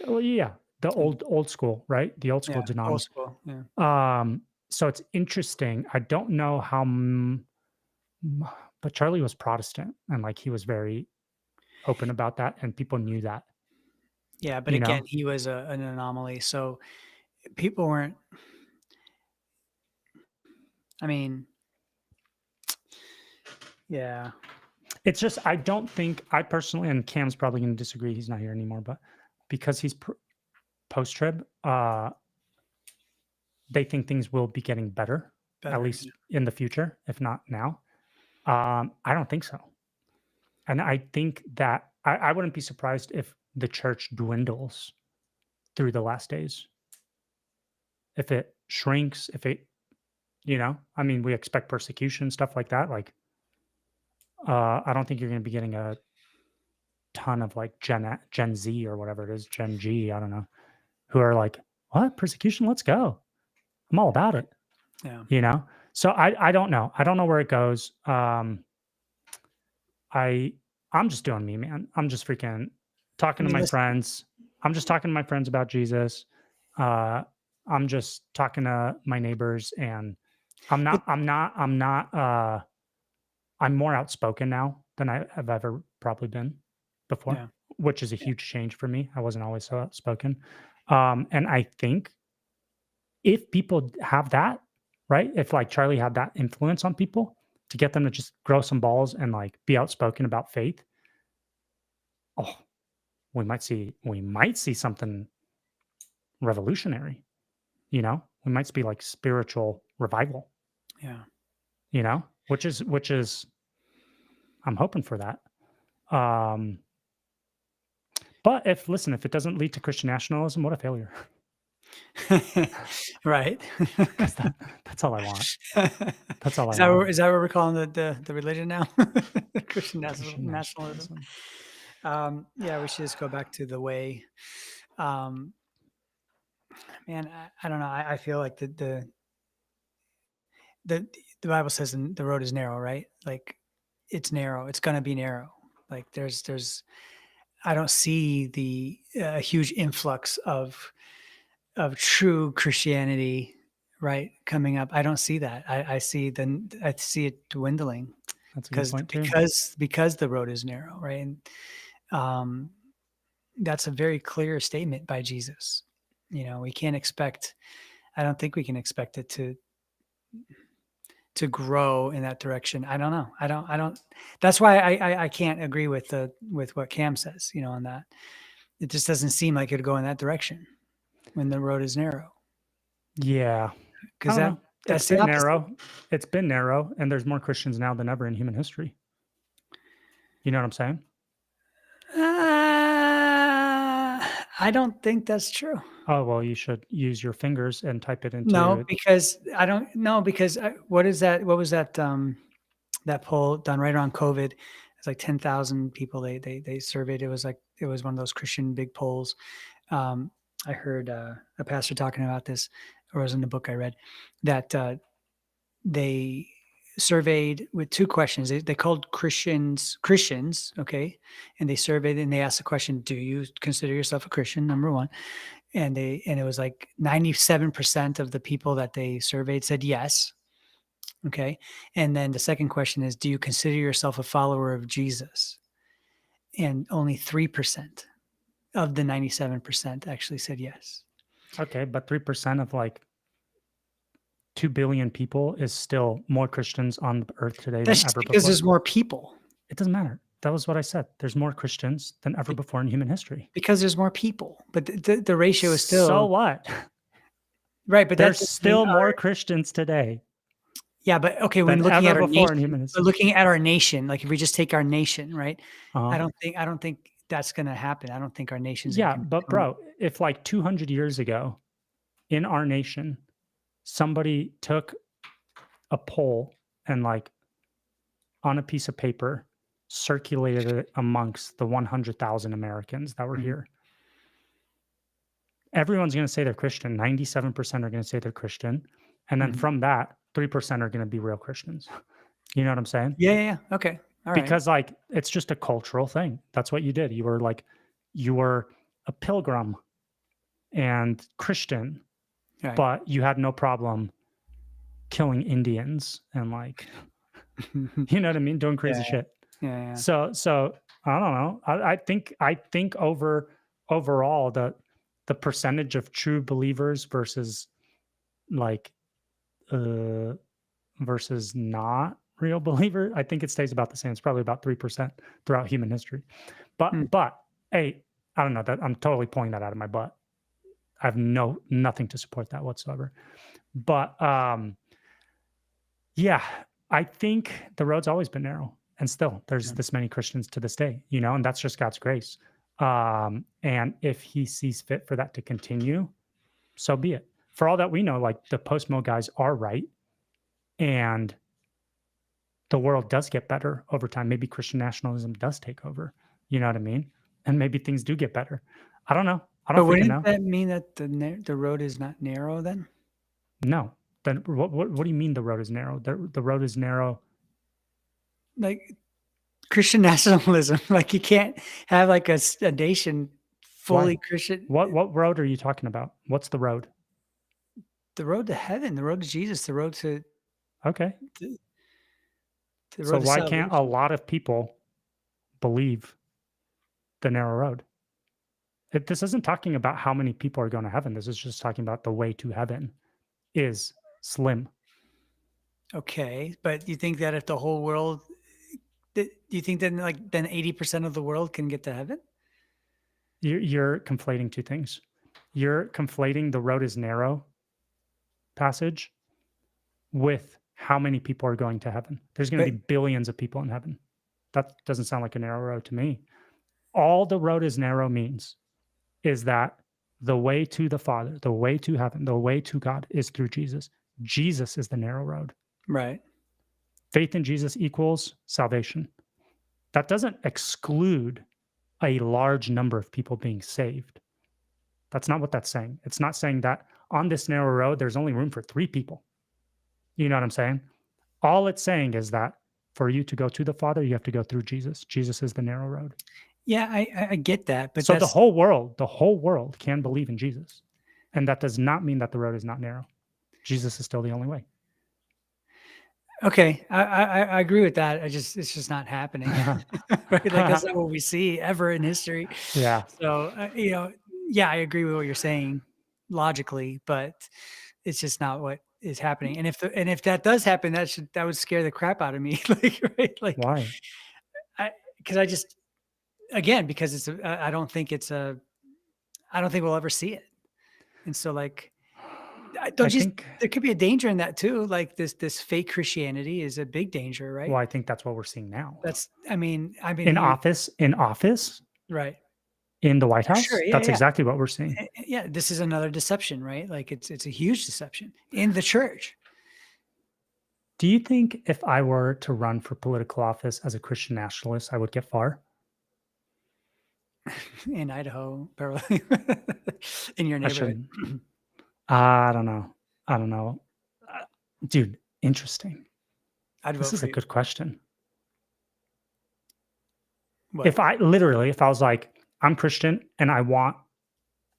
Well, yeah. The old school, right? The old school denomination. Old school, yeah. So it's interesting. I don't know how, but Charlie was Protestant and like he was very open about that, and people knew that. Yeah, but again, he was an anomaly. So people weren't. I mean, Yeah. It's just, I don't think, I personally, and Cam's probably going to disagree, he's not here anymore, but because he's post-trib, they think things will be getting better, at least in the future, if not now. I don't think so. And I think that I wouldn't be surprised if the church dwindles through the last days. If it shrinks, if it, I mean, we expect persecution, stuff like that. Like, I don't think you're going to be getting a ton of like Gen Z or whatever it is, Gen G, I don't know, who are like, what, persecution? Let's go. I'm all about it. Yeah. So I don't know. I don't know where it goes. I'm just doing me, man. I'm just freaking talking to my friends. I'm just talking to my friends about Jesus. I'm just talking to my neighbors, and I'm more outspoken now than I have ever probably been before, which is a huge change for me. I wasn't always so outspoken. And I think if people have that, right? If like Charlie had that influence on people to get them to just grow some balls and like be outspoken about faith, oh, we might see something revolutionary. We might see like spiritual revival. Yeah. Which is I'm hoping for that. But if it doesn't lead to Christian nationalism, what a failure. Right. That's all I want. That's all Is I want. Is that what we're calling the religion now? Christian nationalism. Yeah, we should just go back to the way. Man, I don't know. I feel like the Bible says the road is narrow, right? Like it's narrow. It's going to be narrow. Like there's I don't see the huge influx of true Christianity, right, coming up. I don't see that. I see it dwindling. That's a good point too. Because the road is narrow, right? And that's a very clear statement by Jesus. We can't expect. I don't think we can expect it to grow in that direction. I don't know. I don't. That's why I can't agree with what Cam says. On that, it just doesn't seem like it'd go in that direction when the road is narrow. Yeah, because it's been narrow. It's been narrow, and there's more Christians now than ever in human history. You know what I'm saying? I don't think that's true. Oh, well, you should use your fingers and type it into. No, because I don't know. Because what is that? What was that? That poll done right around COVID? It's like 10,000 people they surveyed. It was one of those Christian big polls. I heard a pastor talking about this, or it was in the book I read, that they surveyed with two questions. They called Christians, okay, and they surveyed and they asked the question, "Do you consider yourself a Christian?" Number one, and it was like 97% of the people that they surveyed said yes. Okay, and then the second question is, "Do you consider yourself a follower of Jesus?" And only 3% of the 97% actually said yes. Okay, but 3% of like 2 billion people is still more Christians on the earth today than ever before. Because there's more people. It doesn't matter. That was what I said. There's more Christians than ever before in human history. Because there's more people, but the ratio is still. So what? Right, but there's still more Christians today. Yeah, but okay, when looking at our nation, looking at our nation, like if we just take our nation, right? I don't think that's going to happen. I don't think our nation's. Yeah, but bro, if like 200 years ago in our nation, somebody took a poll and like on a piece of paper circulated it amongst the 100,000 Americans that were here, everyone's going to say they're Christian. 97% are going to say they're Christian. And then from that, 3% are going to be real Christians. You know what I'm saying? Yeah. Okay. All right. Because like, it's just a cultural thing. That's what you did. You were a pilgrim and Christian, right, but you had no problem killing Indians and like, you know what I mean? Doing crazy shit. Yeah. So I don't know. I think overall the percentage of true believers versus like versus not, real believer. I think it stays about the same. It's probably about 3% throughout human history. Hmm. But hey, I don't know that I'm totally pulling that out of my butt. I have nothing to support that whatsoever. But yeah, I think the road's always been narrow, and still there's Yeah. this many Christians to this day, you know, and that's just God's grace. And if he sees fit for that to continue, so be it. For all that we know, like the post-mo guys are right, and the world does get better over time. Maybe Christian nationalism does take over. You know what I mean? And maybe things do get better. I don't know. I But don't freaking wouldn't know. that mean that the road is not narrow then? No. Then what do you mean the road is narrow? The road is narrow. Like Christian nationalism, like you can't have like a nation fully Why? Christian. What road are you talking about? What's the road? The road to heaven, the road to Jesus, the road to Okay. the, the So road to why can't a salvation. lot of people believe the narrow road? This isn't talking about how many people are going to heaven. This is just talking about the way to heaven is slim. Okay, but you think that if the whole world, do you think that like then 80% of the world can get to heaven? You're conflating two things. You're conflating the road is narrow passage with how many people are going to heaven. There's going to But be billions of people in heaven. That doesn't sound like a narrow road to me. All the road is narrow means is that the way to the Father, the way to heaven, the way to God is through Jesus. Jesus is the narrow road. right, Faith in Jesus equals salvation. That doesn't exclude a large number of people being saved. That's not what that's saying. It's not saying that on this narrow road, there's only room for 3 people. You know what I'm saying? All it's saying is that for you to go to the Father, you have to go through Jesus. Jesus is the narrow road. yeah, I get that, but So that's the whole world can believe in Jesus. And that does not mean that the road is not narrow. Jesus is still the only way. okay. I agree with that. It's just not happening, right? Like that's not what we see ever in history. Yeah. So yeah, I agree with what you're saying logically, but it's just not what is happening. And if that does happen, that would scare the crap out of me. Like right, like Why? because I just again because I don't think we'll ever see it. And so like I don't you think there could be a danger in that too. Like this fake Christianity is a big danger, right? well, I think that's what we're seeing now. That's I mean In you office, right. in the White For sure. House, Yeah, that's yeah. exactly what we're seeing. Yeah, this is another deception, right? Like it's a huge deception in the church. Do you think if I were to run for political office as a Christian nationalist, I would get far? In Idaho, probably in your I neighborhood. shouldn't. I don't know. I don't know. Dude, interesting. I'd This vote is for a you. good question. What? If I was like, I'm Christian and I want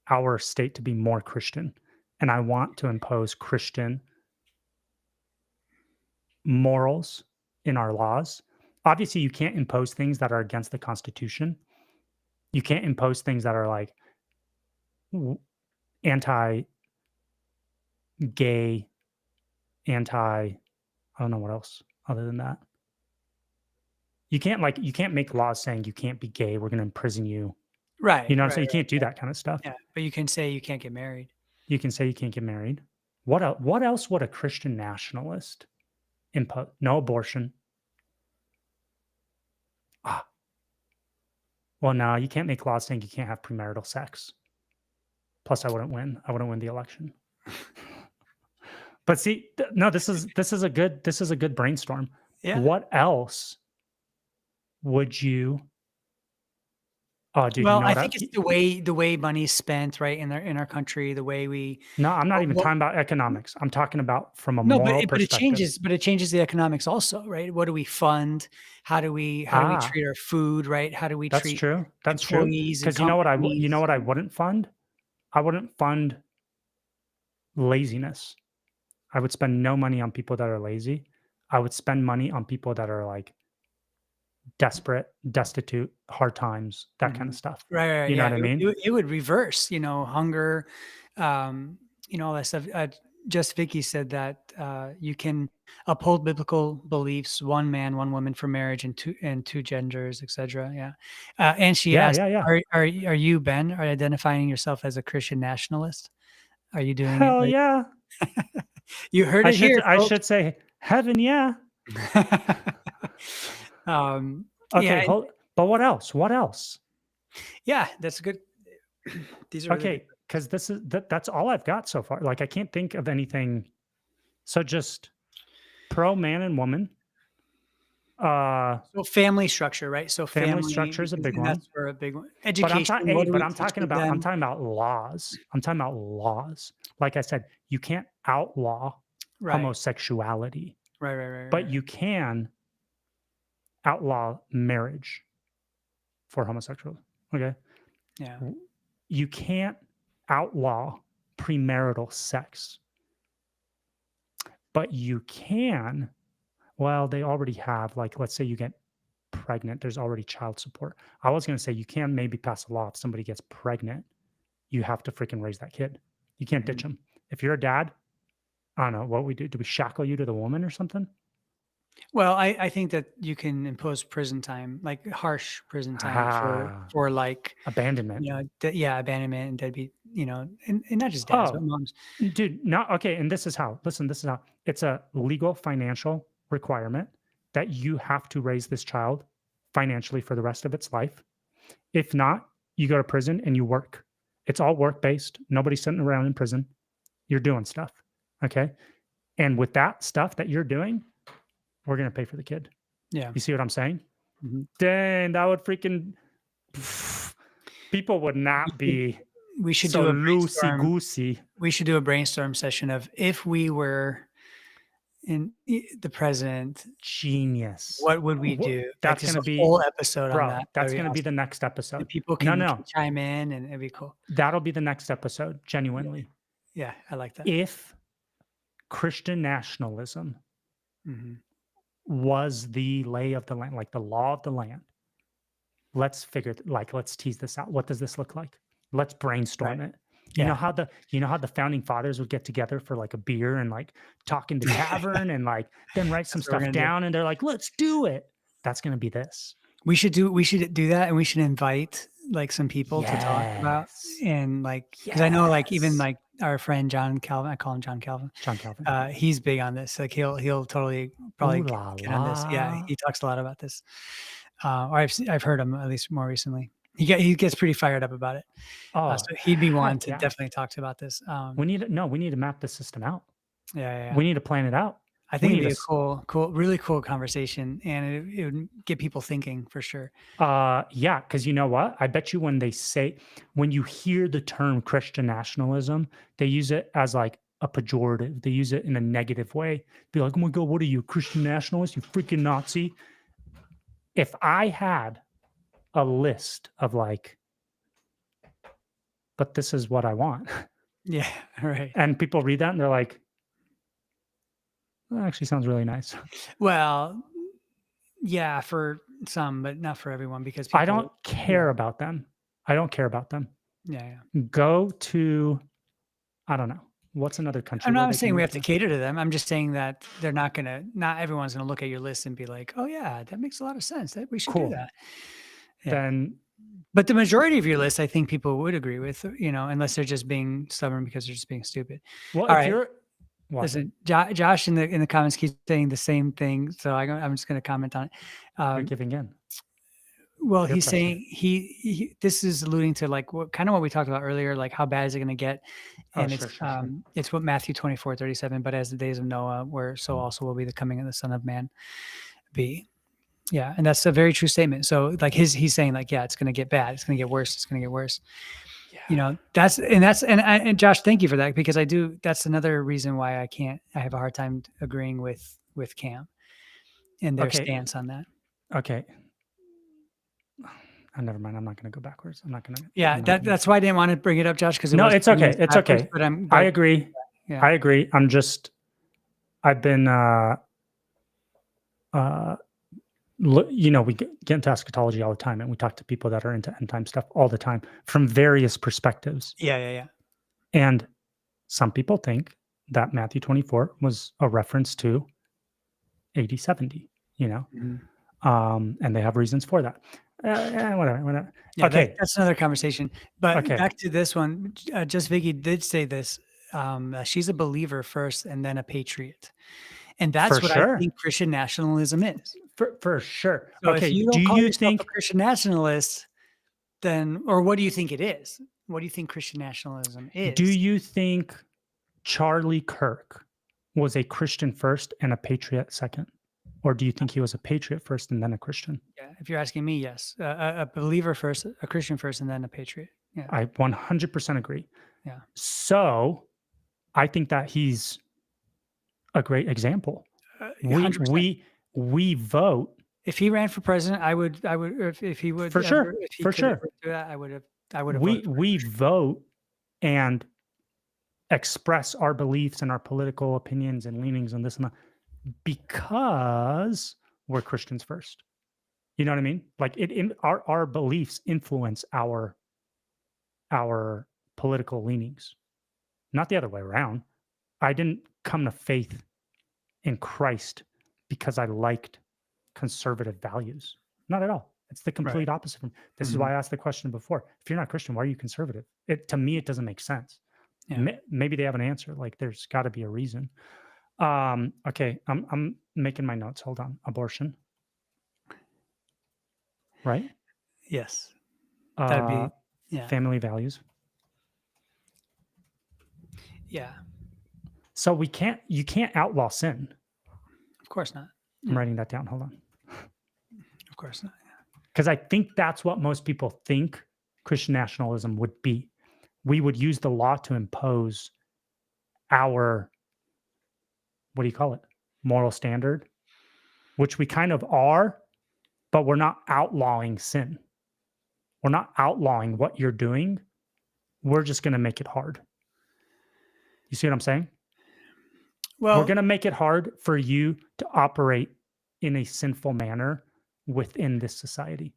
our state to be more Christian and I want to impose Christian morals in our laws. Obviously, you can't impose things that are against the Constitution. You can't impose things that are like anti gay, I don't know what else other than that. You can't make laws saying you can't be gay. We're going to imprison you. Right. You know what I'm Right. saying? You Right. can't do that kind of stuff. Yeah. But you can say you can't get married. You can say you can't get married. What else would a Christian nationalist impose? No abortion. Ah. Well, no, you can't make laws saying you can't have premarital sex. Plus, I wouldn't win. I wouldn't win the election. But see, no, this is a good brainstorm. Yeah. What else would you? Oh, dude, Well, you know I what? think it's the way money's spent, right, in our country, the way we No, I'm not even well, talking about economics. I'm talking about from a no, moral but perspective. it changes the economics also, right? What do we fund? How do we Ah, treat our food, right? How do we that's treat true. That's true. employees and Because you know what companies? I wouldn't fund? I wouldn't fund laziness. I would spend no money on people that are lazy. I would spend money on people that are like desperate, destitute, hard times, that kind Mhm. of stuff. Right, right, You know yeah, what I mean? it would reverse, hunger, all that stuff. Just Vicky said that you can uphold biblical beliefs, one man, one woman for marriage, and two genders, etc. Yeah, and she asked, Yeah. "Are you, Ben? Are you identifying yourself as a Christian nationalist? Are you doing it Hell like yeah. you heard it here, I folks?" should say heaven, yeah. Yeah, Okay, but what else? What else? yeah, that's good. These are really good. Okay, because that's all I've got so far. Like I can't think of anything. So just pro man and woman. So family structure, right? So Family structure family, is a big and one. that's for a big one. But Education, what do we I'm teach talking with about them? laws. I'm talking about laws. Like I said, you can't outlaw Right, homosexuality, right. but you can outlaw marriage for homosexuals. Okay. Yeah. You can't outlaw premarital sex, but you can, well, they already have, like, let's say you get pregnant, there's already child support. I was going to say you can maybe pass a law if somebody gets pregnant, you have to freaking raise that kid. You can't ditch them. If you're a dad, I don't know what we do. Do we shackle you to the woman or something? Well, I think that you can impose prison time, like harsh prison time for like, Abandonment. abandonment and deadbeat, and not just dads, but Oh, moms. dude, not okay. And this is how, listen, this is how it's a legal financial requirement that you have to raise this child financially for the rest of its life. If not, you go to prison and you work. It's all work based. Nobody's sitting around in prison. You're doing stuff. Okay. And with that stuff that you're doing, we're going to pay for the kid. Yeah. You see what I'm saying? Mm-hmm. Dang, that would freaking, people would not be we should so do a loosey-goosey. We should do a brainstorm session of if we were in the president. Genius. What would we do? That's going to be a whole episode bro, on that. That's going to be the next episode. And people can chime in and it'd be cool. That'll be the next episode, genuinely. Yeah, I like that. If Christian nationalism was the lay of the land, like the law of the land, let's tease this out. What does this look like? Let's brainstorm it. You know how the founding fathers would get together for like a beer and like talk in the tavern and like then write some stuff down and they're like, let's do it. That's going to be this. We should do that, and we should invite like some people to talk about, and like, because I know like even like our friend John Calvin, I call him John Calvin. He's big on this. Like he'll totally probably get on this. Yeah, he talks a lot about this. Or I've heard him at least more recently. He gets pretty fired up about it. So he'd be one to definitely talk about this. We need to map the system out. Yeah. We need to plan it out. I think it'd be a really cool conversation, and it would get people thinking for sure. Yeah, because you know what? I bet you when you hear the term Christian nationalism, they use it as like a pejorative. They use it in a negative way. Be like, oh my God, what are you, a Christian nationalist? You freaking Nazi. If I had a list of like, but this is what I want. Yeah, right. And people read that and they're like, that actually sounds really nice. Well, yeah, for some, but not for everyone, because I don't care about them. Yeah. Go to, I don't know. What's another country? I'm not saying we have to cater to them. I'm just saying that not everyone's going to look at your list and be like, oh yeah, that makes a lot of sense. That we should do that. Yeah. But the majority of your list, I think people would agree with, unless they're just being stubborn because they're just being stupid. Well, listen, Josh in the comments keeps saying the same thing, so I'm just going to comment on it. You're giving in. Well, he's saying this is alluding to like what we talked about earlier, like how bad is it going to get? And it's what Matthew 24:37. But as the days of Noah were, so also will be the coming of the Son of Man be. Yeah, and that's a very true statement. So like he's saying like, yeah, it's going to get bad. It's going to get worse. It's going to get worse. Yeah. And Josh, thank you for that, because that's another reason why I have a hard time agreeing with Cam and their stance on that. Okay. Oh, never mind. I'm not going to go backwards. I'm not going to. Yeah, that's why I didn't want to bring it up, Josh, because it's okay. It's okay. But I agree. Yeah. I agree. I've been, we get into eschatology all the time, and we talk to people that are into end time stuff all the time from various perspectives. Yeah. And some people think that Matthew 24 was a reference to AD 70, you know, and they have reasons for that. Whatever. Yeah, Okay. that's another conversation. But Okay. back to this one, just Vicky did say this. She's a believer first and then a patriot. And that's For what sure. I think Christian nationalism is. For sure. So okay. if you don't call yourself a Christian nationalist, then, or what do you think it is? What do you think Christian nationalism is? Do you think Charlie Kirk was a Christian first and a patriot second? Or do you think he was a patriot first and then a Christian? Yeah, if you're asking me, yes. A believer first, a Christian first, and then a patriot. Yeah. I 100% agree. Yeah. So I think that he's a great example. 100%. We vote. If he ran for president, I would, if he would, for sure, if he for sure, do that, I would have. We vote and express our beliefs and our political opinions and leanings and this and that because we're Christians first. You know what I mean? Like our beliefs influence our political leanings, not the other way around. I didn't come to faith in Christ because I liked conservative values. Not at all. It's the complete opposite. This is why I asked the question before. If you're not Christian, why are you conservative? To me, it doesn't make sense. Yeah. Maybe they have an answer. Like there's got to be a reason. Okay, I'm making my notes. Hold on. Abortion. Right? Yes. That'd be family values. Yeah. So you can't outlaw sin. Of course not. I'm writing that down. Hold on. Of course not. Because I think that's what most people think Christian nationalism would be. We would use the law to impose our, what do you call it? Moral standard, which we kind of are, but we're not outlawing sin. We're not outlawing what you're doing. We're just going to make it hard. You see what I'm saying? Well, we're going to make it hard for you to operate in a sinful manner within this society.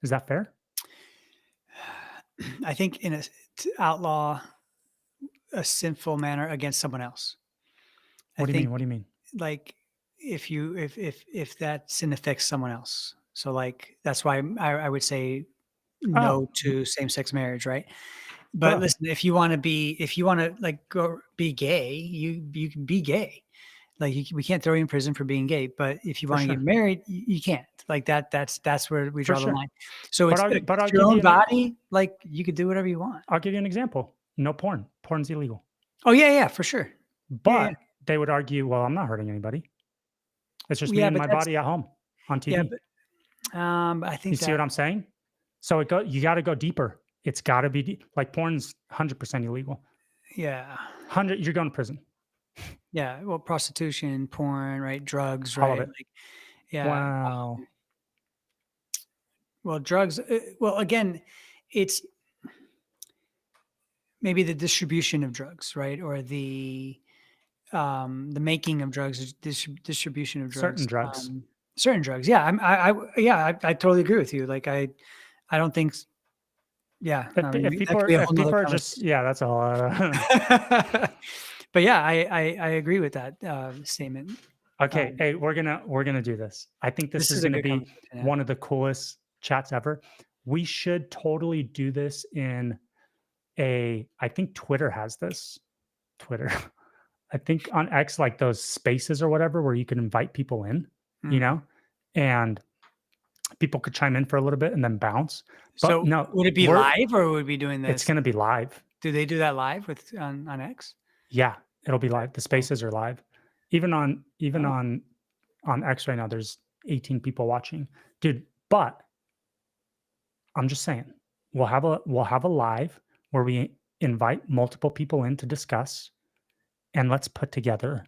Is that fair? I think to outlaw a sinful manner against someone else. What do you mean? What do you mean? Like if that sin affects someone else. So like that's why I would say no to same-sex marriage, right? But listen, if you want to like go be gay, you can be gay. Like we can't throw you in prison for being gay, but if you want to get married, you can't. Like that's where we draw the line. So it's your own body. Like you could do whatever you want. I'll give you an example. No porn. Porn's illegal. Oh yeah, for sure. But they would argue, well, I'm not hurting anybody. It's just me and my body at home on TV. Yeah, but, I think you see what I'm saying. So you got to go deeper. It's got to be like porn's 100% illegal. Yeah. 100, you're going to prison. Yeah. Well, prostitution, porn, right? Drugs, right? All of it. Like, yeah. Wow. Well, drugs. Well, again, it's maybe the distribution of drugs, right? Or the making of drugs, distribution of drugs. Certain drugs. Certain drugs. Yeah. I totally agree with you. Like I don't think. Yeah. If people are just, that's all. But yeah, I agree with that statement. Okay. Hey, we're gonna do this. I think this is gonna be one of the coolest chats ever. We should totally do this in I think Twitter has this. Twitter. I think on X, like those spaces or whatever, where you can invite people in, you know, and people could chime in for a little bit and then bounce. But so no, would it be live or would we be doing this? It's going to be live. Do they do that live on X? Yeah, it'll be live. The spaces are live. Even on X right now, there's 18 people watching, dude. But I'm just saying, we'll have a live where we invite multiple people in to discuss, and let's put together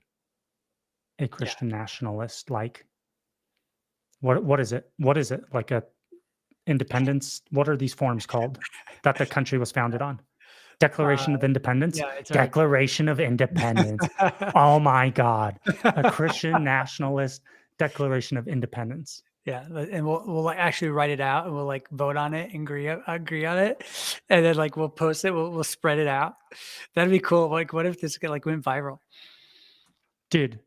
a Christian nationalist, like what is it? What is it? Like a independence? What are these forms called that the country was founded on? Declaration of Independence? Yeah, it's Declaration of Independence. Oh my God. A Christian nationalist Declaration of Independence. Yeah, and we'll like actually write it out, and we'll like vote on it and agree on it, and then like we'll post it. We'll spread it out. That'd be cool. Like, what if this like went viral? Dude,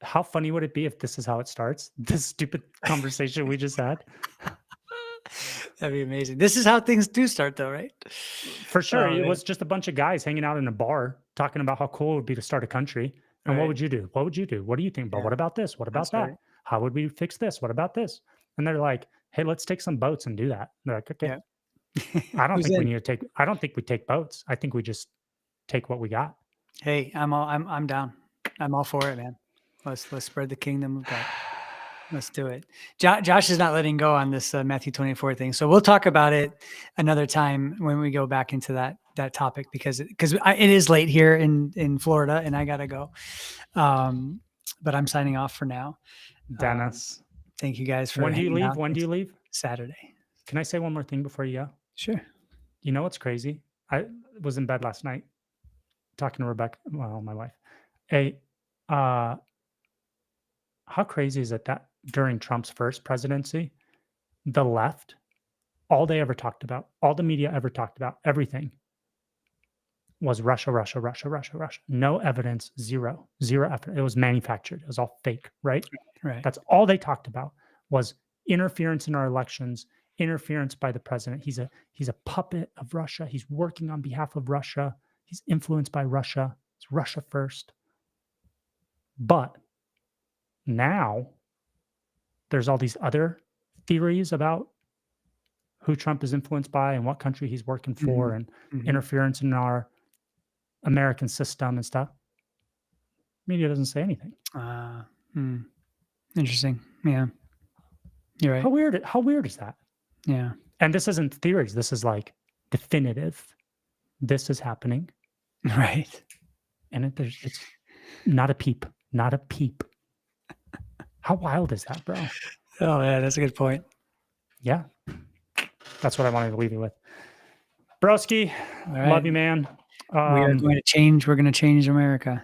how funny would it be if this is how it starts? This stupid conversation we just had. That'd be amazing. This is how things do start, though, right? For sure. It was just a bunch of guys hanging out in a bar talking about how cool it would be to start a country. And what would you do? What would you do? What do you think? But what about this? What about that? Right. How would we fix this? What about this? And they're like, hey, let's take some boats and do that. And they're like, okay. Yeah. I don't think we need to take, I don't think we take boats. I think we just take what we got. Hey, I'm down. I'm all for it, man. Let's spread the kingdom of God. Let's do it. Josh is not letting go on this Matthew 24 thing. So we'll talk about it another time when we go back into that topic, because it is late here in Florida and I got to go. But I'm signing off for now. Dennis. Thank you guys for When do you leave? When do you leave? Saturday. Can I say one more thing before you go? Sure. You know what's crazy? I was in bed last night talking to Rebecca, well, my wife. Hey, how crazy is it that during Trump's first presidency, the left, all they ever talked about, all the media ever talked about, everything was Russia, Russia, Russia, Russia, Russia. No evidence, zero effort. It was manufactured. It was all fake, right? Right. That's all they talked about was interference in our elections, interference by the president. He's a puppet of Russia. He's working on behalf of Russia. He's influenced by Russia. It's Russia first. But now there's all these other theories about who Trump is influenced by and what country he's working for, and interference in our American system and stuff. Media doesn't say anything. Interesting. Yeah. You're right. How weird is that? Yeah. And this isn't theories. This is like definitive. This is happening. Right. And it's not a peep. Not a peep. How wild is that, bro? Oh, yeah, that's a good point. Yeah. That's what I wanted to leave you with. Broski, love you, man. We're going to change America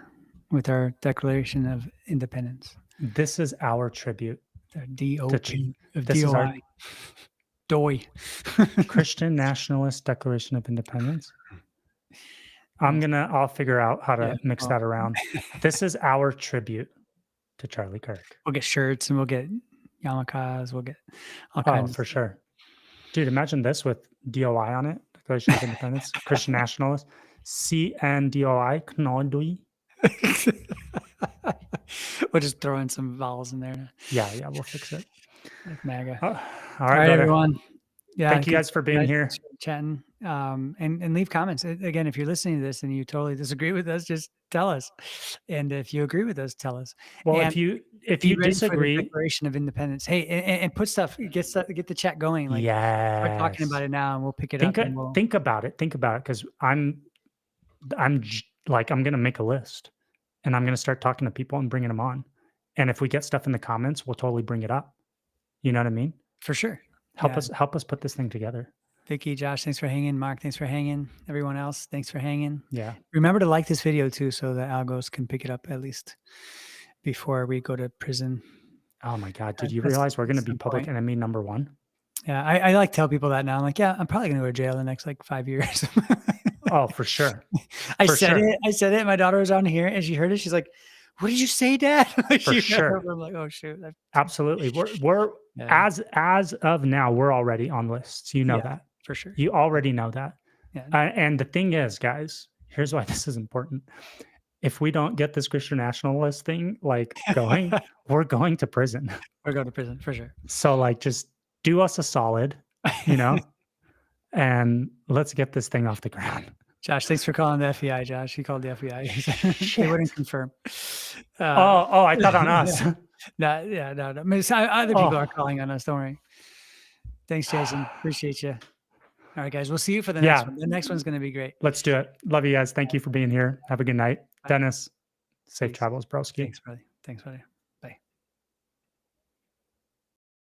with our Declaration of Independence. This is our tribute. D-O-P of this D-O-I. is our DOI. Christian Nationalist Declaration of Independence. I'll figure out how to mix that around. This is our tribute to Charlie Kirk. We'll get shirts and we'll get yarmulkes. We'll get all kinds. Oh, for sure. Dude, imagine this with DOI on it. Declaration of Independence. Christian Nationalist. CNDOI. Knodui. We'll just throw in some vowels in there. Yeah, we'll fix it. Like MAGA. All right, everyone. Yeah, thank you guys for being here. Chatting. And leave comments. Again, if you're listening to this and you totally disagree with us, just tell us. And if you agree with us, tell us. Well, and if you disagree, Declaration of Independence. Hey, and put stuff, get the chat going. Like, start talking about it now, and we'll pick it up. Think about it, because I'm gonna make a list, and I'm gonna start talking to people and bringing them on. And if we get stuff in the comments, we'll totally bring it up. You know what I mean? For sure. Help us put this thing together. Vicky, Josh, thanks for hanging. Mark, thanks for hanging. Everyone else, thanks for hanging. Yeah. Remember to like this video too, so the algos can pick it up at least before we go to prison. Oh my God. Did you realize we're going to be public enemy number one? Yeah. I like tell people that now. I'm like, yeah, I'm probably going to go to jail in the next like 5 years. Oh, for sure. I said it. My daughter was on here and she heard it. She's like, what did you say, Dad? For sure. I'm like, oh shoot. Absolutely. We're as of now, we're already on lists. You know that. For sure. You already know that. Yeah. And the thing is, guys, here's why this is important. If we don't get this Christian nationalist thing like going, we're going to prison. We're going to prison for sure. So like, just do us a solid, and let's get this thing off the ground. Josh, thanks for calling the FBI, Josh. He called the FBI. They wouldn't confirm. I thought on us. No. I mean, other people are calling on us. Don't worry. Thanks, Jason. Appreciate you. All right, guys. We'll see you for the next one. The next one's going to be great. Let's do it. Love you guys. Thank you for being here. Have a good night. Dennis, safe travels, broski. Thanks, buddy.